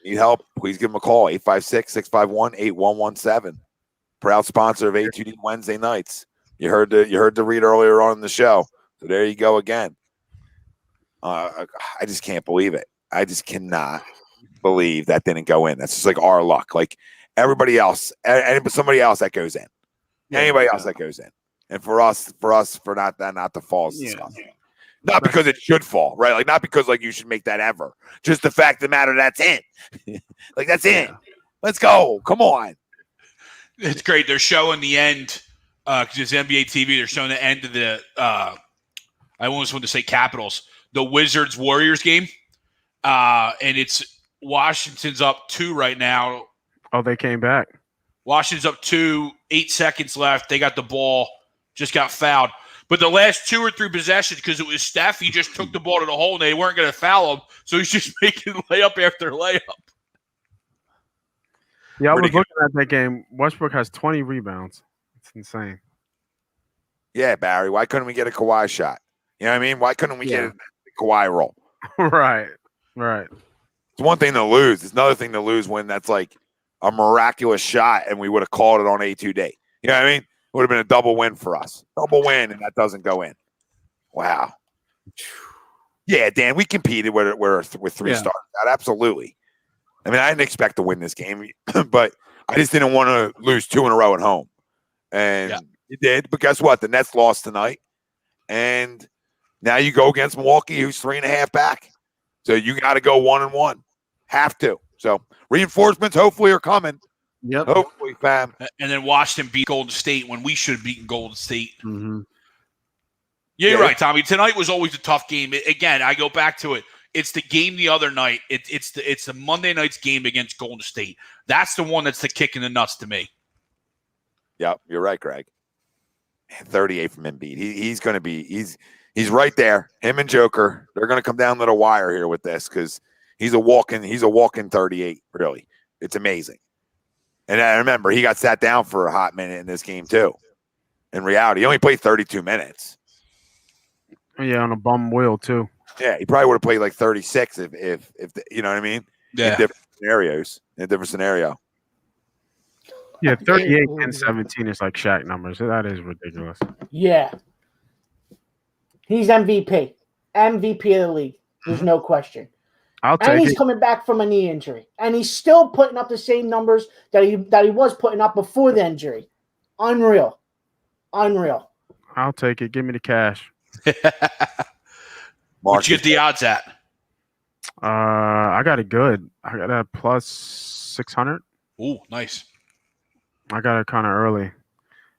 Need help? Please give him a call. 856-651-8117. Proud sponsor of A2D Wednesday nights. You heard the read earlier on in the show. So there you go again. I just can't believe it. I just cannot believe that didn't go in. That's just like our luck. Like everybody else, somebody else that goes in. Anybody else that goes in. And for us for not to fall is disgusting. Not because it should fall, right? Like not because you should make that ever. Just the fact of the matter that's in. That's in. Let's go. Come on. It's great. They're showing the end because it's NBA TV. They're showing the end of the I almost want to say Capitals, the Wizards Warriors game, and it's Washington's up 2 right now. Oh, they came back. Washington's up 2, 8 seconds left. They got the ball, just got fouled. But the last 2 or 3 possessions, because it was Steph, he just took the ball to the hole and they weren't going to foul him, so he's just making layup after layup. Yeah, I was looking at that game. Westbrook has 20 rebounds. It's insane. Yeah, Barry. Why couldn't we get a Kawhi shot? You know what I mean? Why couldn't we get a Kawhi roll? Right. It's one thing to lose. It's another thing to lose when that's like a miraculous shot and we would have called it on A2D. You know what I mean? It would have been a double win for us. Double win, and that doesn't go in. Wow. Yeah, Dan, we competed with three stars. Absolutely. I mean, I didn't expect to win this game, but I just didn't want to lose 2 in a row at home. And you did. But guess what? The Nets lost tonight. And now you go against Milwaukee, who's 3.5 back. So you got to go 1-1. Have to. So reinforcements hopefully are coming. Yep. Hopefully, fam. And then Washington beat Golden State when we should have beaten Golden State. Mm-hmm. Yeah, you're right, Tommy. Tonight was always a tough game. Again, I go back to it. It's the game the other night. It's the Monday night's game against Golden State. That's the one that's the kick in the nuts to me. Yep, you're right, Greg. 38 from Embiid. He's going to be he's right there. Him and Joker, they're going to come down to the wire here with this because he's a walking 38. Really, it's amazing. And I remember he got sat down for a hot minute in this game too. In reality, he only played 32 minutes. Yeah, on a bum wheel too. Yeah, he probably would have played like 36 if you know what I mean? Yeah. In a different scenario. Yeah, 38 and 17 is like Shaq numbers. That is ridiculous. Yeah. He's MVP. MVP of the league. There's no question. I'll And take he's it. coming back from a knee injury. And he's still putting up the same numbers that he was putting up before the injury. Unreal. I'll take it. Give me the cash. What'd you get the odds at? I got it good. I got a plus 600. Ooh, nice. I got it kind of early.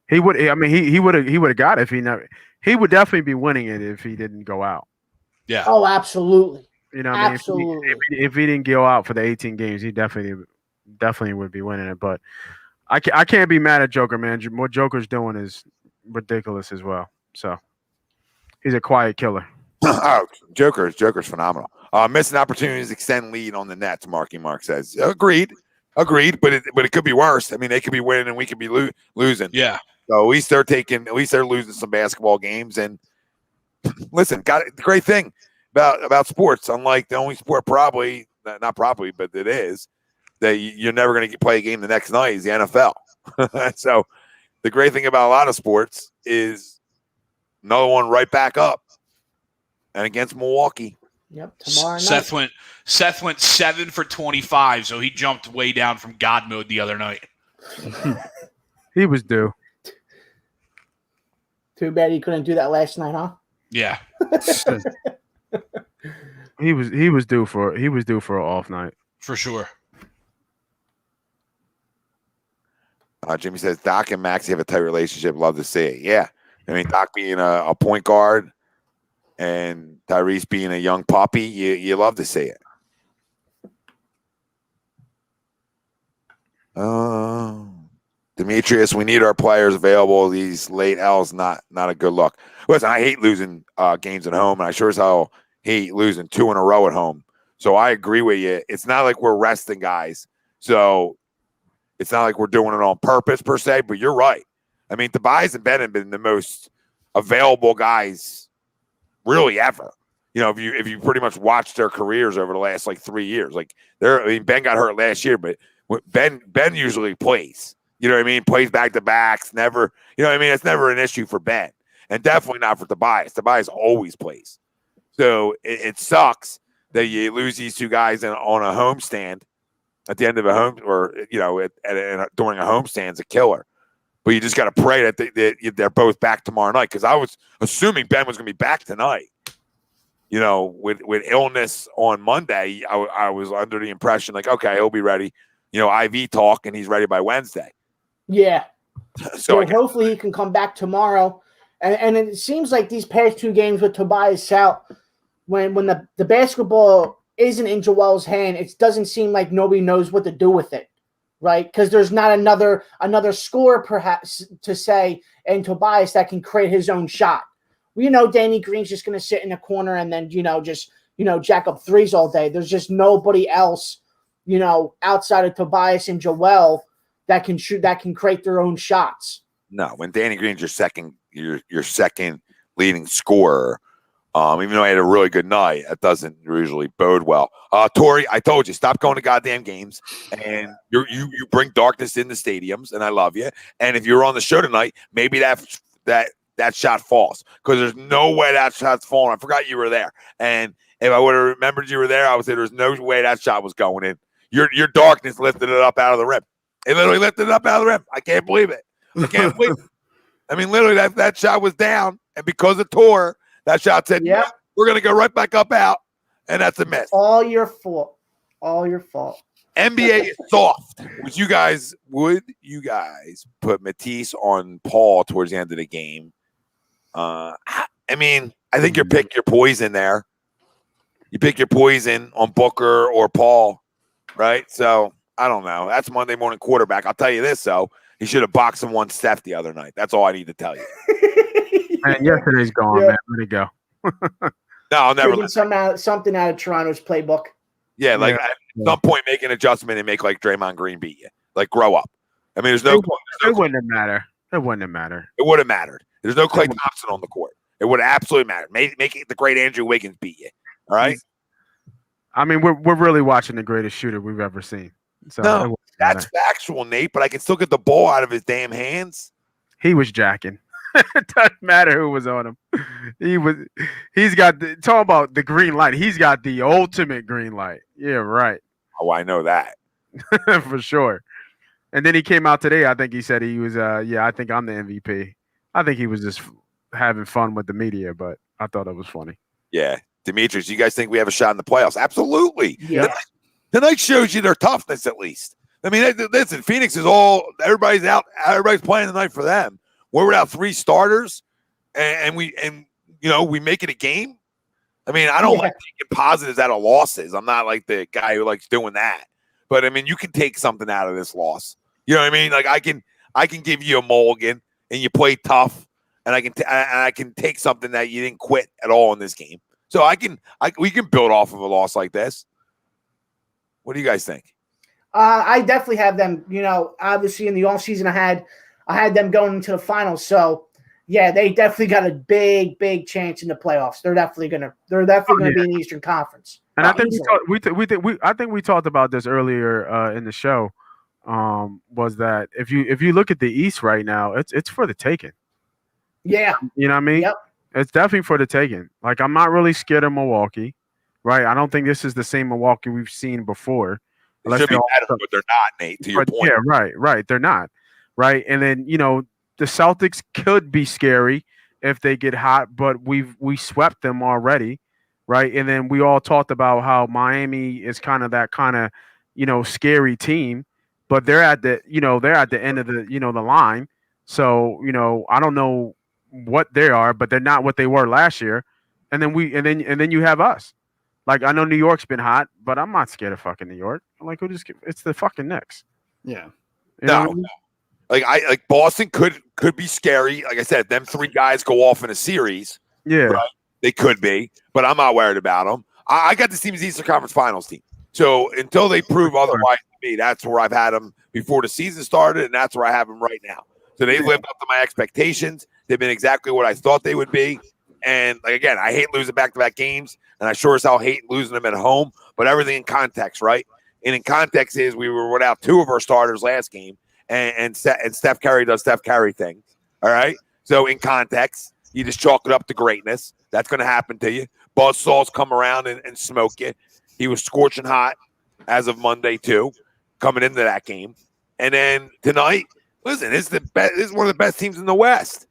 He would. I mean, he would have got it if he never. He would definitely be winning it if he didn't go out. Yeah. Oh, absolutely. You know, what I mean, Absolutely. if he didn't go out for the 18 games, he definitely would be winning it. But I can't be mad at Joker, man. What Joker's doing is ridiculous as well. So he's a quiet killer. Oh, Joker's phenomenal. Missing opportunities to extend lead on the Nets. Mark says, agreed. But it could be worse. I mean, they could be winning and we could be losing. Yeah. So at least they're losing some basketball games. And listen, the great thing about sports, unlike the only sport not probably, but it is that you're never going to play a game the next night is the NFL. So the great thing about a lot of sports is another one right back up. And against Milwaukee. Yep, tomorrow night. Seth went 7 for 25, so he jumped way down from God mode the other night. He was due. Too bad he couldn't do that last night, huh? Yeah. He was due for an off night. For sure. Jimmy says Doc and Maxey have a tight relationship. Love to see it. Yeah. I mean, Doc being a point guard and Tyrese being a young puppy, you love to see it. Demetrius, we need our players available. These late L's not a good look. Listen, I hate losing games at home, and I sure as hell hate losing 2 in a row at home. So I agree with you. It's not like we're resting guys. So it's not like we're doing it on purpose per se, but you're right. I mean, Tobias and Ben have been the most available guys really ever. You know, if you pretty much watched their careers over the last like 3 years, like Ben got hurt last year, but Ben usually plays. You know what I mean? Plays back to backs, never. You know what I mean? It's never an issue for Ben, and definitely not for Tobias. Tobias always plays. So it sucks that you lose these two guys on a homestand at the end of a home, or during a homestand is a killer. But you just got to pray that they're both back tomorrow night, because I was assuming Ben was going to be back tonight. You know, with illness on Monday, I was under the impression like, okay, he'll be ready. You know, IV talk, and he's ready by Wednesday. Yeah. So hopefully he can come back tomorrow. And it seems like these past 2 games with Tobias out, when the basketball isn't in Joel's hand, it doesn't seem like nobody knows what to do with it, right? Because there's not another scorer perhaps to say in Tobias that can create his own shot. You know, Danny Green's just going to sit in the corner and then, jack up threes all day. There's just nobody else, outside of Tobias and Joel that can shoot, that can create their own shots. No, when Danny Green's your second leading scorer, even though I had a really good night, that doesn't usually bode well. Tori, I told you, stop going to goddamn games, and you bring darkness in the stadiums, and I love you. And if you're on the show tonight, maybe that that shot falls, because there's no way that shot's falling. I forgot you were there, and if I would have remembered you were there, I would say there's no way that shot was going in. Your darkness lifted it up out of the rim. It literally lifted it up out of the rim. I can't believe it. I can't believe it. I mean, literally, that shot was down, and because it tore, that shot said, Yep. we're going to go right back up out, and that's a miss. All your fault. All your fault. NBA is soft. Would you guys put Matisse on Paul towards the end of the game? I mean, I think you pick your poison there. You pick your poison on Booker or Paul, right? So, I don't know. That's Monday morning quarterback. I'll tell you this, though. He should have boxed and won Steph the other night. That's all I need to tell you. Man, yesterday's gone, man. Let it go. No, I'll never. Something out of Toronto's playbook. Yeah, like at some point, make an adjustment and make like Draymond Green beat you. Like, grow up. I mean, there's no. It wouldn't have mattered. It wouldn't have mattered. It would have mattered. There's no Klay Thompson on the court. It would have absolutely mattered. Make it the great Andrew Wiggins beat you. All right. I mean, we're really watching the greatest shooter we've ever seen. So no, that's factual, Nate. But I can still get the ball out of his damn hands. He was jacking. It doesn't matter who was on him. He's got talk about the green light. He's got the ultimate green light. Yeah, right. Oh, I know that. For sure. And then he came out today. I think he said he was I think I'm the MVP. I think he was just having fun with the media, but I thought it was funny. Yeah. Demetrius, you guys think we have a shot in the playoffs? Absolutely. Yeah. Tonight shows you their toughness, at least. I mean, listen, Phoenix is everybody's out. Everybody's playing tonight for them. We're without 3 starters, and we make it a game. I mean, I don't like taking positives out of losses. I'm not like the guy who likes doing that. But I mean, you can take something out of this loss. You know what I mean? Like I can give you a mulligan, and you play tough, and I can take something that you didn't quit at all in this game. So we can build off of a loss like this. What do you guys think? I definitely have them. Obviously in the offseason, I had them going into the finals. So yeah, they definitely got a big chance in the playoffs. They're definitely gonna be in the Eastern Conference. And I think we talked about this earlier in the show. Was that if you look at the East right now, it's for the taking. Yeah, you know what I mean. Yep. It's definitely for the taking. Like, I'm not really scared of Milwaukee, right? I don't think this is the same Milwaukee we've seen before. They should be better, but they're not, Nate, to your point. Yeah, right. They're not, right? And then, the Celtics could be scary if they get hot, but we swept them already, right? And then we all talked about how Miami is kind of that scary team, but they're at the end of the line. So, I don't know what they are, but they're not what they were last year. And then you have us. Like, I know New York's been hot, but I'm not scared of fucking New York. I'm like, it's the fucking Knicks. Yeah. No. Like Boston could be scary. Like I said, them 3 guys go off in a series. Yeah. Right? They could be, but I'm not worried about them. I got this team's Eastern Conference Finals team. So until they prove otherwise to me, that's where I've had them before the season started, and that's where I have them right now. So they've lived up to my expectations. They've been exactly what I thought they would be. And like, again, I hate losing back-to-back games, and I sure as hell hate losing them at home, but everything in context, right? And in context is we were without 2 of our starters last game, and Steph Curry does Steph Curry things, all right? So in context, you just chalk it up to greatness. That's going to happen to you. Buzzsaws come around and smoke you. He was scorching hot as of Monday, too, coming into that game. And then tonight, listen, this is one of the best teams in the West.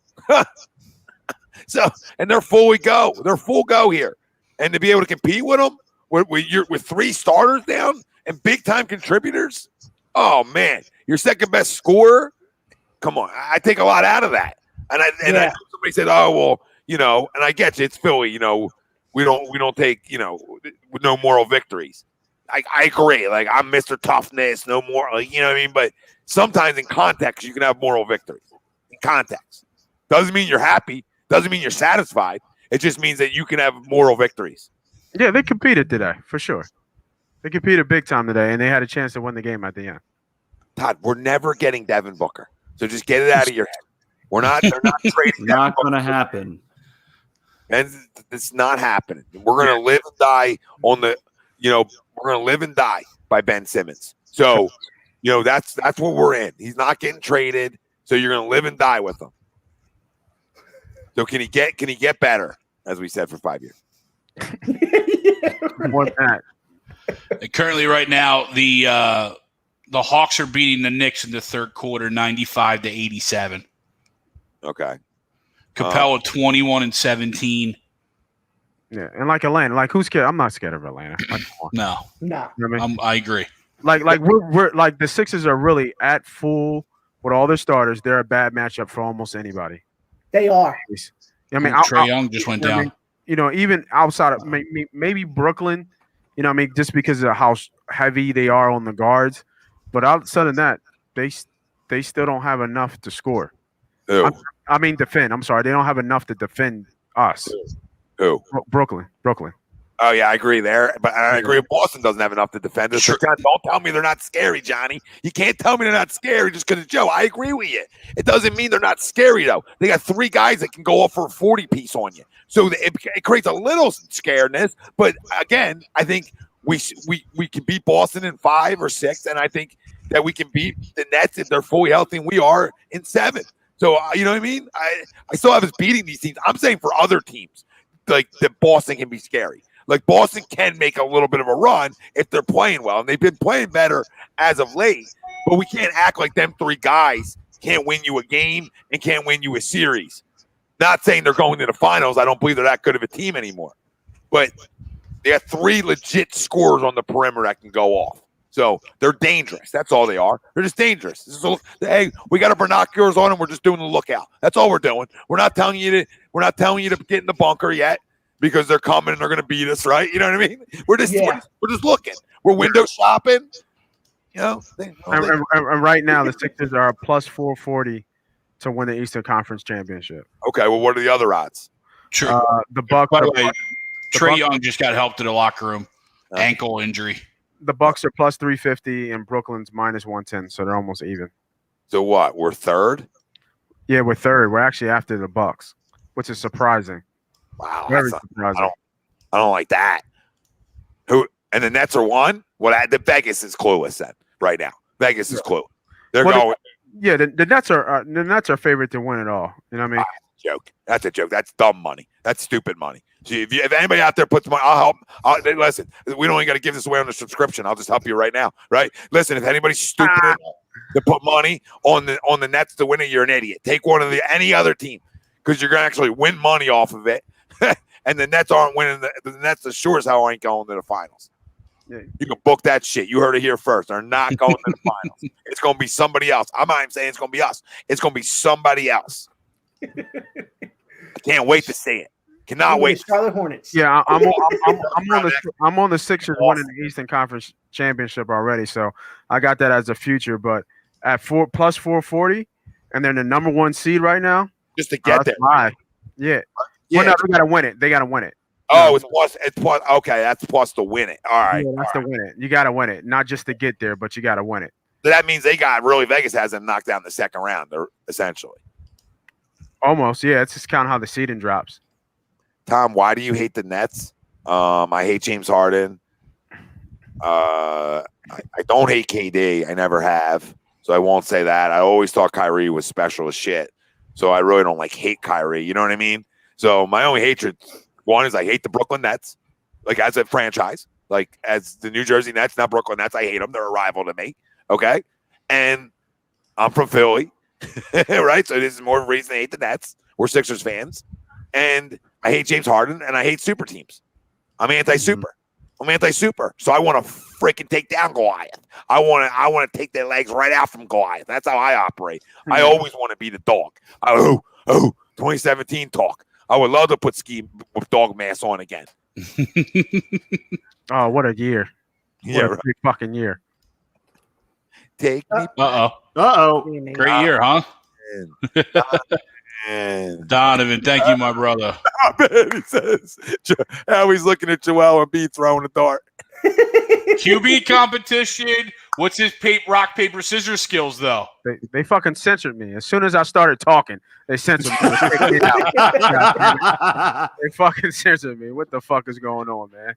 So, and they're full go. They're full go here. And to be able to compete with them with 3 starters down and big-time contributors, oh, man, your second best scorer, come on. I take a lot out of that. And somebody said, oh, well, and I get you. It's Philly, we don't take, with no moral victories. I agree. Like, I'm Mr. Toughness, no more, like, you know what I mean? But sometimes in context, you can have moral victories. In context. Doesn't mean you're happy. Doesn't mean you're satisfied. It just means that you can have moral victories. Yeah, they competed today, for sure. They competed big time today, and they had a chance to win the game at the end. Todd, we're never getting Devin Booker. So just get it out of your head. They're not trading. Not going to happen. And it's not happening. We're going to live and die we're going to live and die by Ben Simmons. So, that's what we're in. He's not getting traded. So you're going to live and die with him. So can he get better, as we said, for 5 years? More than that. And currently, right now, the Hawks are beating the Knicks in the third quarter, 95-87. Okay. Capella 21-17. Yeah, and like Atlanta, like who's scared? I'm not scared of Atlanta. Like, No, you know what I mean? I agree. Like we're like the Sixers are really at full with all their starters. They're a bad matchup for almost anybody. They are. I mean, Trae Young just went down. I mean, you know, even outside of maybe Brooklyn, you know, I mean, just because of how heavy they are on the guards, but outside of that, they still don't have enough to score. I mean, defend. I'm sorry, they don't have enough to defend us. Who? Brooklyn. Oh yeah, I agree there, but I agree. Boston doesn't have enough to defend us. Sure. Don't tell me they're not scary, Johnny. You can't tell me they're not scary just because it's Joe. I agree with you. It doesn't mean they're not scary though. They got 3 guys that can go off for a 40 piece on you, so it creates a little scaredness. But again, I think we can beat Boston in 5 or 6, and I think that we can beat the Nets if they're fully healthy, and we are in 7. So you know what I mean? I still have us beating these teams. I'm saying for other teams, like that Boston can be scary. Like Boston can make a little bit of a run if they're playing well, and they've been playing better as of late. But we can't act like them 3 guys can't win you a game and can't win you a series. Not saying they're going to the finals. I don't believe they're that good of a team anymore. But they have 3 legit scorers on the perimeter that can go off. So they're dangerous. That's all they are. They're just dangerous. Hey, we got our binoculars on and we're just doing the lookout. That's all we're doing. We're not telling you to get in the bunker yet because they're coming and they're going to beat us, right? You know what I mean? We're just looking. We're window shopping. You know. And right now the Sixers are plus 440 to win the Eastern Conference Championship. Okay. Well, what are the other odds? The Bucks. By the way, Trae Young just got helped in the locker room, ankle injury. The Bucks are plus 350 and Brooklyn's minus 110, so they're almost even. So what? We're third? Yeah, we're third. We're actually after the Bucks, which is surprising. Wow, very surprising. I don't like that. Who and the Nets are 1? Well, the Vegas is clueless then. Right now, Vegas is clueless. They're going. The Nets are favorite to win it all. You know what I mean? Joke. That's a joke. That's dumb money. That's stupid money. See, if anybody out there puts money, I'll help. Listen, we don't even got to give this away on the subscription. I'll just help you right now, right? Listen, if anybody's stupid enough to put money on the Nets to win it, you're an idiot. Take one of any other team because you're gonna actually win money off of it. And the Nets aren't winning. The Nets, as sure as hell, ain't going to the finals. Yeah. You can book that shit. You heard it here first. They're not going to the finals. It's going to be somebody else. I'm not even saying it's going to be us. It's going to be somebody else. I can't wait to see it. Cannot wait. Charlotte Hornets. Yeah, I'm on the Sixers winning the Eastern Conference Championship already, so I got that as a future. But at plus 440, and they're the number 1 seed right now. Just to get there. Yeah. Well, no, they got to win it. They got to win it. Oh, it's plus. Okay, that's plus to win it. All right. Yeah, that's to win it. You got to win it, not just to get there, but you got to win it. So that means Vegas has them knocked down in the second round. They're essentially. Almost, yeah. It's just kind of how the seeding drops. Tom, why do you hate the Nets? I hate James Harden. I don't hate KD. I never have, so I won't say that. I always thought Kyrie was special as shit, so I really don't hate Kyrie. You know what I mean? So my only hatred, one is I hate the Brooklyn Nets, as a franchise, as the New Jersey Nets, not Brooklyn Nets. I hate them. They're a rival to me. Okay, and I'm from Philly, right? So this is more reason to hate the Nets. We're Sixers fans, and I hate James Harden, and I hate super teams. I'm anti-super. So I want to freaking take down Goliath. I want to take their legs right out from Goliath. That's how I operate. I always want to be the dog. 2017 talk. I would love to put ski with dog mask on again. Oh, what a year! Yeah, what a big fucking year. Take me. Great year, huh? Donovan, thank you, my brother. He says, how he's looking at Joel Embiid throwing a dart. QB competition. What's his rock, paper, scissors skills, though? They fucking censored me. As soon as I started talking, they censored me. They fucking censored me. What the fuck is going on, man?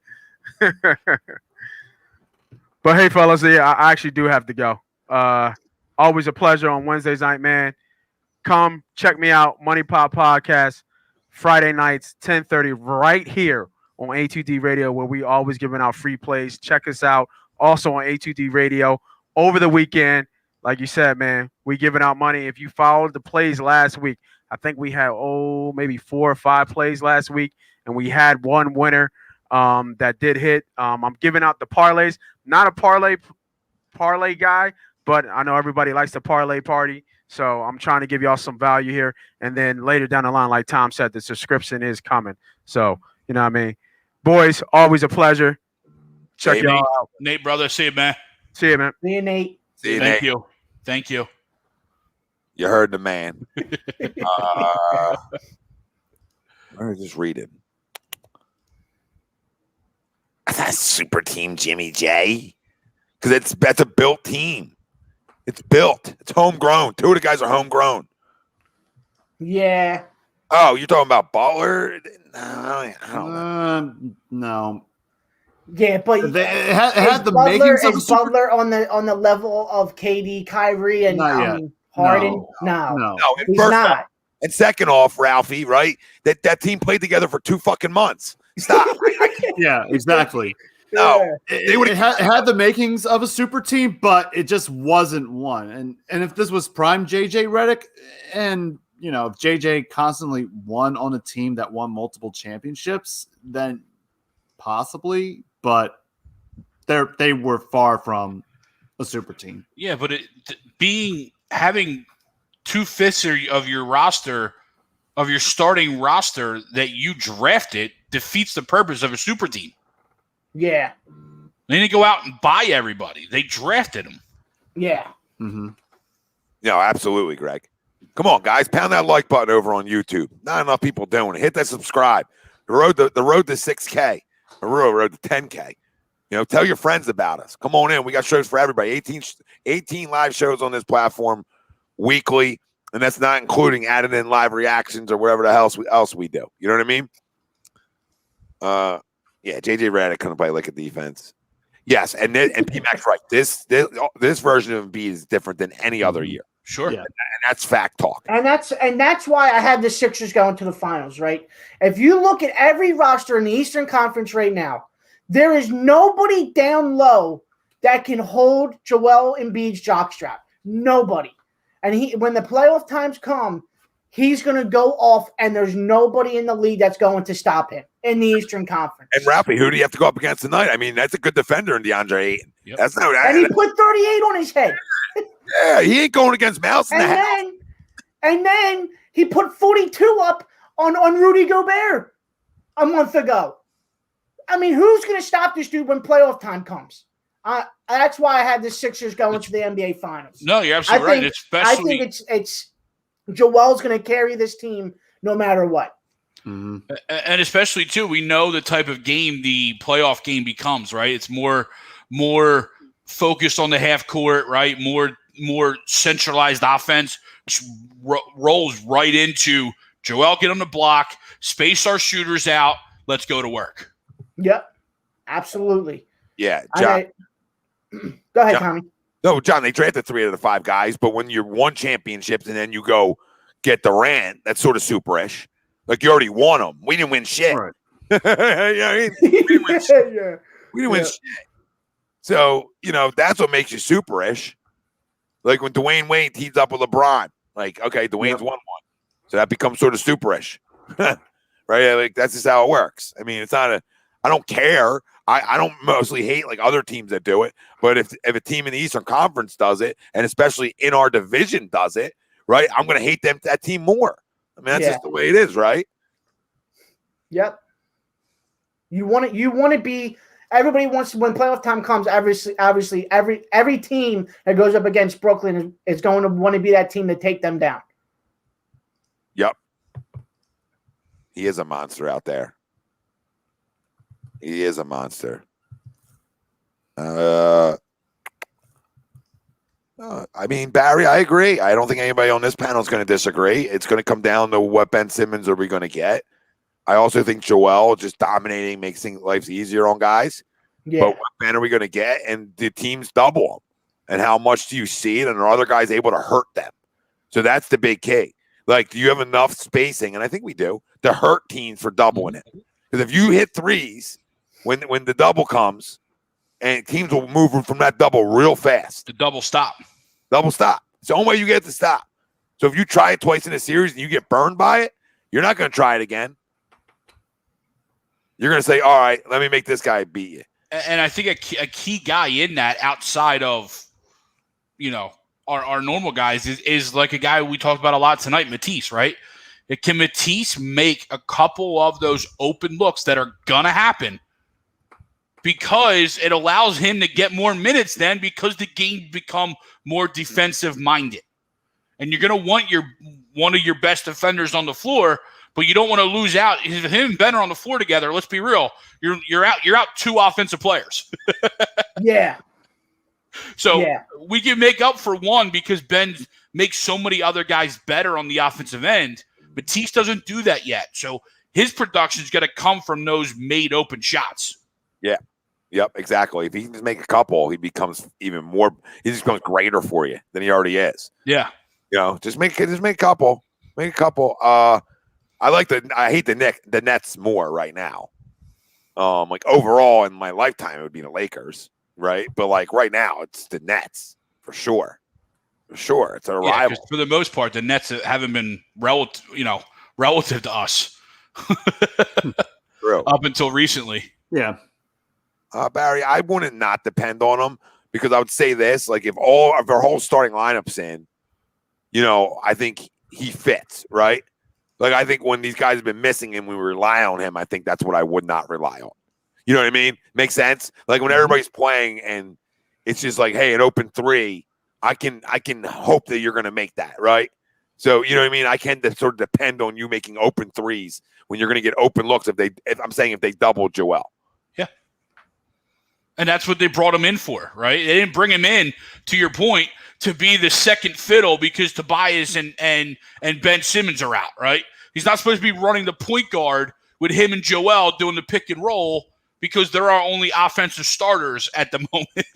But hey, fellas, yeah, I actually do have to go. Always a pleasure on Wednesdays night, man. Come check me out, Money Pop Podcast. Friday nights, 10:30, right here on A2D Radio, where we always giving out free plays. Check us out also on A2D Radio over the weekend. Like you said, man, we giving out money. If you followed the plays last week, I think we had maybe 4 or 5 plays last week, and we had one winner that did hit. I'm giving out the parlays. Not a parlay guy, but I know everybody likes the parlay party. So I'm trying to give y'all some value here. And then later down the line, like Tom said, the subscription is coming. So, you know what I mean? Boys, always a pleasure. Check y'all out. Nate, brother, see you, man. See you, man. See you, Nate. See you, Thank Nate. you. Thank you. You heard the man. Let me just read it. That's super team Jimmy J. Because that's a built team. It's built. It's homegrown. 2 of the guys are homegrown. Yeah. Oh, you're talking about Butler? No, I don't know. No. Yeah, but It had the Butler, makings of a is super. Butler on the level of KD, Kyrie, and Not yet. Harden? No. No, and He's first not. off, and second off, Ralphie, right? That team played together for 2 fucking months. Stop. Yeah, exactly. No. It had the makings of a super team, but it just wasn't one. And if this was prime JJ Redick, and you know, if JJ constantly won on a team that won multiple championships, then possibly, but they were far from a super team. Yeah, but having 2/5 of your roster, of your starting roster that you drafted, defeats the purpose of a super team. Yeah. They didn't go out and buy everybody. They drafted them. Yeah. Mm-hmm. No, absolutely, Greg. Come on, guys. Pound that like button over on YouTube. Not enough people doing it. Hit that subscribe. The road to 6K. The real road to 10K. You know, tell your friends about us. Come on in. We got shows for everybody. 18 live shows on this platform weekly, and that's not including added in live reactions or whatever the else we do. You know what I mean? Yeah, JJ Redick couldn't play like a defense. Yes, and P-Mac's right. This version of Embiid is different than any other year. Sure. Yeah. And that's fact talk. And that's why I had the Sixers going to the finals, right? If you look at every roster in the Eastern Conference right now, there is nobody down low that can hold Joel Embiid's jockstrap. Nobody. And when the playoff times come, he's going to go off, and there's nobody in the league that's going to stop him in the Eastern Conference. And Ralphie, who do you have to go up against tonight? I mean, that's a good defender in DeAndre Ayton. Yep. That's no. And he put 38 on his head. Yeah, he ain't going against Mouse in the house. And then he put 42 up on Rudy Gobert a month ago. I mean, who's going to stop this dude when playoff time comes? That's why I had the Sixers going to the NBA Finals. No, you're absolutely right. I think it's Joel's going to carry this team no matter what. Mm-hmm. And especially, too, we know the type of game the playoff game becomes, right? It's more focused on the half court, right? More centralized offense, which rolls right into Joel, get on the block, space our shooters out, let's go to work. Yep, absolutely. Yeah, John. Go ahead, Tommy. No, John, they drafted 3 out of the 5 guys, but when you're won championships and then you go get Durant, that's sort of super-ish. Like, you already won them. We didn't win shit. Right. You know what I mean? We didn't win shit. Yeah. We didn't win shit. So, you know, that's what makes you super-ish. Like when Dwayne Wade teams up with LeBron. Like, okay, Dwayne's won one. So that becomes sort of super-ish. Right? Like, that's just how it works. I mean, it's not I don't care. I don't mostly hate like other teams that do it, but if a team in the Eastern Conference does it, and especially in our division does it, right, I'm going to hate that team more. I mean, that's just the way it is, right? Yep. You want to be. Everybody wants to, when playoff time comes. Obviously, every team that goes up against Brooklyn is going to want to be that team to take them down. Yep. He is a monster out there. He is a monster. I mean, Barry, I agree. I don't think anybody on this panel is going to disagree. It's going to come down to what Ben Simmons are we going to get. I also think Joel just dominating makes life easier on guys. Yeah. But what Ben are we going to get? And the teams double them. And how much do you see it? And are other guys able to hurt them? So that's the big key. Like, do you have enough spacing? And I think we do to hurt teams for doubling it. Because if you hit threes when the double comes, and teams will move from that double real fast. The double stop. Double stop. It's the only way you get to stop. So if you try it twice in a series and you get burned by it, you're not going to try it again. You're going to say, all right, let me make this guy beat you. And I think a key guy in that outside of, our normal guys is like a guy we talked about a lot tonight, Matisse, right? Can Matisse make a couple of those open looks that are going to happen because it allows him to get more minutes then because the game become more defensive minded. And you're going to want one of your best defenders on the floor, but you don't want to lose out. If him and Ben are on the floor together, let's be real, you're out two offensive players. Yeah. So we can make up for one because Ben makes so many other guys better on the offensive end. Matisse doesn't do that yet. So his production is going to come from those made open shots. Yeah. Yep, exactly. If he can just make a couple, he becomes even more. He just becomes greater for you than he already is. Yeah, just make a couple. Make a couple. I hate the Nets more right now. Like overall in my lifetime, it would be the Lakers, right? But like right now, it's the Nets for sure. For sure, it's a rival. For the most part, the Nets haven't been relative to us. True. Up until recently. Yeah. Barry, I wouldn't not depend on him because I would say this, like if all of our whole starting lineup's in, I think he fits, right? Like I think when these guys have been missing and we rely on him, I think that's what I would not rely on. You know what I mean? Makes sense? Like when everybody's playing and it's just like, hey, an open three, I can hope that you're going to make that, right? So, you know what I mean? I can sort of depend on you making open threes when you're going to get open looks if they double Joel. And that's what they brought him in for, right? They didn't bring him in, to your point, to be the second fiddle because Tobias and Ben Simmons are out, right? He's not supposed to be running the point guard with him and Joel doing the pick and roll because there are only offensive starters at the moment.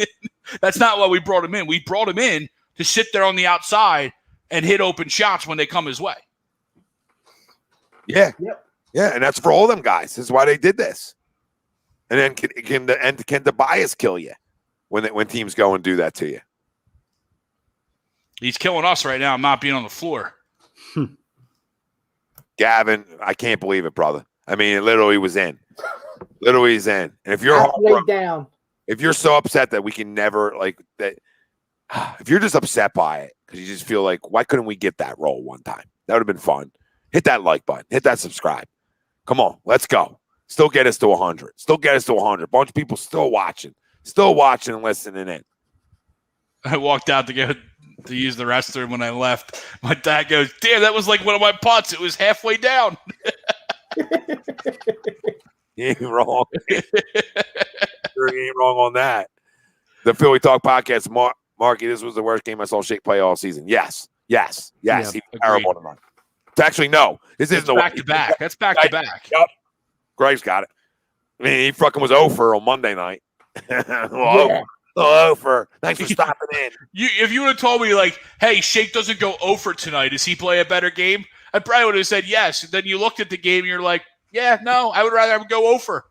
That's not why we brought him in. We brought him in to sit there on the outside and hit open shots when they come his way. Yeah. Yep. Yeah, and that's for all them guys. This is why they did this. And then can Tobias kill you when teams go and do that to you? He's killing us right now. I'm not being on the floor. Gavin, I can't believe it, brother. I mean, it literally was in. Literally is in. And if you're down, if you're so upset that we can never like that, if you're just upset by it because you just feel like, why couldn't we get that roll one time? That would have been fun. Hit that like button. Hit that subscribe. Come on, let's go. Still get us to 100. Still get us to 100. Bunch of people still watching and listening in. I walked out to go to use the restroom when I left. My dad goes, damn, that was like one of my putts. It was halfway down. You ain't wrong. You ain't wrong on that. The Philly Talk Podcast, Marky, this was the worst game I saw Shake play all season. Yes. Yeah, he was terrible tonight. Actually, no. This isn't back to back. That's back to back. Yep. Greg's got it. I mean, he fucking was 0 for on Monday night. 0 for. Thanks for stopping in. If you would have told me, like, hey, Shake doesn't go 0 for tonight, does he play a better game? I probably would have said yes. Then you looked at the game and you're like, yeah, no, I would rather have him go 0 for.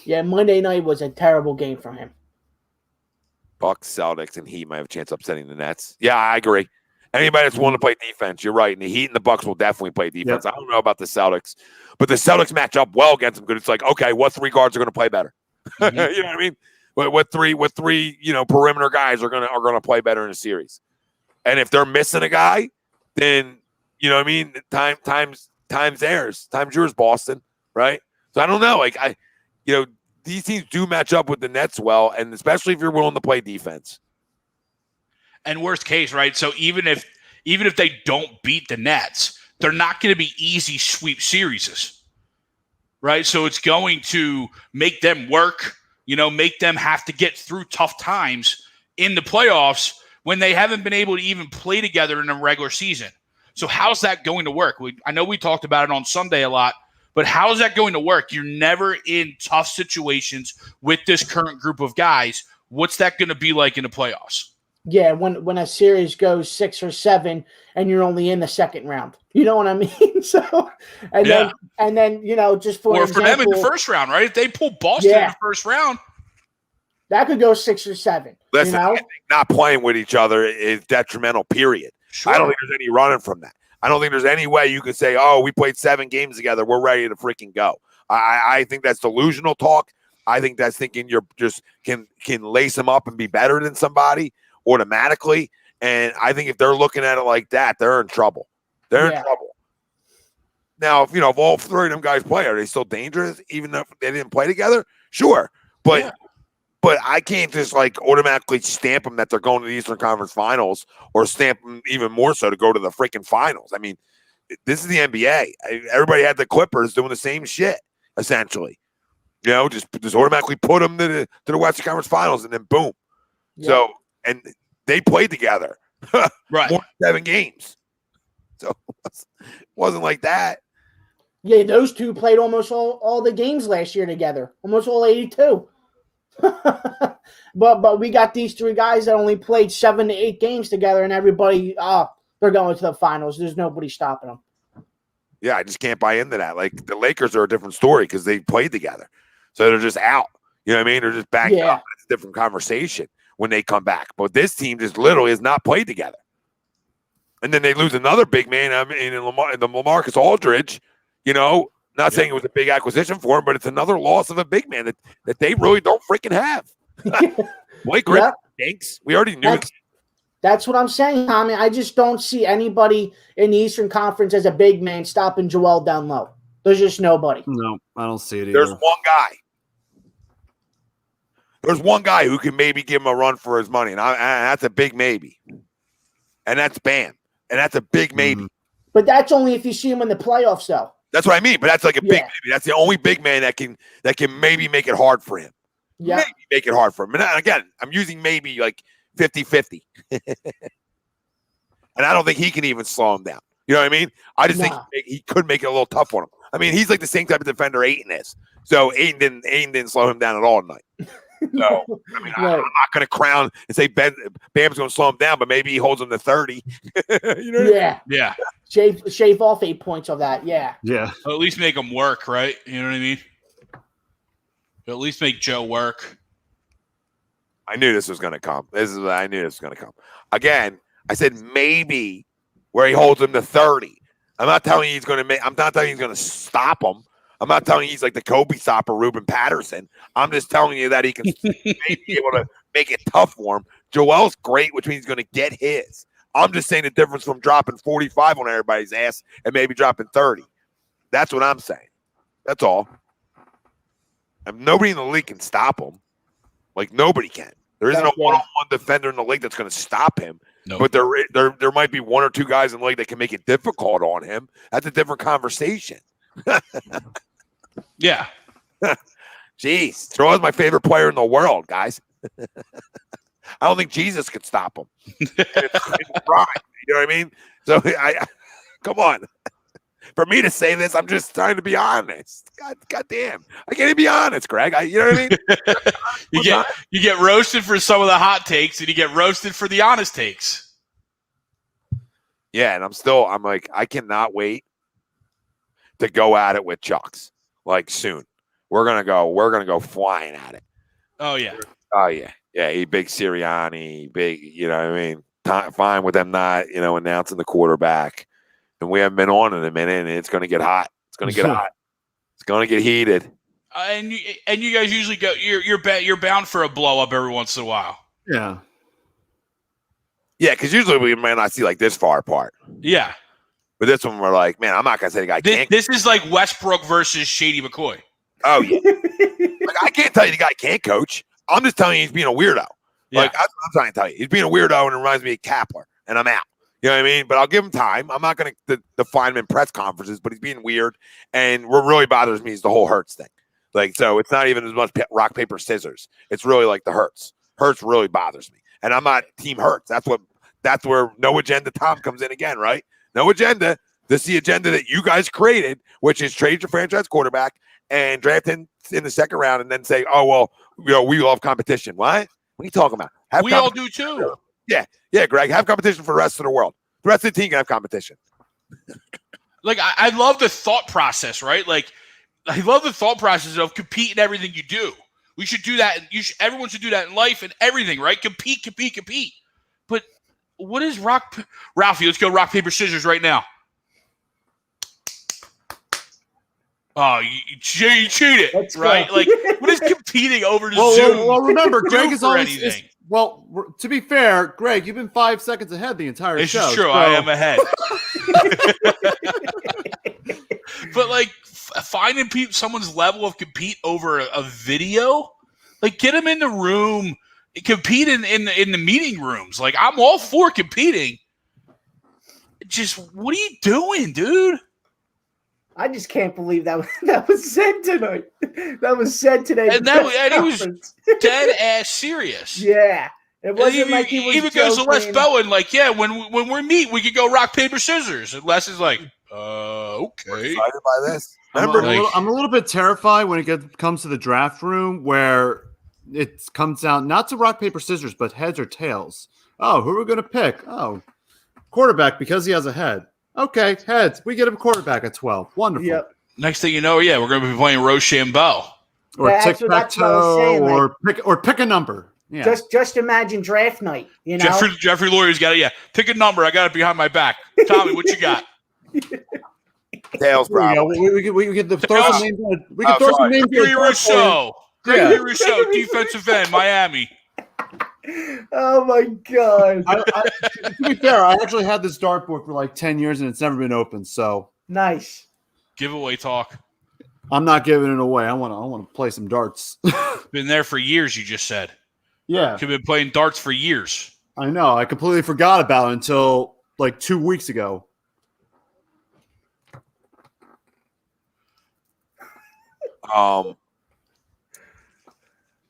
Yeah, Monday night was a terrible game for him. Bucks, Celtics, and Heat might have a chance of upsetting the Nets. Yeah, I agree. Anybody that's willing to play defense, you're right. And the Heat and the Bucks will definitely play defense. Yep. I don't know about the Celtics, but the Celtics match up well against them because it's like, okay, what three guards are going to play better? Mm-hmm. You know what I mean? What three perimeter guys are gonna play better in a series? And if they're missing a guy, then you know what I mean. Time's yours, Boston, right? So I don't know. Like these teams do match up with the Nets well, and especially if you're willing to play defense. And worst case, right? So even if they don't beat the Nets, they're not going to be easy sweep series, right? So it's going to make them work, make them have to get through tough times in the playoffs when they haven't been able to even play together in a regular season. So how's that going to work? I know we talked about it on Sunday a lot, but how is that going to work? You're never in tough situations with this current group of guys. What's that going to be like in the playoffs? Yeah, when a series goes 6 or 7 and you're only in the second round. You know what I mean? So and then just for them in the first round, right? If they pull Boston in the first round, that could go 6 or 7. Listen, I think not playing with each other is detrimental, period. Sure. I don't think there's any running from that. I don't think there's any way you could say, oh, we played 7 games together, we're ready to freaking go. I think that's delusional talk. I think that's thinking you're just can lace them up and be better than somebody automatically. And I think if they're looking at it like that, they're in trouble. They're in trouble. Now, if all 3 of them guys play, are they still dangerous even if they didn't play together? Sure. But I can't just automatically stamp them that they're going to the Eastern Conference Finals or stamp them even more so to go to the freaking finals. I mean, this is the NBA. Everybody had the Clippers doing the same shit, essentially. Just automatically put them to the Western Conference Finals and then boom. Yeah. So, and they played together. Right. More than 7 games. So it wasn't like that. Yeah, those two played almost all the games last year together. Almost all 82. but we got these 3 guys that only played 7 to 8 games together, and everybody, they're going to the finals. There's nobody stopping them. Yeah, I just can't buy into that. Like, the Lakers are a different story because they played together. So they're just out. You know what I mean? They're just back up. It's a different conversation when they come back. But this team just literally has not played together. And then they lose another big man in LaMarcus Aldridge. Not saying it was a big acquisition for him, but it's another loss of a big man that they really don't freaking have. Blake Griffin stinks. We already knew it. That's what I'm saying, Tommy. I just don't see anybody in the Eastern Conference as a big man stopping Joel down low. There's just nobody. No, I don't see it either. There's one guy. There's one guy who can maybe give him a run for his money, and that's a big maybe. And that's Bam. And that's a big maybe. But that's only if you see him in the playoffs, though. That's what I mean. But that's like a big maybe. That's the only big man that can maybe make it hard for him. Yeah. Maybe make it hard for him. And again, I'm using maybe like 50-50. And I don't think he can even slow him down. You know what I mean? I just think he could make it a little tough on him. I mean, he's like the same type of defender Ayton is. So Ayton didn't slow him down at all tonight. So, I mean, I'm not going to crown and say Bam's going to slow him down, but maybe he holds him to 30. You know what I mean? Yeah. Shave off 8 points of that. Yeah. Yeah. Well, at least make him work, right? You know what I mean? At least make Joe work. I knew this was going to come. I knew this was going to come. Again, I said maybe where he holds him to 30. I'm not telling you he's going to I'm not telling you he's going to stop him. I'm not telling you he's like the Kobe stopper, Ruben Patterson. I'm just telling you that he can maybe be able to make it tough for him. Joel's great, which means he's going to get his. I'm just saying the difference from dropping 45 on everybody's ass and maybe dropping 30. That's what I'm saying. That's all. And nobody in the league can stop him. Like, nobody can. There isn't a one-on-one defender in the league that's going to stop him. Nope. But there might be 1 or 2 guys in the league that can make it difficult on him. That's a different conversation. Yeah. Jeez. Joel's my favorite player in the world, guys. I don't think Jesus could stop him. It's right. You know what I mean? So come on. For me to say this, I'm just trying to be honest. God damn. I can't even be honest, Greg. You know what I mean? you get roasted for some of the hot takes, and you get roasted for the honest takes. Yeah, and I'm like, I cannot wait to go at it with Chucks. Like, soon. We're gonna go flying at it. Oh yeah. Oh yeah. Yeah, he big Sirianni, big, you know what I mean? Fine with them not, announcing the quarterback. And we haven't been on in a minute, and it's going to get hot. It's going to get hot. It's going to get heated. And you guys usually go. You're bound for a blow up every once in a while. Yeah. Yeah, because usually we may not see like this far apart. Yeah. But this one we're like, man, I'm not going to say the guy can't. This is like Westbrook versus Shady McCoy. Oh yeah. Like, I can't tell you the guy can't coach. I'm just telling you he's being a weirdo. Yeah. Like, I'm trying to tell you, he's being a weirdo, and it reminds me of Kapler, and I'm out. You know what I mean? But I'll give him time. I'm not going to define him in press conferences, but he's being weird. And what really bothers me is the whole Hurts thing. Like, so it's not even as much rock, paper, scissors. It's really like the Hurts. Hurts really bothers me. And I'm not team Hurts. That's where no agenda Tom comes in again, right? No agenda. This is the agenda that you guys created, which is trade your franchise quarterback and draft him in the second round and then say, oh, well, we love competition. What are you talking about? We all do too. Yeah, Greg, have competition for the rest of the world. The rest of the team can have competition. Like, I love the thought process, right? Like, I love the thought process of compete in everything you do. We should do that. Everyone should do that in life and everything, right? Compete. But what is Ralphie, let's go rock, paper, scissors right now. Oh, you cheated, right? Like, what is competing over the Zoom? Well, remember, Greg is always anything. To be fair, Greg, you've been 5 seconds ahead the entire show. This is true. I am ahead. But like finding someone's level of compete over a video, like get them in the room, compete in the meeting rooms. Like I'm all for competing. Just what are you doing, dude? I just can't believe that was said tonight. That was said today. And he was dead ass serious. Yeah. It wasn't like he was even goes to Les Bowen, like, yeah, when we meet, we could go rock, paper, scissors. And Les is like, okay. Excited by this. I'm a little bit terrified when it comes to the draft room where it comes down not to rock, paper, scissors, but heads or tails. Oh, who are we going to pick? Oh, quarterback because he has a head. Okay, heads. We get a quarterback at 12. Wonderful. Yep. Next thing you know, yeah, we're going to be playing Rochambeau. Or tic-tac-toe, or pick a number. Yeah. Just imagine draft night, you know. Jeffrey Lawyer's got it. Pick a number. I got it behind my back. Tommy, what you got? Tails, probably. We could throw some names. We could throw some names. Gregory Rousseau, defensive end, Miami. Oh my God! To be fair, I actually had this dartboard for like 10 years and it's never been opened. So nice. Giveaway talk. I'm not giving it away. I want to play some darts. Been there for years. You just said. Yeah, you've been playing darts for years. I know. I completely forgot about it until like 2 weeks ago.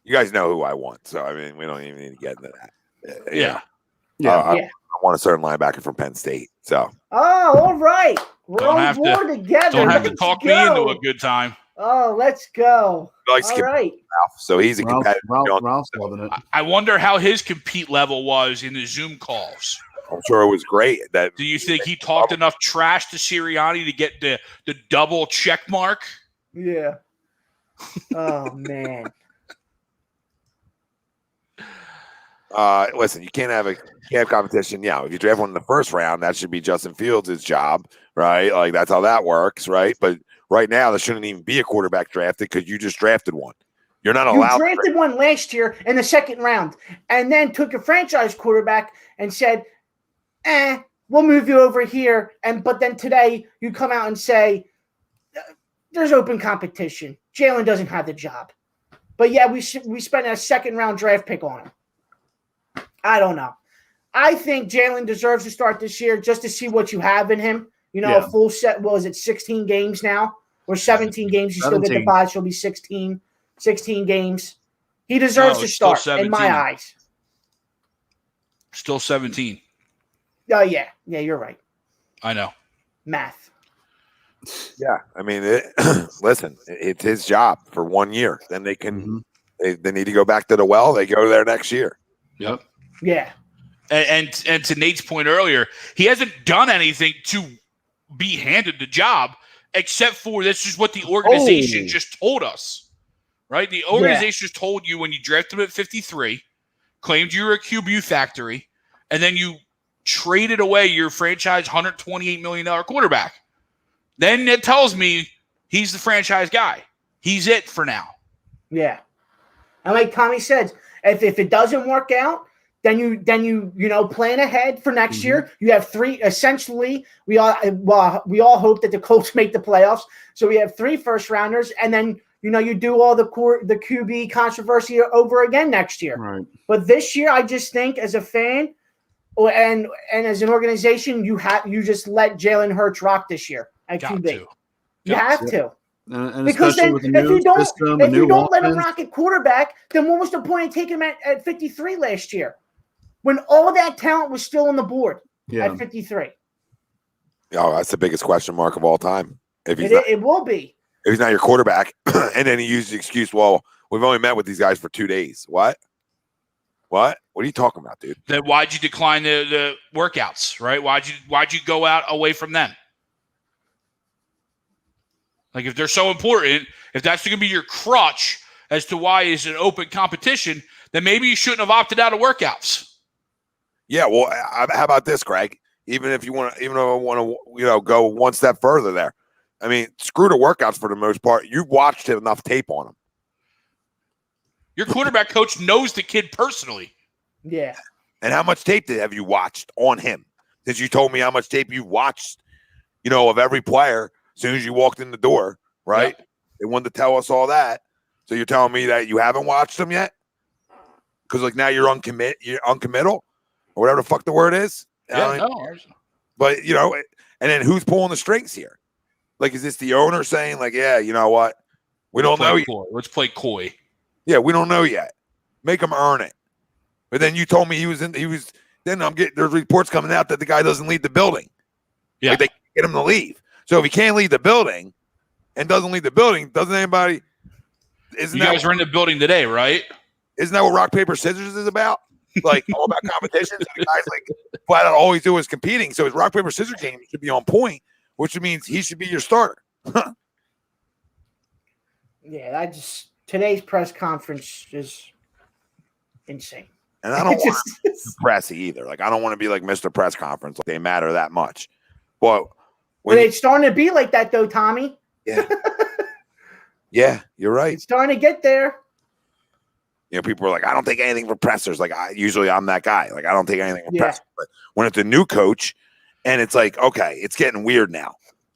You guys know who I want, so I mean, we don't even need to get into that. Yeah. I want a certain linebacker from Penn State. So. Oh, all right. We're on board together. Don't have to talk me into a good time. Oh, let's go. All right. So he's a competitor. Ralph's loving it. I wonder how his compete level was in the Zoom calls. I'm sure it was great. Do you think he talked enough trash to Sirianni to get the double check mark? Yeah. Oh man. Listen, you can't have competition. Yeah, if you draft one in the first round, that should be Justin Fields' job, right? Like that's how that works, right? But right now, there shouldn't even be a quarterback drafted because you just drafted one. You're not allowed. You drafted one last year in the second round, and then took a franchise quarterback and said, we'll move you over here. But then today you come out and say, there's open competition. Jalen doesn't have the job. But yeah, we spent a second round draft pick on him. I don't know. I think Jalen deserves to start this year just to see what you have in him. You know, a full set. What was it, 16 games now? Or 17 games? You still get the bye. She'll be 16 games. He deserves to start, in my eyes. Still 17. Oh, yeah. Yeah, you're right. I know. Math. Yeah. I mean, listen, it's his job for 1 year. Then they can they need to go back to the well. They go there next year. Yep. Yeah. And to Nate's point earlier, he hasn't done anything to be handed the job except for this is what the organization just told us, right? The organization just told you when you drafted him at 53, claimed you were a QB factory, and then you traded away your franchise $128 million quarterback. Then it tells me he's the franchise guy. He's it for now. Yeah. And like Tommy said, if it doesn't work out, then you plan ahead for next year. You have three. Essentially, we all hope that the Colts make the playoffs. So we have 3 first rounders, and then you do all the QB controversy over again next year. Right. But this year, I just think as a fan, and as an organization, you just let Jalen Hurts rock this year at QB. You have to. And because then, with the if you don't let him offense. rock at quarterback, then what was the point of taking him at 53 last year, when all that talent was still on the board at 53? Oh, that's the biggest question mark of all time. It will be. If he's not your quarterback, and then he used the excuse, well, we've only met with these guys for 2 days. What? What? What are you talking about, dude? Then why'd you decline the workouts, right? Why'd you go out away from them? Like, if they're so important, if that's going to be your crutch as to why it's an open competition, then maybe you shouldn't have opted out of workouts. Yeah, well, how about this, Greg? Even if I want to, go one step further there. I mean, screw the workouts for the most part. You've watched enough tape on them. Your quarterback coach knows the kid personally. Yeah. And how much tape have you watched on him? Since you told me how much tape you've watched, of every player as soon as you walked in the door, right? Yeah. They wanted to tell us all that. So you're telling me that you haven't watched them yet? Because now you're uncommittal, or whatever the fuck the word is. Yeah, but and then who's pulling the strings here? Like, is this the owner saying, like, yeah, you know what? We don't know yet. Let's play coy. Yeah, we don't know yet. Make him earn it. But then you told me then there's reports coming out that the guy doesn't leave the building. Yeah. Like, they get him to leave. So if he can't leave the building and doesn't leave the building, doesn't anybody? You guys were in the building today, right? Isn't that what rock, paper, scissors is about? Like, all about competition. So the guys, like, flat out all he's doing is competing. So his rock, paper, scissors game should be on point, which means he should be your starter. Yeah, today's press conference is insane. And I don't want to be pressy either. Like, I don't want to be like Mr. Press Conference. Like, they matter that much. But it's starting to be like that, though, Tommy. Yeah. Yeah, you're right. It's starting to get there. People are like, I don't take anything from pressers. Like, I'm that guy. Like, I don't take anything from pressers. But when it's a new coach and it's like, okay, it's getting weird now.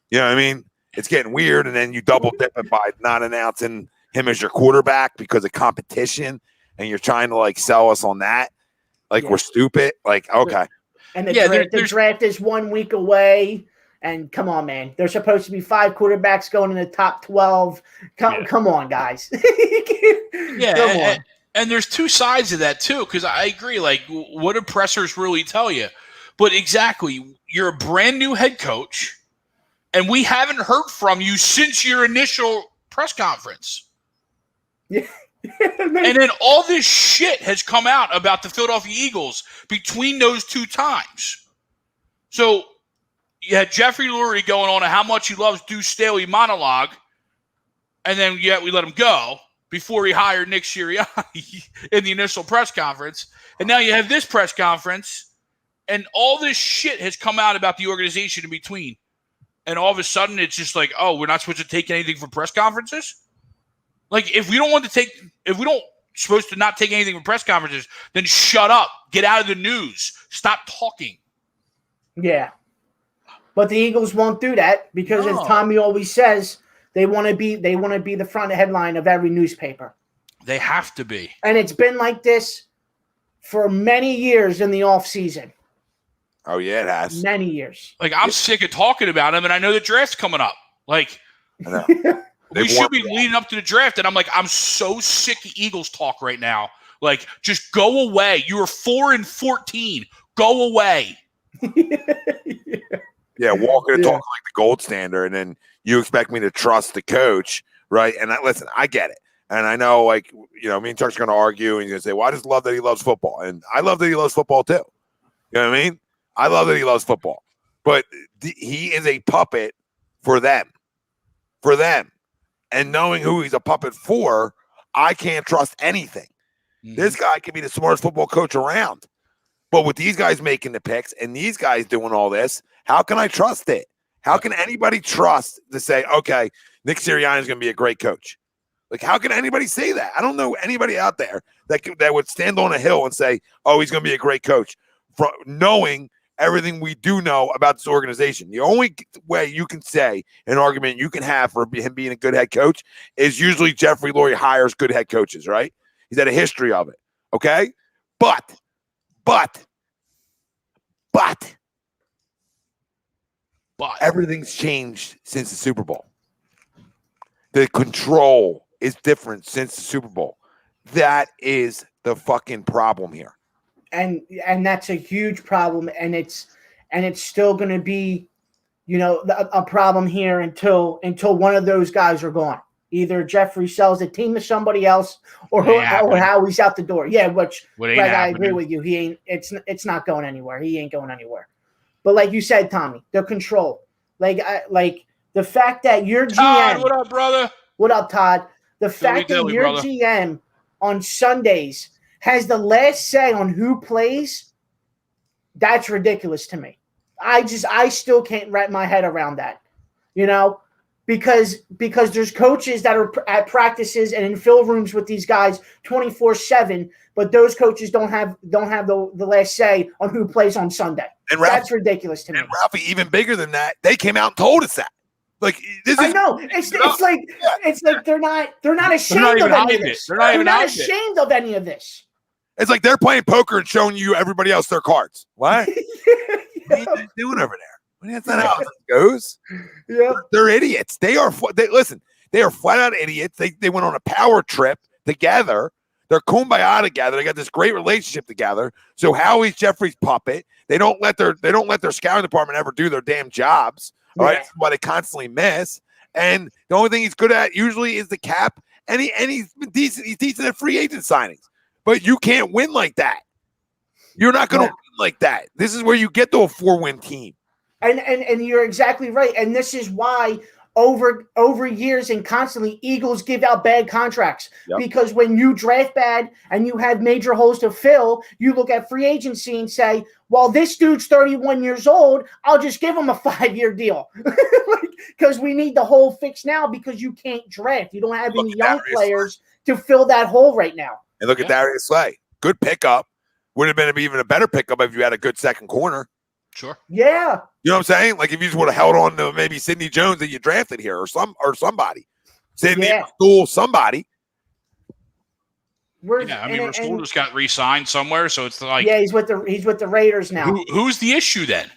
You know what I mean? It's getting weird. And then you double dip it by not announcing him as your quarterback because of competition. And you're trying to, like, sell us on that. Like, we're stupid. Like, okay. And the draft is 1 week away. And come on, man. There's supposed to be 5 quarterbacks going in the top 12. Come on, guys. Come on. And there's two sides of that, too, because I agree. Like, what do pressers really tell you? But exactly, you're a brand new head coach, and we haven't heard from you since your initial press conference. Yeah. And then all this shit has come out about the Philadelphia Eagles between those two times. So you had Jeffrey Lurie going on how much he loves Deuce Staley monologue, and then we let him go before he hired Nick Sirianni in the initial press conference. And now you have this press conference, and all this shit has come out about the organization in between. And all of a sudden, it's just like, oh, we're not supposed to take anything from press conferences? Like, if we don't supposed to not take anything from press conferences, then shut up. Get out of the news. Stop talking. Yeah. But the Eagles won't do that because, as Tommy always says, they want to be the front headline of every newspaper. They have to be. And it's been like this for many years in the off season. Oh, yeah, it has. Many years. Like, I'm sick of talking about him, and I know the draft's coming up. Like, we should be leading up to the draft, and I'm like, I'm so sick of Eagles talk right now. Like, just go away. You are 4-14. Go away. Yeah, walking and talking like the gold standard, and then you expect me to trust the coach, right? And listen, I get it. And I know, like, me and Chuck's going to argue, and he's going to say, well, I just love that he loves football. And I love that he loves football, too. You know what I mean? I love that he loves football. But he is a puppet for them. For them. And knowing who he's a puppet for, I can't trust anything. Mm-hmm. This guy could be the smartest football coach around. But with these guys making the picks and these guys doing all this, how can I trust it? How can anybody trust to say, okay, Nick Sirianni is going to be a great coach? Like, how can anybody say that? I don't know anybody out there that would stand on a hill and say, oh, he's going to be a great coach, from knowing everything we do know about this organization. The only way you can say an argument you can have for him being a good head coach is usually Jeffrey Lurie hires good head coaches, right? He's had a history of it, okay? But everything's changed since the Super Bowl. The control is different since the Super Bowl. That is the fucking problem here. And that's a huge problem, and it's still going to be, a problem here until one of those guys are gone. Either Jeffrey sells the team to somebody else, or Howie's out the door. Yeah, which Greg, I agree with you. He ain't. It's not going anywhere. He ain't going anywhere. But like you said, Tommy, the control, like the fact that your Todd, GM. what up, brother? What up, Todd? The fact that your brother. GM on Sundays has the last say on who plays, that's ridiculous to me. I still can't wrap my head around that, because there's coaches that are at practices and in fill rooms with these guys 24/7, but those coaches don't have the last say on who plays on Sunday. And that's ridiculous to me. And Ralphie, even bigger than that, they came out and told us that. Like this is, I know it's like they're not ashamed of any of this. They're not ashamed of any of this. It's like they're playing poker and showing you everybody else their cards. What? What are you doing over there? That's not how it goes. Yeah, they're idiots. They are flat out idiots. They went on a power trip together. They're kumbaya together. They got this great relationship together. So Howie's Jeffrey's puppet. They don't let their scouting department ever do their damn jobs. All right, that's why they constantly miss. And the only thing he's good at usually is the cap. And he's been decent. He's decent at free agent signings. But you can't win like that. You're not going to win like that. This is where you get to a 4-win team. And you're exactly right. And this is why over years and constantly Eagles give out bad contracts. Yep. Because when you draft bad and you have major holes to fill, you look at free agency and say, well, this dude's 31 years old. I'll just give him a 5-year deal. Because we need the hole fixed now because you can't draft. You don't have any young players to fill that hole right now. And look at Darius Slay. Good pickup. Would have been even a better pickup if you had a good second corner. Sure. Yeah. You know what I'm saying? Like if you just would have held on to maybe Sidney Jones that you drafted here or somebody. Sidney Stool, somebody. Rasul just got re-signed somewhere, so it's like he's with the Raiders now. Who's the issue then?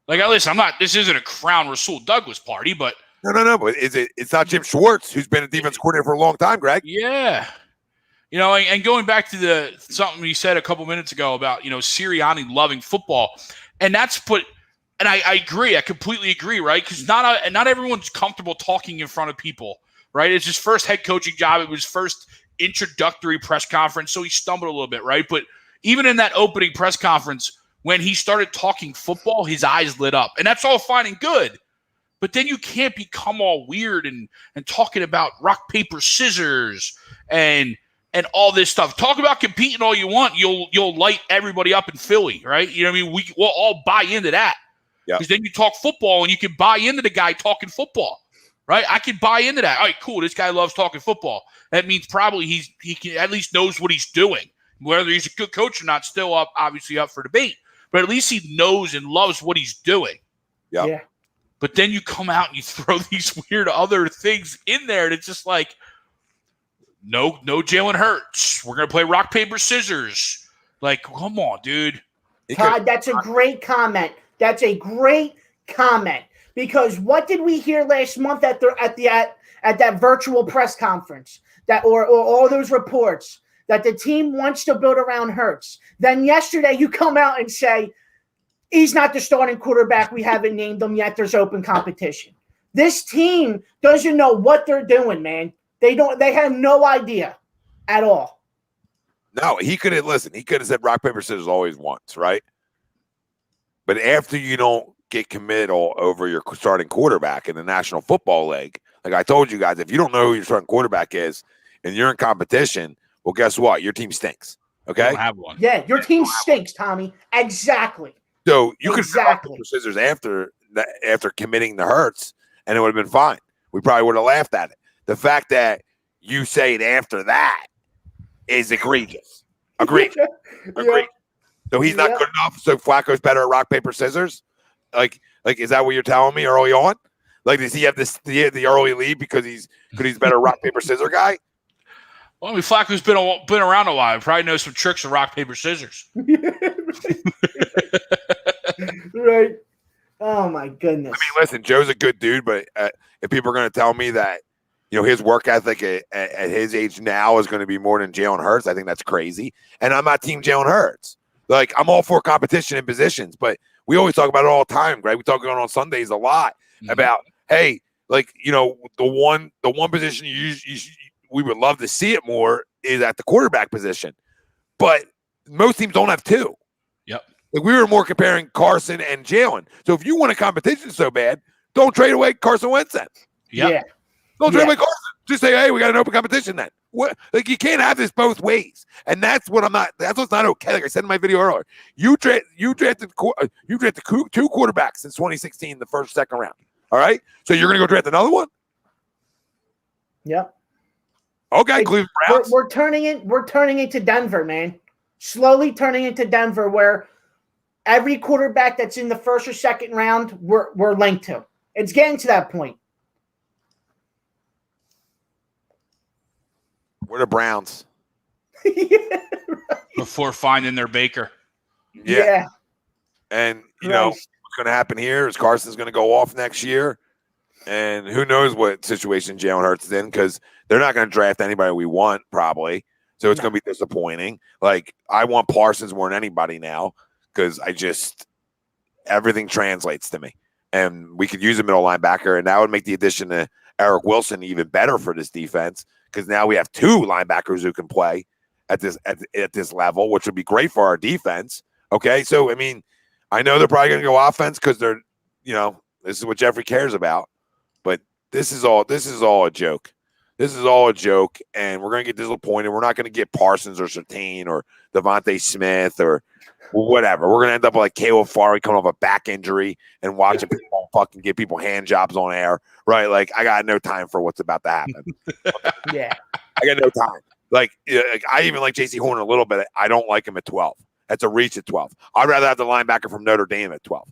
Like, listen, this isn't a Crown Rasul Douglas party, but no. But it's not Jim Schwartz, who's been a defense coordinator for a long time, Greg. Yeah. And going back to something you said a couple minutes ago about, Sirianni loving football. And I agree. I completely agree, right? Because not everyone's comfortable talking in front of people, right? It's his first head coaching job. It was his first introductory press conference, so he stumbled a little bit, right? But even in that opening press conference, when he started talking football, his eyes lit up. And that's all fine and good. But then you can't become all weird and talking about rock, paper, scissors and all this stuff. Talk about competing all you want. You'll light everybody up in Philly, right? You know what I mean? We'll all buy into that. Because then you talk football and you can buy into the guy talking football, right? I can buy into that. All right, cool. This guy loves talking football. That means probably he can at least knows what he's doing. Whether he's a good coach or not, still obviously up for debate. But at least he knows and loves what he's doing. Yeah. But then you come out and you throw these weird other things in there, and it's just like, no Jalen Hurts. We're going to play rock, paper, scissors. Like, come on, dude. Todd, that's a great comment. That's a great comment. Because what did we hear last month at that virtual press conference? Or all those reports that the team wants to build around Hurts. Then yesterday you come out and say, he's not the starting quarterback. We haven't named him yet. There's open competition. This team doesn't know what they're doing, man. They have no idea at all. No, he could have said rock, paper, scissors always once, right? But after you don't get committed all over your starting quarterback in the National Football League, like I told you guys, if you don't know who your starting quarterback is and you're in competition, well, guess what? Your team stinks. Okay? You don't have one. Yeah, your team stinks, Tommy. Exactly. So you could have rock, paper, scissors after committing the Hurts, and it would have been fine. We probably would have laughed at it. The fact that you say it after that is egregious. Agreed. Agreed. So he's not good enough. So Flacco's better at rock, paper, scissors. Like, is that what you're telling me early on? Like, does he have the early lead because he's better rock, paper, scissors guy? Well, I mean, Flacco's been around a while. He probably knows some tricks of rock, paper, scissors. Right. Oh my goodness. I mean, listen, Joe's a good dude, but if people are going to tell me that, his work ethic at his age now is going to be more than Jalen Hurts, I think that's crazy. And I'm not team Jalen Hurts. Like, I'm all for competition in positions, but we always talk about it all the time, Greg. We talk about it on Sundays a lot about, hey, like, the one position we would love to see it more is at the quarterback position, but most teams don't have two. Yep. Like, we were more comparing Carson and Jalen. So if you want a competition so bad, don't trade away Carson Wentz then. Yep. Yeah. Don't trade away Carson. Just say, hey, we got an open competition then. What? Like, you can't have this both ways, and that's what's not okay. Like I said in my video earlier, you drafted two quarterbacks since 2016, the first, second round. All right, so you're gonna go draft another one? Yep. Okay, Cleveland Browns. We're turning it to Denver, man. Slowly turning into Denver, where every quarterback that's in the first or second round, we're linked to. It's getting to that point. We're the Browns. Yeah, right. Before finding their Baker. Yeah. And, what's going to happen here is Carson's going to go off next year. And who knows what situation Jalen Hurts is in, because they're not going to draft anybody we want, probably. So it's going to be disappointing. Like, I want Parsons more than anybody now, because everything translates to me. And we could use a middle linebacker, and that would make the addition to Eric Wilson even better for this defense, because now we have two linebackers who can play at this level, which would be great for our defense. Okay, so I mean, I know they're probably going to go offense because they're, this is what Jeffrey cares about. But this is all a joke. This is all a joke, and we're going to get disappointed. We're not going to get Parsons or Surtain or Devontae Smith or whatever. We're going to end up like Caleb Farley coming off a back injury and watching people fucking give people hand jobs on air, right? Like, I got no time for what's about to happen. Yeah. I got no time. Like, I even like J.C. Horn a little bit. I don't like him at 12. That's a reach at 12. I'd rather have the linebacker from Notre Dame at 12.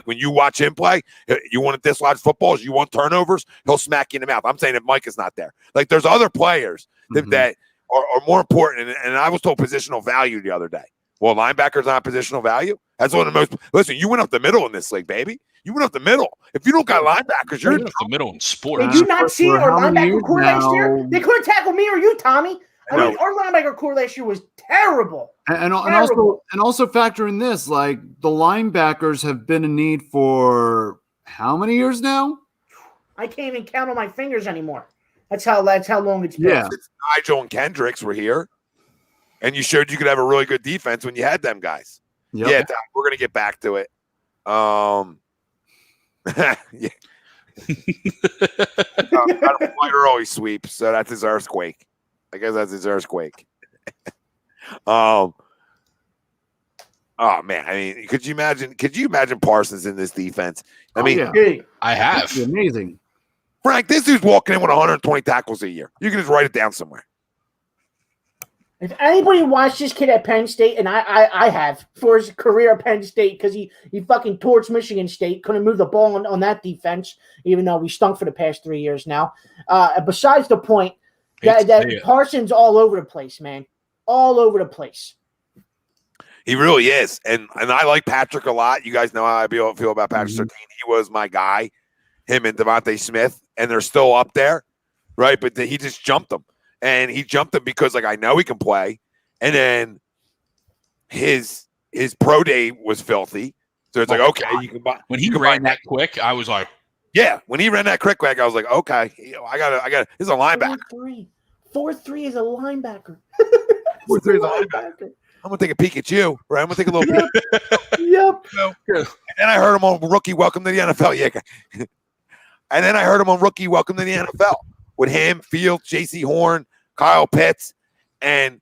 When you watch him play, you want to dislodge footballs, you want turnovers, he'll smack you in the mouth. I'm saying if Mike is not there. Like, there's other players that are more important, and I was told positional value the other day. Well, linebackers not positional value. That's one of the most. Listen, you went up the middle in this league, baby. You went up the middle. If you don't got linebackers, you're up the middle in sports. Did you not see our linebacker core last year? They couldn't tackle me or you, Tommy. I mean, our linebacker core last year was terrible. And also factor in this, like, the linebackers have been in need for how many years now? I can't even count on my fingers anymore. That's how long it's been. Yeah. Nigel and Kendricks were here, and you showed you could have a really good defense when you had them guys. Yep. Yeah, we're gonna get back to it. Yeah. White always sweeps, so that's his earthquake. I guess that's his earthquake. Oh man, I mean, could you imagine Parsons in this defense? I mean, I have. That'd be amazing. Frank, this dude's walking in with 120 tackles a year. You can just write it down somewhere. If anybody watched this kid at Penn State, and I have, for his career at Penn State, because he fucking torched Michigan State, couldn't move the ball on that defense, even though we stunk for the past 3 years now. Besides the point, that Parsons all over the place, man. All over the place. He really is. And I like Patrick a lot. You guys know how I feel about Patrick Surtain. He was my guy, him and Devontae Smith, and they're still up there, right? But he just jumped them. And he jumped them because, like, I know he can play. And then his pro day was filthy. So it's like, okay, you can buy. When he ran that quick, I was like, yeah. When he ran that quick, I was like, okay, I got. This is a linebacker. 4-3 is a linebacker. 4-3 is a linebacker. I'm gonna take a peek at you, right? I'm gonna take a little peek. Yep. And then I heard him on Rookie Welcome to the NFL. Yeah. And then I heard him on Rookie Welcome to the NFL with him, Fields, J.C. Horn, Kyle Pitts, and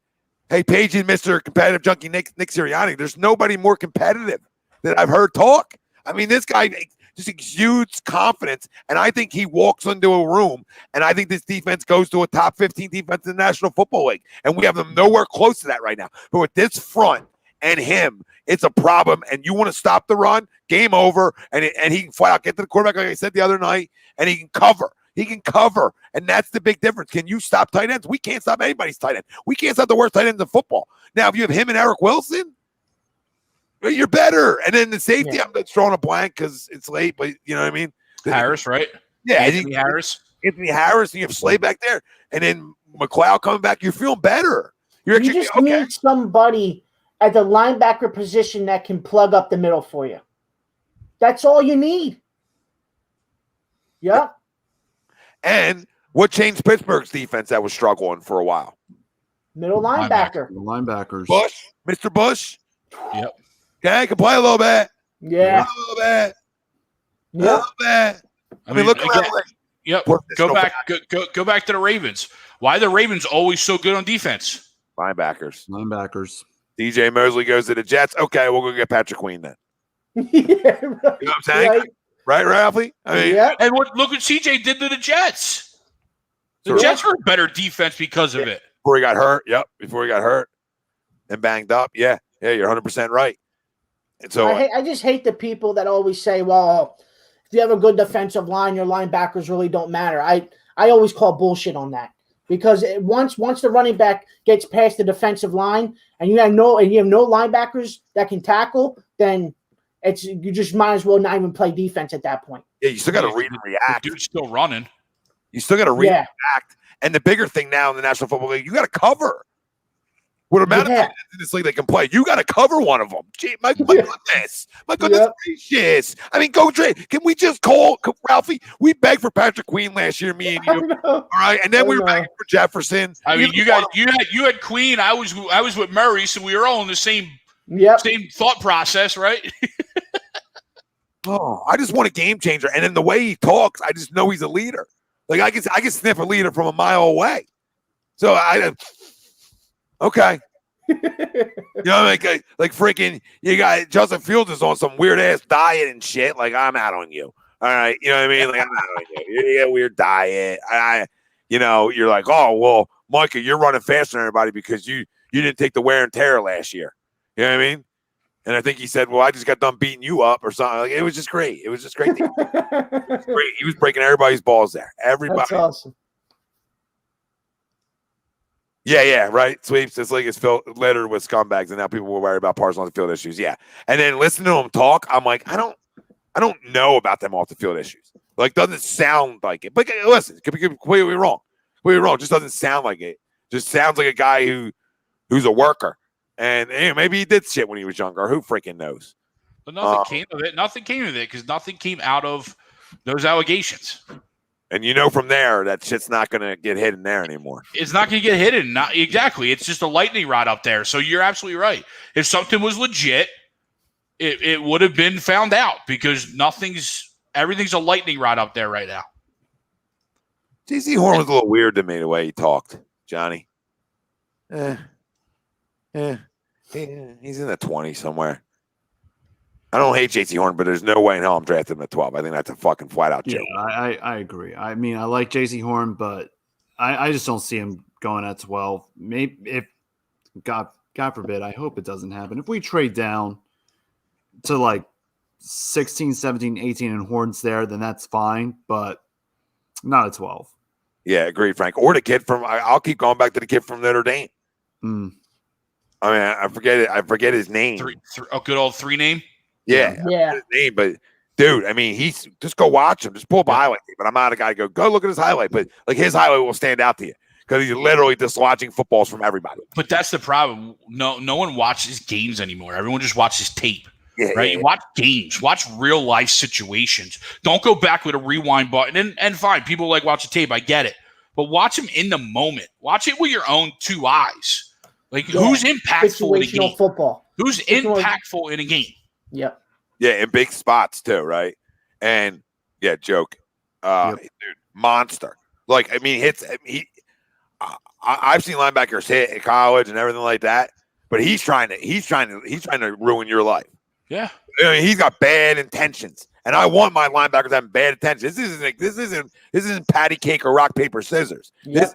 hey, Paige and Mr. Competitive Junkie Nick Sirianni. There's nobody more competitive that I've heard talk. I mean, this guy just exudes confidence, and I think he walks into a room, and I think this defense goes to a top 15 defense in the National Football League, and we have them nowhere close to that right now. But with this front and him, it's a problem, and you want to stop the run, game over, and he can flat out get to the quarterback, like I said the other night, and he can cover. He can cover, and that's the big difference. Can you stop tight ends? We can't stop anybody's tight end. We can't stop the worst tight ends in football. Now, if you have him and Eric Wilson, you're better. And then the safety, I'm just drawing a blank because it's late, but you know what I mean? Harris, right? Yeah. Anthony Harris, and you have Slay back there, and then McLeod coming back. You're feeling better. You just need somebody at the linebacker position that can plug up the middle for you. That's all you need. Yep. And what changed Pittsburgh's defense that was struggling for a while? Middle linebacker. Linebackers. Bush, Mr. Bush. Yep. Okay, can play a little bit. Yeah. A little bit. A Yep. little bit. I mean, look again, around. Yep. Go back to the Ravens. Why are the Ravens always so good on defense? Linebackers. DJ Mosley goes to the Jets. Okay, we'll go get Patrick Queen then. Yeah, right. You know what I'm saying? Right, Ralphie? I mean, And look what CJ did to the Jets. The Jets were a better defense because of it. Before he got hurt. Yep. Before he got hurt and banged up. Yeah. Yeah, you're 100% right. And so I just hate the people that always say, well, if you have a good defensive line, your linebackers really don't matter. I always call bullshit on that. Because once the running back gets past the defensive line and you have no linebackers that can tackle, then you just might as well not even play defense at that point. Yeah, you still got to read and react. The dude's still running. You still got to read and react. And the bigger thing now in the National Football League, you got to cover. What amount of in this league they can play? You got to cover one of them. Gee, my goodness. My goodness gracious. I mean, go trade. Can we just call Ralphie? We begged for Patrick Queen last year, me and you. All right. And then we were begging for Jefferson. I mean, you had Queen. I was with Murray, so we were all in the same thought process, right? I just want a game changer. And in the way he talks, I just know he's a leader. Like I can sniff a leader from a mile away. So okay. You know, like freaking, you got Justin Fields is on some weird ass diet and shit. Like, I'm out on you. All right. You know what I mean? Like, I'm out on you. You got a weird diet. You're like, oh, well, Micah, you're running faster than everybody because you didn't take the wear and tear last year. You know what I mean? And I think he said, well, I just got done beating you up or something. Like, it was just great. It was just great. Great. He was breaking everybody's balls there. Everybody. That's awesome. Yeah, right. Sweeps. This league is littered with scumbags, and now people will worry about parts on the field issues. Yeah, and then listening to him talk, I'm like, I don't know about them off the field issues. Like, doesn't sound like it. But listen, it could be completely wrong. Just doesn't sound like it. Just sounds like a guy who's a worker, and maybe he did shit when he was younger. Who freaking knows? But nothing came of it. Nothing came of it because nothing came out of those allegations. And from there, that shit's not going to get hidden there anymore. It's not going to get hidden. Not exactly. It's just a lightning rod up there. So you're absolutely right. If something was legit, it would have been found out because everything's a lightning rod up there right now. J.C. Horn was a little weird to me the way he talked, Johnny. He's in the 20s somewhere. I don't hate J.C. Horn, but there's no way in hell I'm drafting him at 12. I think that's a fucking flat-out joke. Yeah, I agree. I mean, I like J.C. Horn, but I just don't see him going at 12. Maybe if God forbid, I hope it doesn't happen. If we trade down to like 16, 17, 18 and Horn's there, then that's fine, but not at 12. Yeah, agreed, Frank. Or the kid from – I'll keep going back to the kid from Notre Dame. I mean, I forget his name. Good old three name? Yeah. His name, but dude, I mean, he's just go watch him. Just pull up a highlight. But I'm not a guy to go look at his highlight. But like his highlight will stand out to you because he's literally just watching footballs from everybody. But that's the problem. No one watches games anymore. Everyone just watches tape. Yeah, right? Yeah. You watch games, watch real life situations. Don't go back with a rewind button. And fine, people like watching tape. I get it. But watch them in the moment. Watch it with your own two eyes. Like who's impactful in a game? Football. Who's impactful in a game? Yep. Yeah, in big spots too, right? And yeah, joke. Dude, monster. Like, I mean, I've seen linebackers hit at college and everything like that, but he's trying to ruin your life. Yeah. I mean, he's got bad intentions. And I want my linebackers having bad intentions. This isn't patty cake or rock, paper, scissors. Yep.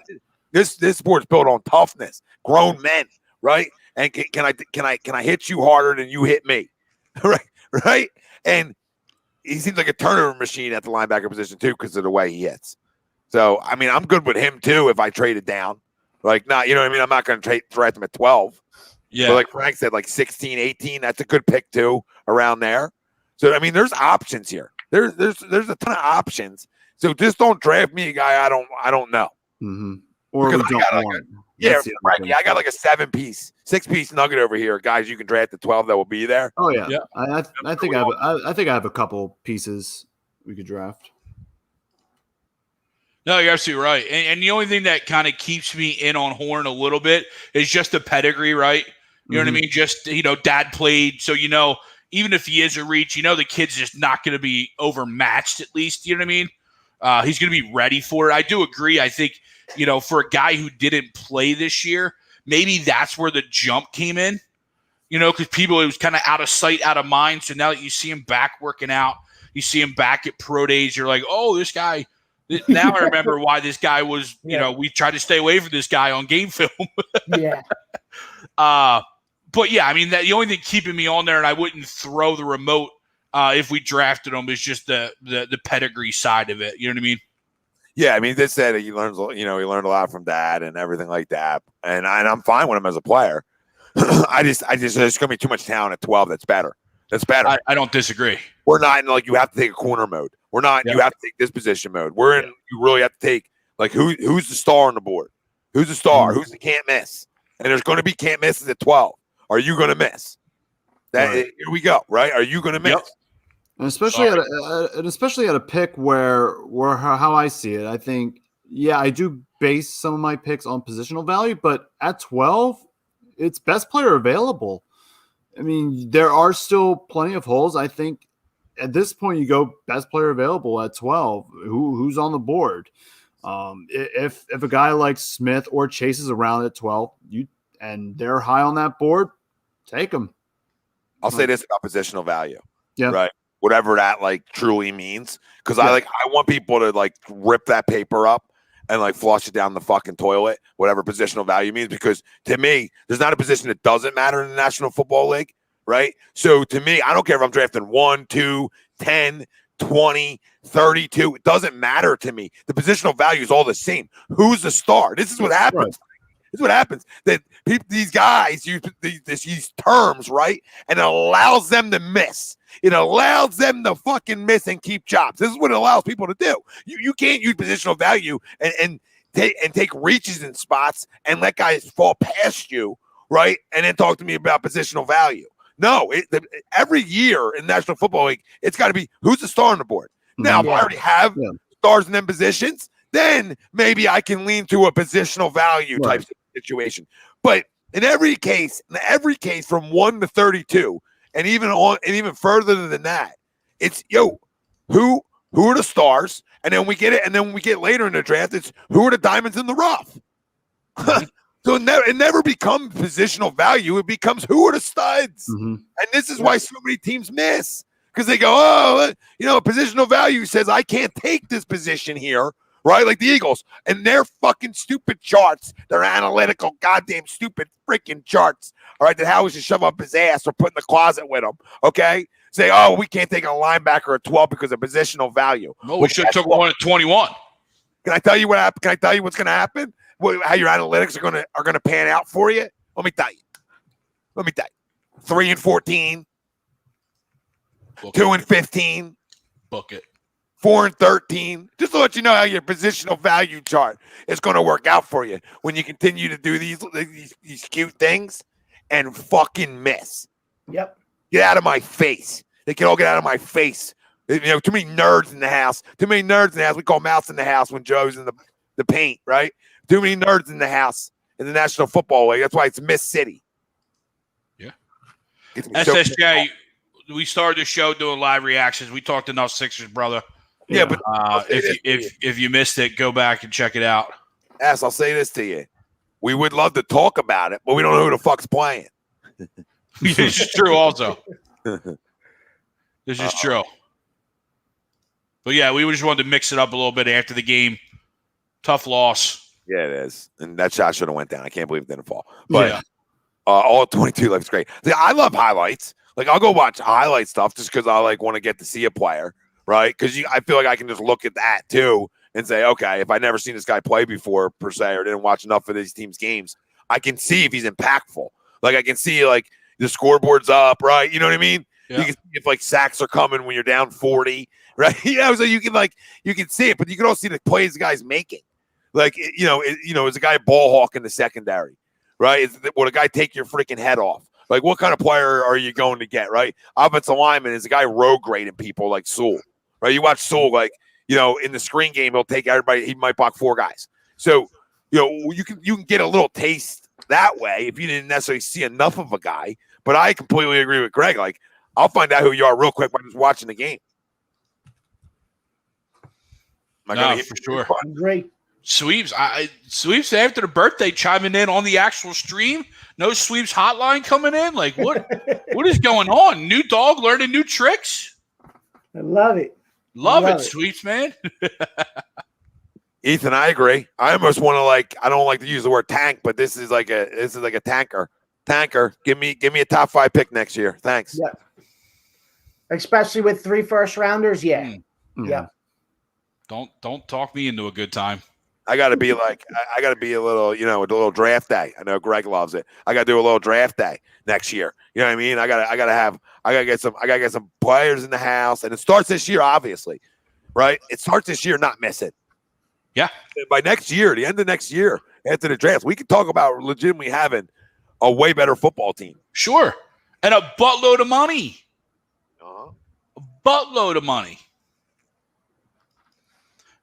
This sport's built on toughness, grown men, right? And can I hit you harder than you hit me? right? And he seems like a turnover machine at the linebacker position too because of the way he hits. So, I mean, I'm good with him too if I trade it down. Like, not, you know what I mean? I'm not going to draft him at 12. Yeah. But like Frank said, like 16, 18, that's a good pick too around there. So, I mean, there's options here. There's a ton of options. So just don't draft me a guy I don't know. Mm-hmm. Or we don't want. Yeah, right. Yeah, I got like a 6-piece nugget over here. Guys, you can draft at 12 that will be there. Oh yeah. I think I have a couple pieces we could draft. No, you're absolutely right. And the only thing that kind of keeps me in on Horn a little bit is just the pedigree, right? You know what I mean? Just, dad played. So, even if he is a reach, the kid's just not going to be overmatched, at least. You know what I mean? He's going to be ready for it. I do agree. I think, for a guy who didn't play this year, maybe that's where the jump came in, because it was kind of out of sight, out of mind. So now that you see him back working out, you see him back at pro days, you're like, oh, this guy. Now I remember why this guy was, we tried to stay away from this guy on game film. Yeah. But yeah, I mean, the only thing keeping me on there, and I wouldn't throw the remote if we drafted him, is just the pedigree side of it. You know what I mean? Yeah, I mean, this said he learns, he learned a lot from dad and everything like that. And I'm fine with him as a player. I just there's gonna be too much talent at 12. That's better. I don't disagree. We're not in you have to take a corner mode. We're not. You have to take this position mode. We're in. You really have to take who's the star on the board? Who's the star? Who's the can't miss? And there's going to be can't misses at 12. Are you going to miss? Here we go. Right? Are you going to miss? Yep. And especially at a pick where how I see it, I think I do base some of my picks on positional value, but at 12, it's best player available. I mean, there are still plenty of holes. I think at this point, you go best player available at 12. Who's on the board? If a guy like Smith or Chase is around at 12, and they're high on that board, take them. I'll say this about positional value. Yeah. Right. Whatever that truly means, because I want people to rip that paper up and flush it down the fucking toilet, whatever positional value means, because to me, there's not a position that doesn't matter in the National Football League, right? So to me, I don't care if I'm drafting 1, 2, 10, 20, 32. It doesn't matter to me. The positional value is all the same. Who's the star? This is what happens. Right. This is what happens. That these guys use these terms, right? And it allows them to miss. It allows them to fucking miss and keep jobs. This is what it allows people to do. You can't use positional value and take reaches in spots and let guys fall past you, right? And then talk to me about positional value. No, every year in the National Football League, it's got to be who's the star on the board. Now, if I already have stars in them positions, then maybe I can lean to a positional value type situation. But in every case from 1 to 32, and even further than that, it's who are the stars, and then we get it, and then when we get later in the draft, it's who are the diamonds in the rough. So it never becomes positional value. It becomes who are the studs. And this is why so many teams miss, because they go, positional value says I can't take this position here, right? Like the Eagles and their fucking stupid charts, their analytical, goddamn stupid freaking charts, all right, that Howie should shove up his ass or put in the closet with him, okay? Say, oh, we can't take a linebacker at 12 because of positional value. No, we should have took one at 21. Can I tell you what happened? Can I tell you what's going to happen? How your analytics are going to pan out for you? Let me tell you. 3 and 14, 2 and 15, book it. 4 and 13. Just to let you know how your positional value chart is going to work out for you when you continue to do these cute things and fucking miss. Yep. Get out of my face. They can all get out of my face. Too many nerds in the house. Too many nerds in the house. We call mouse in the house when Joe's in the paint, right? Too many nerds in the house in the National Football League. That's why it's Miss City. Yeah. SSJ, we started the show doing live reactions. We talked enough Sixers, brother. Yeah, but if you missed it, go back and check it out. I'll say this to you. We would love to talk about it, but we don't know who the fuck's playing. This is true also. This is true. But yeah, we just wanted to mix it up a little bit after the game. Tough loss. Yeah, it is. And that shot should have went down. I can't believe it didn't fall. But all 22 looks great. See, I love highlights. I'll go watch highlight stuff just because I want to get to see a player, right? Because I feel like I can just look at that too and say, okay, if I never seen this guy play before per se or didn't watch enough of these teams' games, I can see if he's impactful. I can see the scoreboard's up, right? You know what I mean? Yeah. You can see if sacks are coming when you're down 40, right? So you can see it, but you can also see the plays the guy's making. Is a guy ball hawk in the secondary, right? Would a guy take your freaking head off? What kind of player are you going to get, right? Offensive lineman is a guy road grading people like Sewell, right? You watch Sewell, in the screen game, he'll take everybody. He might block 4 guys. So, you can get a little taste that way if you didn't necessarily see enough of a guy. But I completely agree with Greg. Like, I'll find out who you are real quick by just watching the game. No, for sure. Great. Sweeps. Sweeps after the birthday chiming in on the actual stream. No Sweeps hotline coming in. Like, what is going on? New dog learning new tricks. I love it. Love it, Sweeps, man. Ethan, I agree. I almost want to I don't like to use the word tank, but this is like a tanker. Tanker. Give me a top 5 pick next year. Thanks. Yeah. Especially with 3 first-rounders. Yeah. Yeah. Don't talk me into a good time. I got to be a little, a little draft day. I know Greg loves it. I got to do a little draft day next year. You know what I mean? I got to get some players in the house, and it starts this year, obviously, right? It starts this year, not miss it. Yeah. By next year, the end of next year, after the draft, we can talk about legitimately having a way better football team. Sure. And a buttload of money. A buttload of money.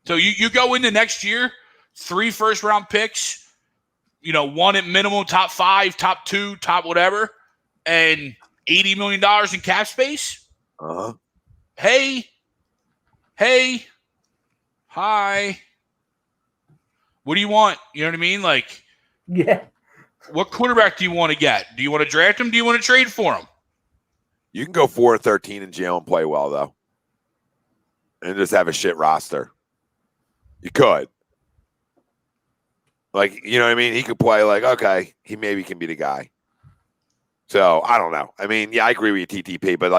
So you go into next year, 3 first-round picks, 1 at minimum, top 5, top 2, top whatever, and $80 million in cap space. Hey, hi. What do you want? You know what I mean? Like, yeah. What quarterback do you want to get? Do you want to draft him? Do you want to trade for him? You can go 4-13 in jail and play well, though, and just have a shit roster. You could. You know what I mean? He could play okay, he maybe can be the guy. So, I don't know. I mean, yeah, I agree with you, TTP, but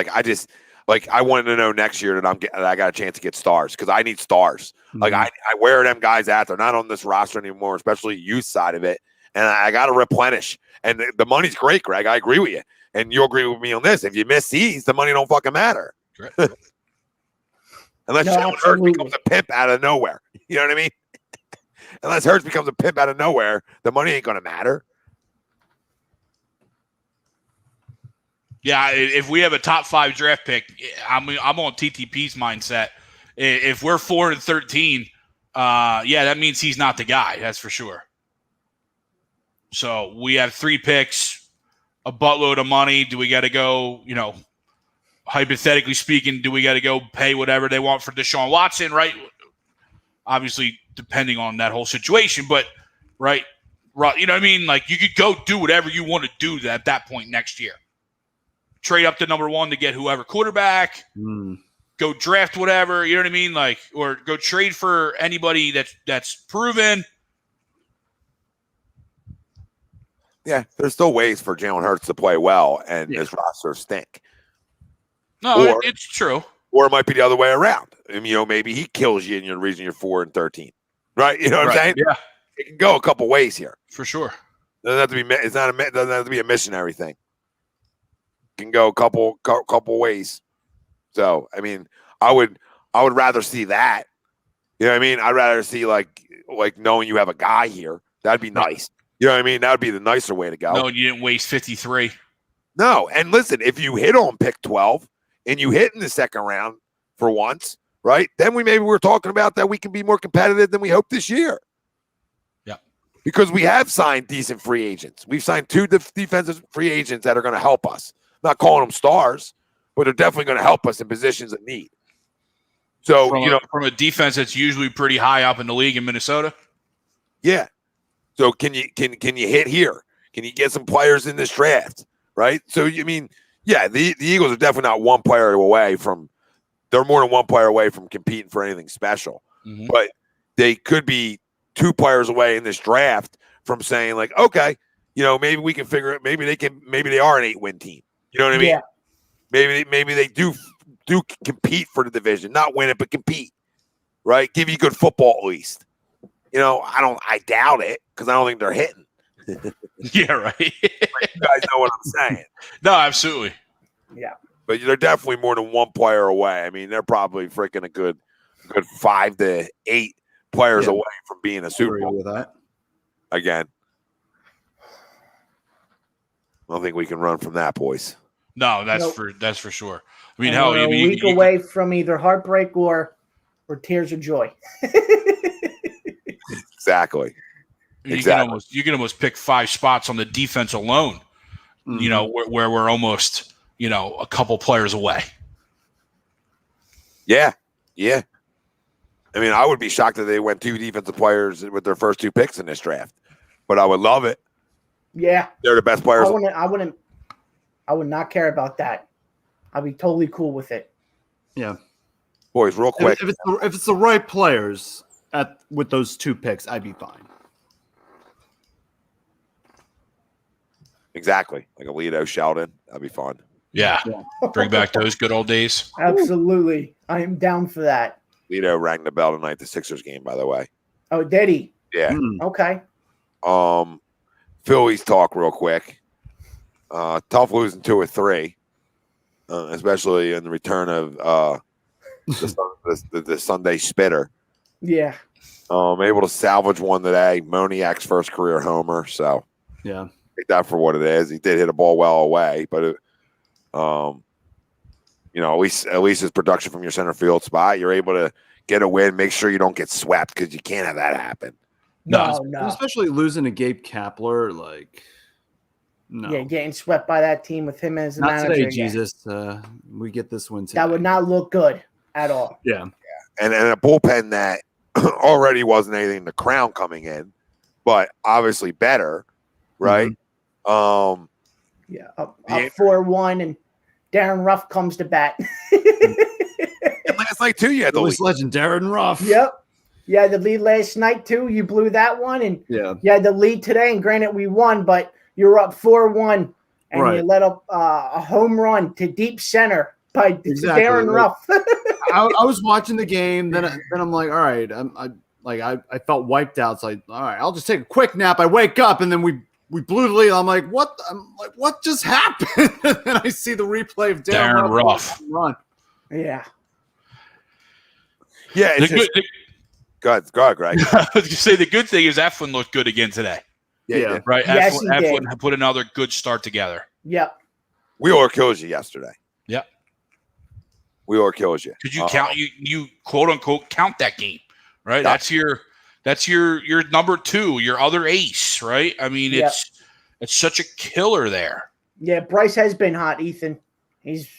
I wanted to know next year that I got a chance to get stars because I need stars. Mm-hmm. I wear them guys out. They're not on this roster anymore, especially youth side of it. And I got to replenish. And the money's great, Greg. I agree with you. And you'll agree with me on this. If you miss these, the money don't fucking matter. Unless Hurts becomes a pimp out of nowhere. You know what I mean? Unless Hurts becomes a pimp out of nowhere, the money ain't going to matter. Yeah, if we have a top 5 draft pick, I'm on TTP's mindset. If we're 4-13, that means he's not the guy. That's for sure. So we have 3 picks, a buttload of money. Do we got to go, hypothetically speaking, do we got to go pay whatever they want for Deshaun Watson, right? Obviously, depending on that whole situation, but right, you know what I mean? Like, you could go do whatever you want to do at that point next year. Trade up to number 1 to get whoever quarterback. Go draft whatever, you know what I mean? Like, or go trade for anybody that's proven. Yeah, there's still ways for Jalen Hurts to play well and his roster stink. No, it's true. Or it might be the other way around. I mean, maybe he kills you and you're the reason you're 4-13. Right? You know what I'm saying? Yeah. It can go a couple ways here. For sure. Doesn't have to be doesn't have to be a missionary thing. It can go a couple ways. So, I mean, I would rather see that. You know what I mean? I'd rather see like knowing you have a guy here. That'd be nice. You know what I mean? That would be the nicer way to go. No, you didn't waste 53. No, and listen, if you hit on pick 12 and you hit in the second round for once, right? Then we're talking about that we can be more competitive than we hope this year. Yeah. Because we have signed decent free agents. We've signed 2 defensive free agents that are going to help us. I'm not calling them stars, but they're definitely going to help us in positions of need. So, from a defense that's usually pretty high up in the league in Minnesota. Yeah. So can you hit here? Can you get some players in this draft? Right. So the Eagles are definitely not one player away from. They're more than one player away from competing for anything special. Mm-hmm. But they could be 2 players away in this draft from saying like, okay, maybe we can figure it. Maybe they are an 8-win team. You know what I mean? Yeah. Maybe they do compete for the division, not win it, but compete. Right. Give you good football at least. I doubt it because I don't think they're hitting. Yeah, right. You guys know what I'm saying. No, absolutely. Yeah. But they're definitely more than 1 player away. I mean, they're probably freaking a good 5 to 8 players away from being a Super Bowl. With that. Again. I don't think we can run from that, boys. No, that's for sure. I mean, a week away from either heartbreak or or tears of joy. Exactly. You can almost pick 5 spots on the defense alone. You know, where we're almost, a couple players away. Yeah. Yeah. I mean, I would be shocked that they went 2 defensive players with their first 2 picks in this draft, but I would love it. Yeah. They're the best players. I would not care about that. I'd be totally cool with it. Yeah. Boys, real quick. If it's the right players with those 2 picks, I'd be fine. Exactly. Like Alito, Sheldon. That'd be fun. Yeah. Bring back those good old days. Absolutely. I am down for that. Alito rang the bell tonight, the Sixers game, by the way. Oh, did he? Yeah. Okay. Phillies talk real quick. Tough losing 2 or 3, especially in the return of the Sunday spitter. Yeah. Able to salvage one today. Moniak's first career homer. So yeah, take that for what it is. He did hit a ball well away, but at least his production from your center field spot, you're able to get a win. Make sure you don't get swept because you can't have that happen. No. Especially losing to Gabe Kapler, like. No. Yeah, getting swept by that team with him as the manager. Not today, Jesus. We get this win today. That would not look good at all. Yeah. And a bullpen that already wasn't anything to crown coming in, but obviously better, right? Mm-hmm. Up 4-1, and Darren Ruff comes to bat. Last night too, you had the lead. Legend Darren Ruff. Yep. You had the lead last night too. You blew that one, and you had the lead today. And granted, we won, but you were up 4-1, and you let up a home run to deep center by Darren Ruff. I was watching the game, then I'm like, all right, I felt wiped out. So all right, I'll just take a quick nap. I wake up, and then we blew the lead. I'm like, what? What just happened? And I see the replay of Darren Ruff run. Yeah. Yeah. Go ahead, Greg. I was going to say the good thing is Eflin looked good again today. Yeah. Right. Yes, Eflin put another good start together. Yep. Wheeler kills you yesterday. Yep. Wheeler kills you. Because you count you quote unquote count that game, right? That's your number 2, your other ace, right? I mean, it's such a killer there. Yeah, Bryce has been hot, Ethan. He's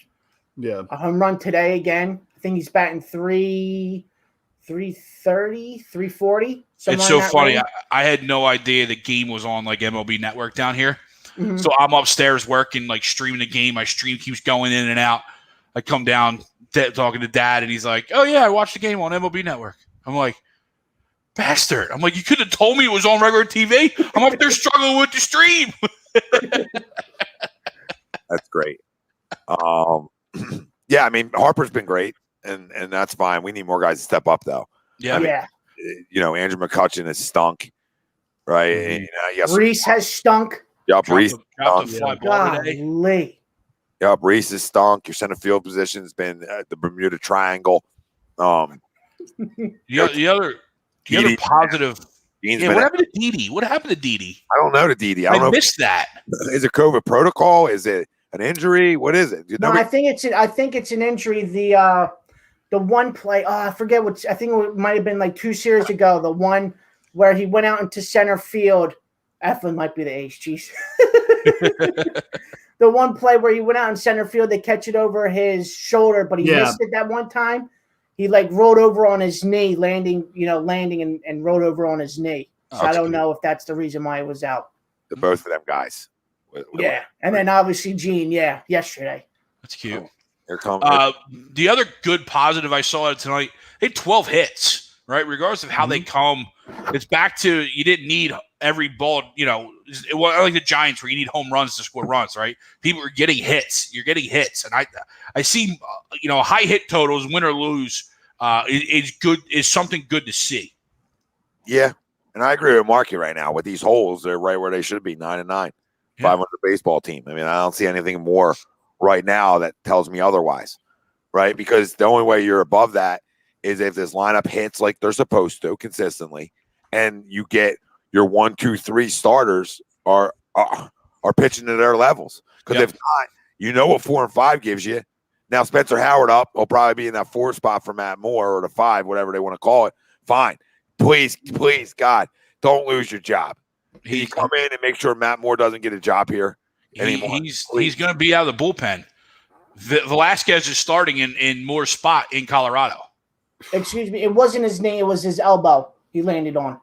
a home run today again. I think he's batting 330, 340. It's so funny. I had no idea the game was on like MLB Network down here. Mm-hmm. So I'm upstairs working, like streaming the game. My stream keeps going in and out. I come down talking to Dad, and he's like, "Oh yeah, I watched the game on MLB Network." I'm like, "Bastard!" I'm like, "You could have told me it was on regular TV." I'm up there struggling with the stream. That's great. Yeah, I mean Harper's been great, and that's fine. We need more guys to step up, though. Yeah, I mean, Andrew McCutchen has stunk, right? Mm-hmm. And, Reese has stunk. Yep, Reese. Golly. Yep, Reese has stunk. Your center field position has been the Bermuda Triangle. The other positive. What happened to Didi? What happened to Didi? I don't know to Didi. I missed that. Is it COVID protocol? Is it an injury? What is it? No, I think it's an injury. The one play. I forget what. I think it might have been like 2 series ago. The one where he went out into center field. Eflin might be the ace. Jeez. The one play where he went out in center field, they catch it over his shoulder, but he missed it that one time. He rolled over on his knee, landing and rolled over on his knee. So I don't know if that's the reason why he was out. The both of them guys. And then obviously Gene, yesterday. That's cute. Here comes the other good positive I saw tonight. They had 12 hits, right? Regardless of how they come, it's back to you didn't need every ball. It wasn't like the Giants where you need home runs to score runs, right? People are getting hits. You're getting hits, and I see high hit totals, win or lose, is good. Is something good to see. Yeah, and I agree with Marky right now. With these holes, they're right where they should be. 9-9, 500 baseball team. I mean, I don't see anything more right now that tells me otherwise, right? Because the only way you're above that is if this lineup hits like they're supposed to consistently, and you get your 1, 2, 3 starters are pitching to their levels. Because if not, what 4 and 5 gives you. Now Spencer Howard up. He'll probably be in that 4 spot for Matt Moore or the 5, whatever they want to call it. Fine. Please, God, don't lose your job. Can you come in and make sure Matt Moore doesn't get a job here anymore? He's going to be out of the bullpen. Velasquez is starting in Moore's spot in Colorado. Excuse me. It wasn't his knee. It was his elbow. He landed on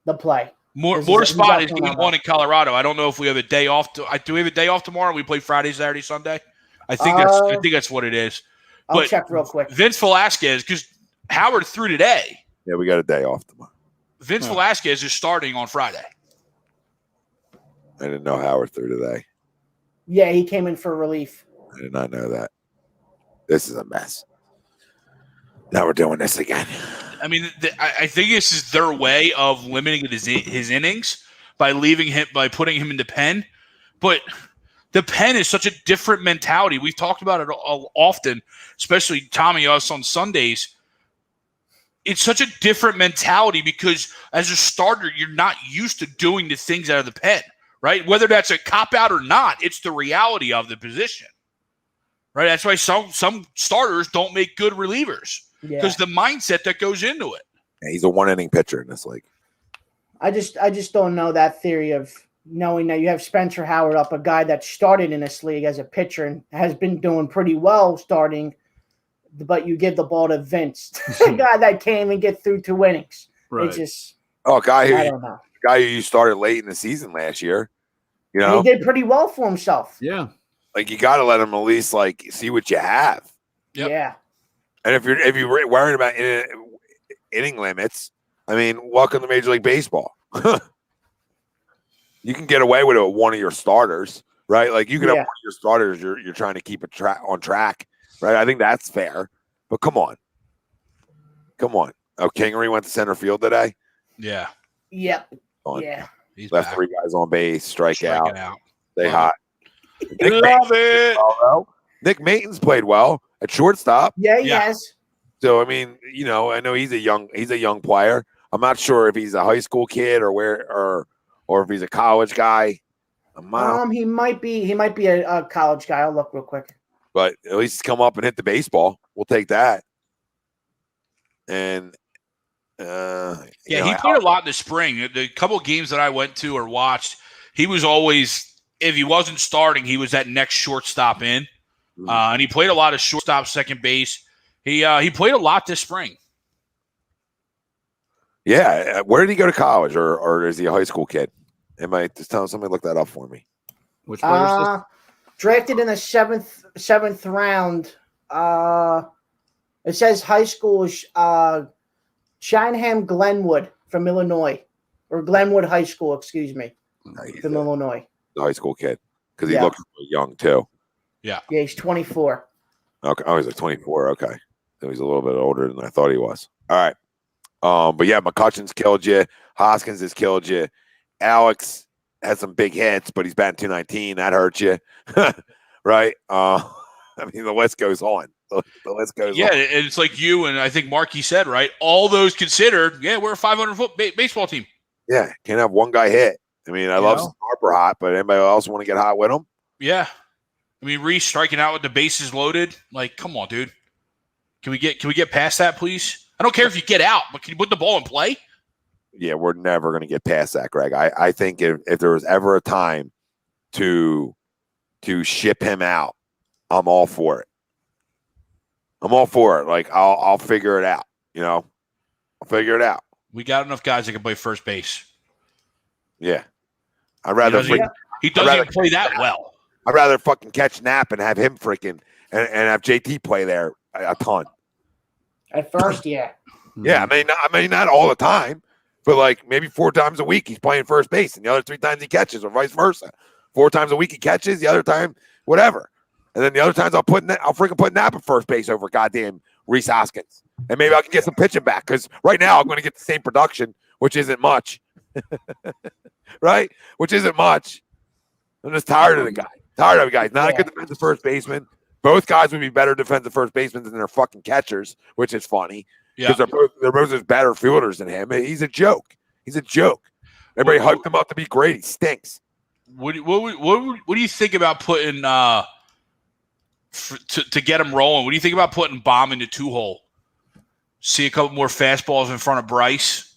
the play. Moore's spot is game 1 in Colorado. I don't know if we have a day off. Do we have a day off tomorrow? We play Friday, Saturday, Sunday. I think that's what it is. I'll check real quick. Vince Velasquez, because Howard threw today. Yeah, we got a day off tomorrow. Vince Velasquez is starting on Friday. I didn't know Howard threw today. Yeah, he came in for relief. I did not know that. This is a mess. Now we're doing this again. I mean, I think this is their way of limiting his innings by putting him in the pen. But the pen is such a different mentality. We've talked about it often, especially Tommy, us on Sundays. It's such a different mentality because as a starter, you're not used to doing the things out of the pen, right? Whether that's a cop-out or not, it's the reality of the position, right? That's why some starters don't make good relievers because the mindset that goes into it. Yeah, he's a 1-inning pitcher in this league. I just don't know that theory of knowing that you have Spencer Howard up, a guy that started in this league as a pitcher and has been doing pretty well starting, but you give the ball to Vince, a guy that came and get through 2 innings. Right. It's just I don't know. Guy who you started late in the season last year. You know, he did pretty well for himself. Yeah. Like you got to let him at least like see what you have. Yep. Yeah. And if you're worrying about inning limits, I mean, welcome to Major League Baseball. You can get away with it with one of your starters, right? Like you can have one of your starters you're trying to keep on track, right? I think that's fair. But come on. Oh, Kingery went to center field today. Yeah. Yep. On. Yeah. He's Left back. 3 guys on base, strike out. Stay Love hot. Love it. Nick Maton's played well at shortstop. Yeah, he has. So I mean, you know, I know he's a young player. I'm not sure if he's a high school kid or if he's a college guy. He might be a college guy. I'll look real quick. But at least he's come up and hit the baseball. We'll take that. And he played a lot in the spring. The couple of games that I went to or watched, he was always, if he wasn't starting, he was that next shortstop in. And he played a lot of shortstop, second base. He played a lot this spring. Yeah. Where did he go to college, or is he a high school kid? Am I just telling somebody look that up for me? Which player is this? Drafted in the seventh round. It says high school Shineham Glenwood from Illinois, or Glenwood High School, excuse me, from Illinois. The high school kid, because he looks young too. Yeah, he's 24. Okay, he's like 24. Okay, so he's a little bit older than I thought he was. All right, but yeah, McCutcheon's killed you. Hoskins has killed you. Alex has some big hits, but he's batting 219. That hurts you, right? I mean, the list goes on. The list goes on. Yeah, and it's like you and I think Markey said, right? All those considered, we're a 500-foot baseball team. Yeah, can't have one guy hit. I mean, I love Harper hot, but anybody else want to get hot with him? Yeah. I mean, Reese striking out with the bases loaded. Like, come on, dude. Can we get past that, please? I don't care if you get out, but can you put the ball in play? Yeah, we're never going to get past that, Greg. I think if there was ever a time to ship him out, I'm all for it. I'm all for it. Like I'll figure it out. You know, I'll figure it out. We got enough guys that can play first base. Yeah, I'd rather he doesn't even play that well. I'd rather fucking catch Knapp and have him freaking and have JT play there a ton. At first, yeah. Yeah, I mean not all the time, but like maybe 4 times a week he's playing first base, and the other 3 times he catches, or vice versa. 4 times a week he catches, the other time whatever. And then the other times I'll freaking put Knapp at first base over goddamn Reese Hoskins. And maybe I can get some pitching back, because right now I'm going to get the same production, which isn't much. Right? Which isn't much. I'm just tired of the guy. Tired of the guy. He's not a good defensive first baseman. Both guys would be better defensive first basemen than their fucking catchers, which is funny. Because they're both just better fielders than him. He's a joke. He's a joke. Everybody hyped him up to be great. He stinks. What do you think about putting to get him rolling. What do you think about putting Bomb into 2-hole? See a couple more fastballs in front of Bryce.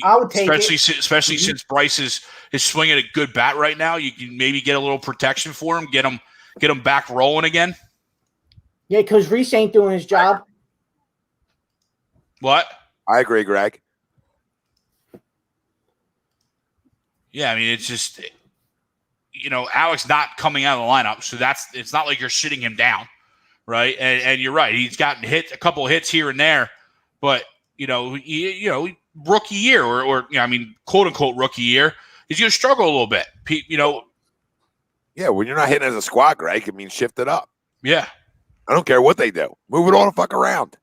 I would take especially since Bryce is swinging a good bat right now. You can maybe get a little protection for him, get him back rolling again. Yeah, because Reese ain't doing his job. What? I agree, Greg. Yeah, I mean, it's just, Alex not coming out of the lineup, so it's not like you're sitting him down, right? And you're right, he's gotten a couple of hits here and there, but rookie year or quote unquote rookie year, he's going to struggle a little bit. Yeah, when you're not hitting as a squad, Greg, it means shift it up. Yeah, I don't care what they do, move it all the fuck around.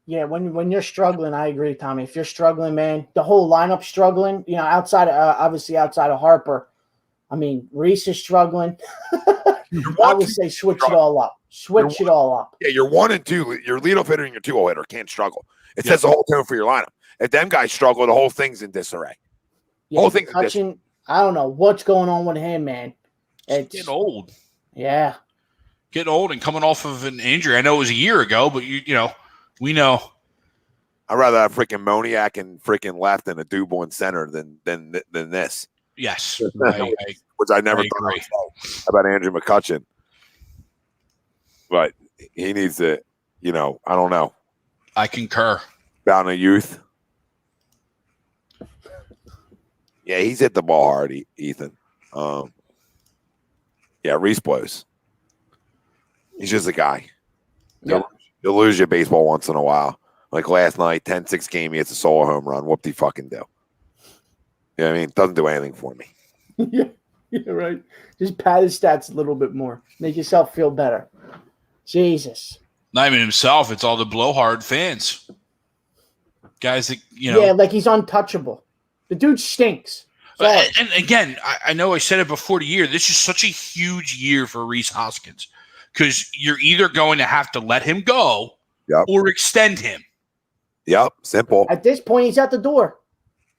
Yeah, when you're struggling, I agree, Tommy. If you're struggling, man, the whole lineup struggling. Outside of Harper, I mean, Reese is struggling. I would say switch it all up. Switch it all up. Yeah, your 1 and 2, your leadoff hitter and your 2-hole hitter can't struggle. It sets the whole tone for your lineup. If them guys struggle, the whole thing's in disarray. Yeah, Whole thing's touching. I don't know what's going on with him, man. It's getting old. Yeah, getting old and coming off of an injury. I know it was a year ago, but we know. I'd rather have freaking Moniak and freaking left and a Duble in center than this. Yes, which I never thought I would say about Andrew McCutchen. But he needs to, I don't know. I concur. Bound of youth. Yeah, he's hit the ball hard, Ethan. Yeah, Reese blows. He's just a guy. Yeah. You'll lose your baseball once in a while. Like last night, 10-6 game, he hits a solo home run. Whoop-de fucking do. You know what I mean? Doesn't do anything for me. Yeah, right. Just pad his stats a little bit more. Make yourself feel better. Jesus. Not even himself. It's all the blowhard fans. Guys that, Yeah, like he's untouchable. The dude stinks. And again, I know I said it before the year. This is such a huge year for Rhys Hoskins because you're either going to have to let him go or extend him. Yep, simple. At this point, he's out the door.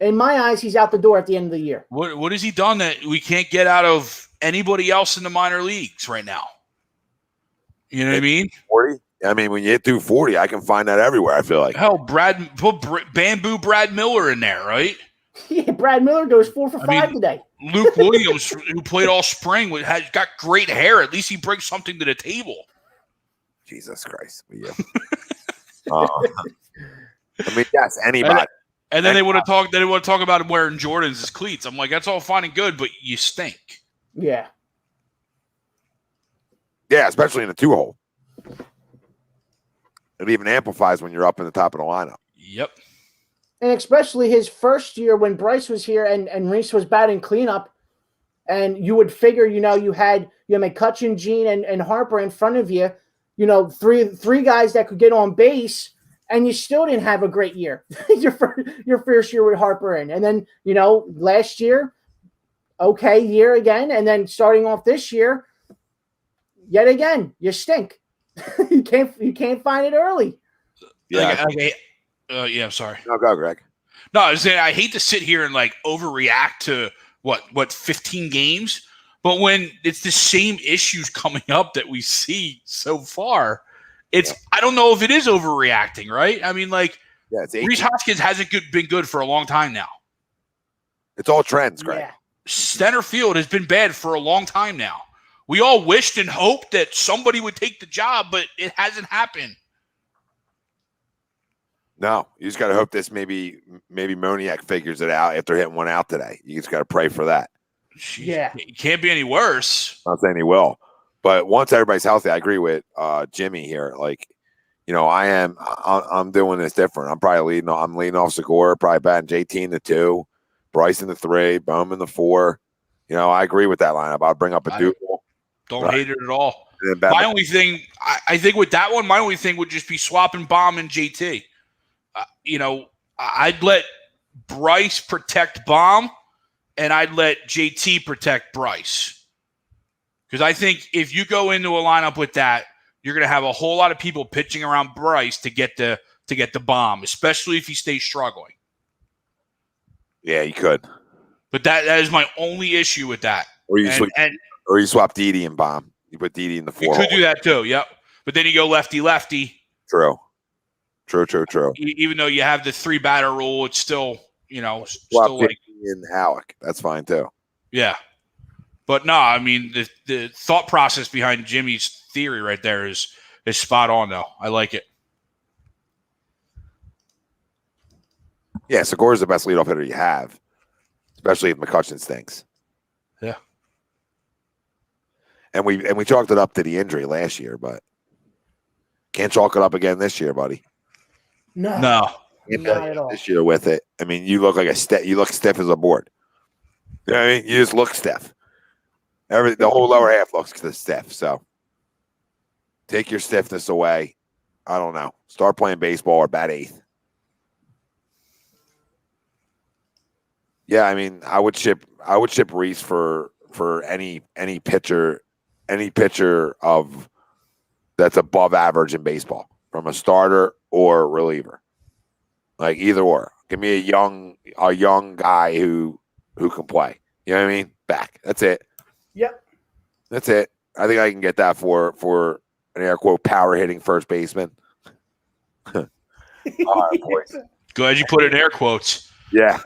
In my eyes, he's out the door at the end of the year. What has he done that we can't get out of anybody else in the minor leagues right now? You know what I mean? 40. I mean, when you hit 240, I can find that everywhere. I feel like hell, put Bamboo Brad Miller in there, right? Yeah, Brad Miller goes 4 for 5 today. Luke Williams, who played all spring, has got great hair. At least he brings something to the table. Jesus Christ. Yeah. I mean, yes, anybody. And then they want to talk. They want to talk about him wearing Jordans as cleats. I'm like, that's all fine and good, but you stink. Yeah. Yeah, especially in the 2-hole. It even amplifies when you're up in the top of the lineup. Yep. And especially his first year when Bryce was here and Reese was batting cleanup, and you would figure, you had McCutchen, Gene, and Harper in front of you, three guys that could get on base, and you still didn't have a great year. your first year with Harper in. And then, last year, okay year again, and then starting off this year, yet again, you stink. you can't find it early. Yeah. I'm sorry. No, go, Greg. No, I was saying I hate to sit here and overreact to what 15 games, but when it's the same issues coming up that we see so far, I don't know if it is overreacting, right? I mean, Rhys Hoskins hasn't been good for a long time now. It's all trends, Greg. Yeah. Center field has been bad for a long time now. We all wished and hoped that somebody would take the job, but it hasn't happened. No, you just got to hope this maybe Moniak figures it out after hitting one out today. You just got to pray for that. Yeah. It can't be any worse. I'm not saying he will. But once everybody's healthy, I agree with Jimmy here. I'm doing this different. I'm probably leading off Segura, probably batting JT in the 2, Bryce in the 3, Bowman in the 4. I agree with that lineup. I'll bring up a duel. Don't hate it at all. My only thing, I think with that one, my only thing would just be swapping Bomb and JT. I'd let Bryce protect Bomb, and I'd let JT protect Bryce. Because I think if you go into a lineup with that, you're going to have a whole lot of people pitching around Bryce to get the Bomb, especially if he stays struggling. Yeah, you could. But that is my only issue with that. Or you Or you swap Didi and Bomb. You put Didi in the 4 You could hole. do that too. Yep. But then you go lefty. True. Even though you have the 3 batter rule, it's still, Swap still like Didi and Halleck. That's fine too. yeah. But no, I mean the thought process behind Jimmy's theory right there is spot on though. I like it. Yeah, Segura's the best leadoff hitter you have, especially if McCutcheon stinks. Yeah. And we chalked it up to the injury last year, but can't chalk it up again this year, buddy. No. Can't Not play at all. this year with it. I mean, you look like you look stiff as a board. You know what I mean? You just look stiff. The whole lower half looks stiff. So take your stiffness away. I don't know. Start playing baseball or bat 8th. Yeah, I mean, I would ship Reese for any pitcher of that's above average in baseball, from a starter or reliever. Like either or. Give me a young guy who can play. You know what I mean? Back. That's it. Yep. That's it. I think I can get that for an air quote power hitting first baseman. All right, boys. Glad you put it in air quotes. Yeah.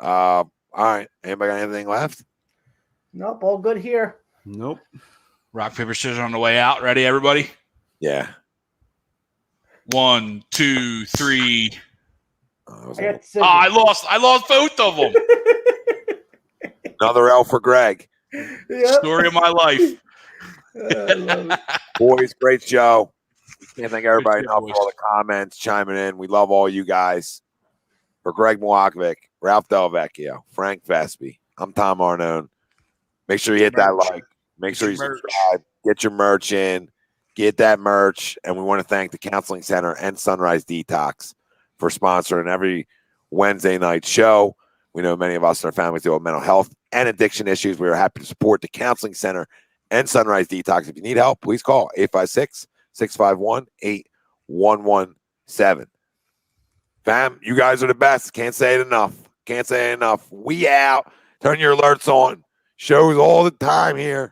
All right. Anybody got anything left? Nope. All good here. Nope. Rock, paper, scissors on the way out. Ready, everybody? Yeah. 1, 2, 3. I I lost both of them. Another L for Greg. Story of my life. Boys, great show. We can't thank everybody Good enough boys. for all the comments, chiming in. We love all you guys. For Greg Milwakovic, Ralph Delvecchio, Frank Vespi, I'm Tom Arnone. Make sure you hit that like. Make sure you subscribe. Get your merch in. Get that merch. And we want to thank the Counseling Center and Sunrise Detox for sponsoring every Wednesday night show. We know many of us and our families deal with mental health and addiction issues. We are happy to support the Counseling Center and Sunrise Detox. If you need help, please call 856-651-8117. Fam, you guys are the best. Can't say it enough. Can't say it enough. We out. Turn your alerts on. Shows all the time here.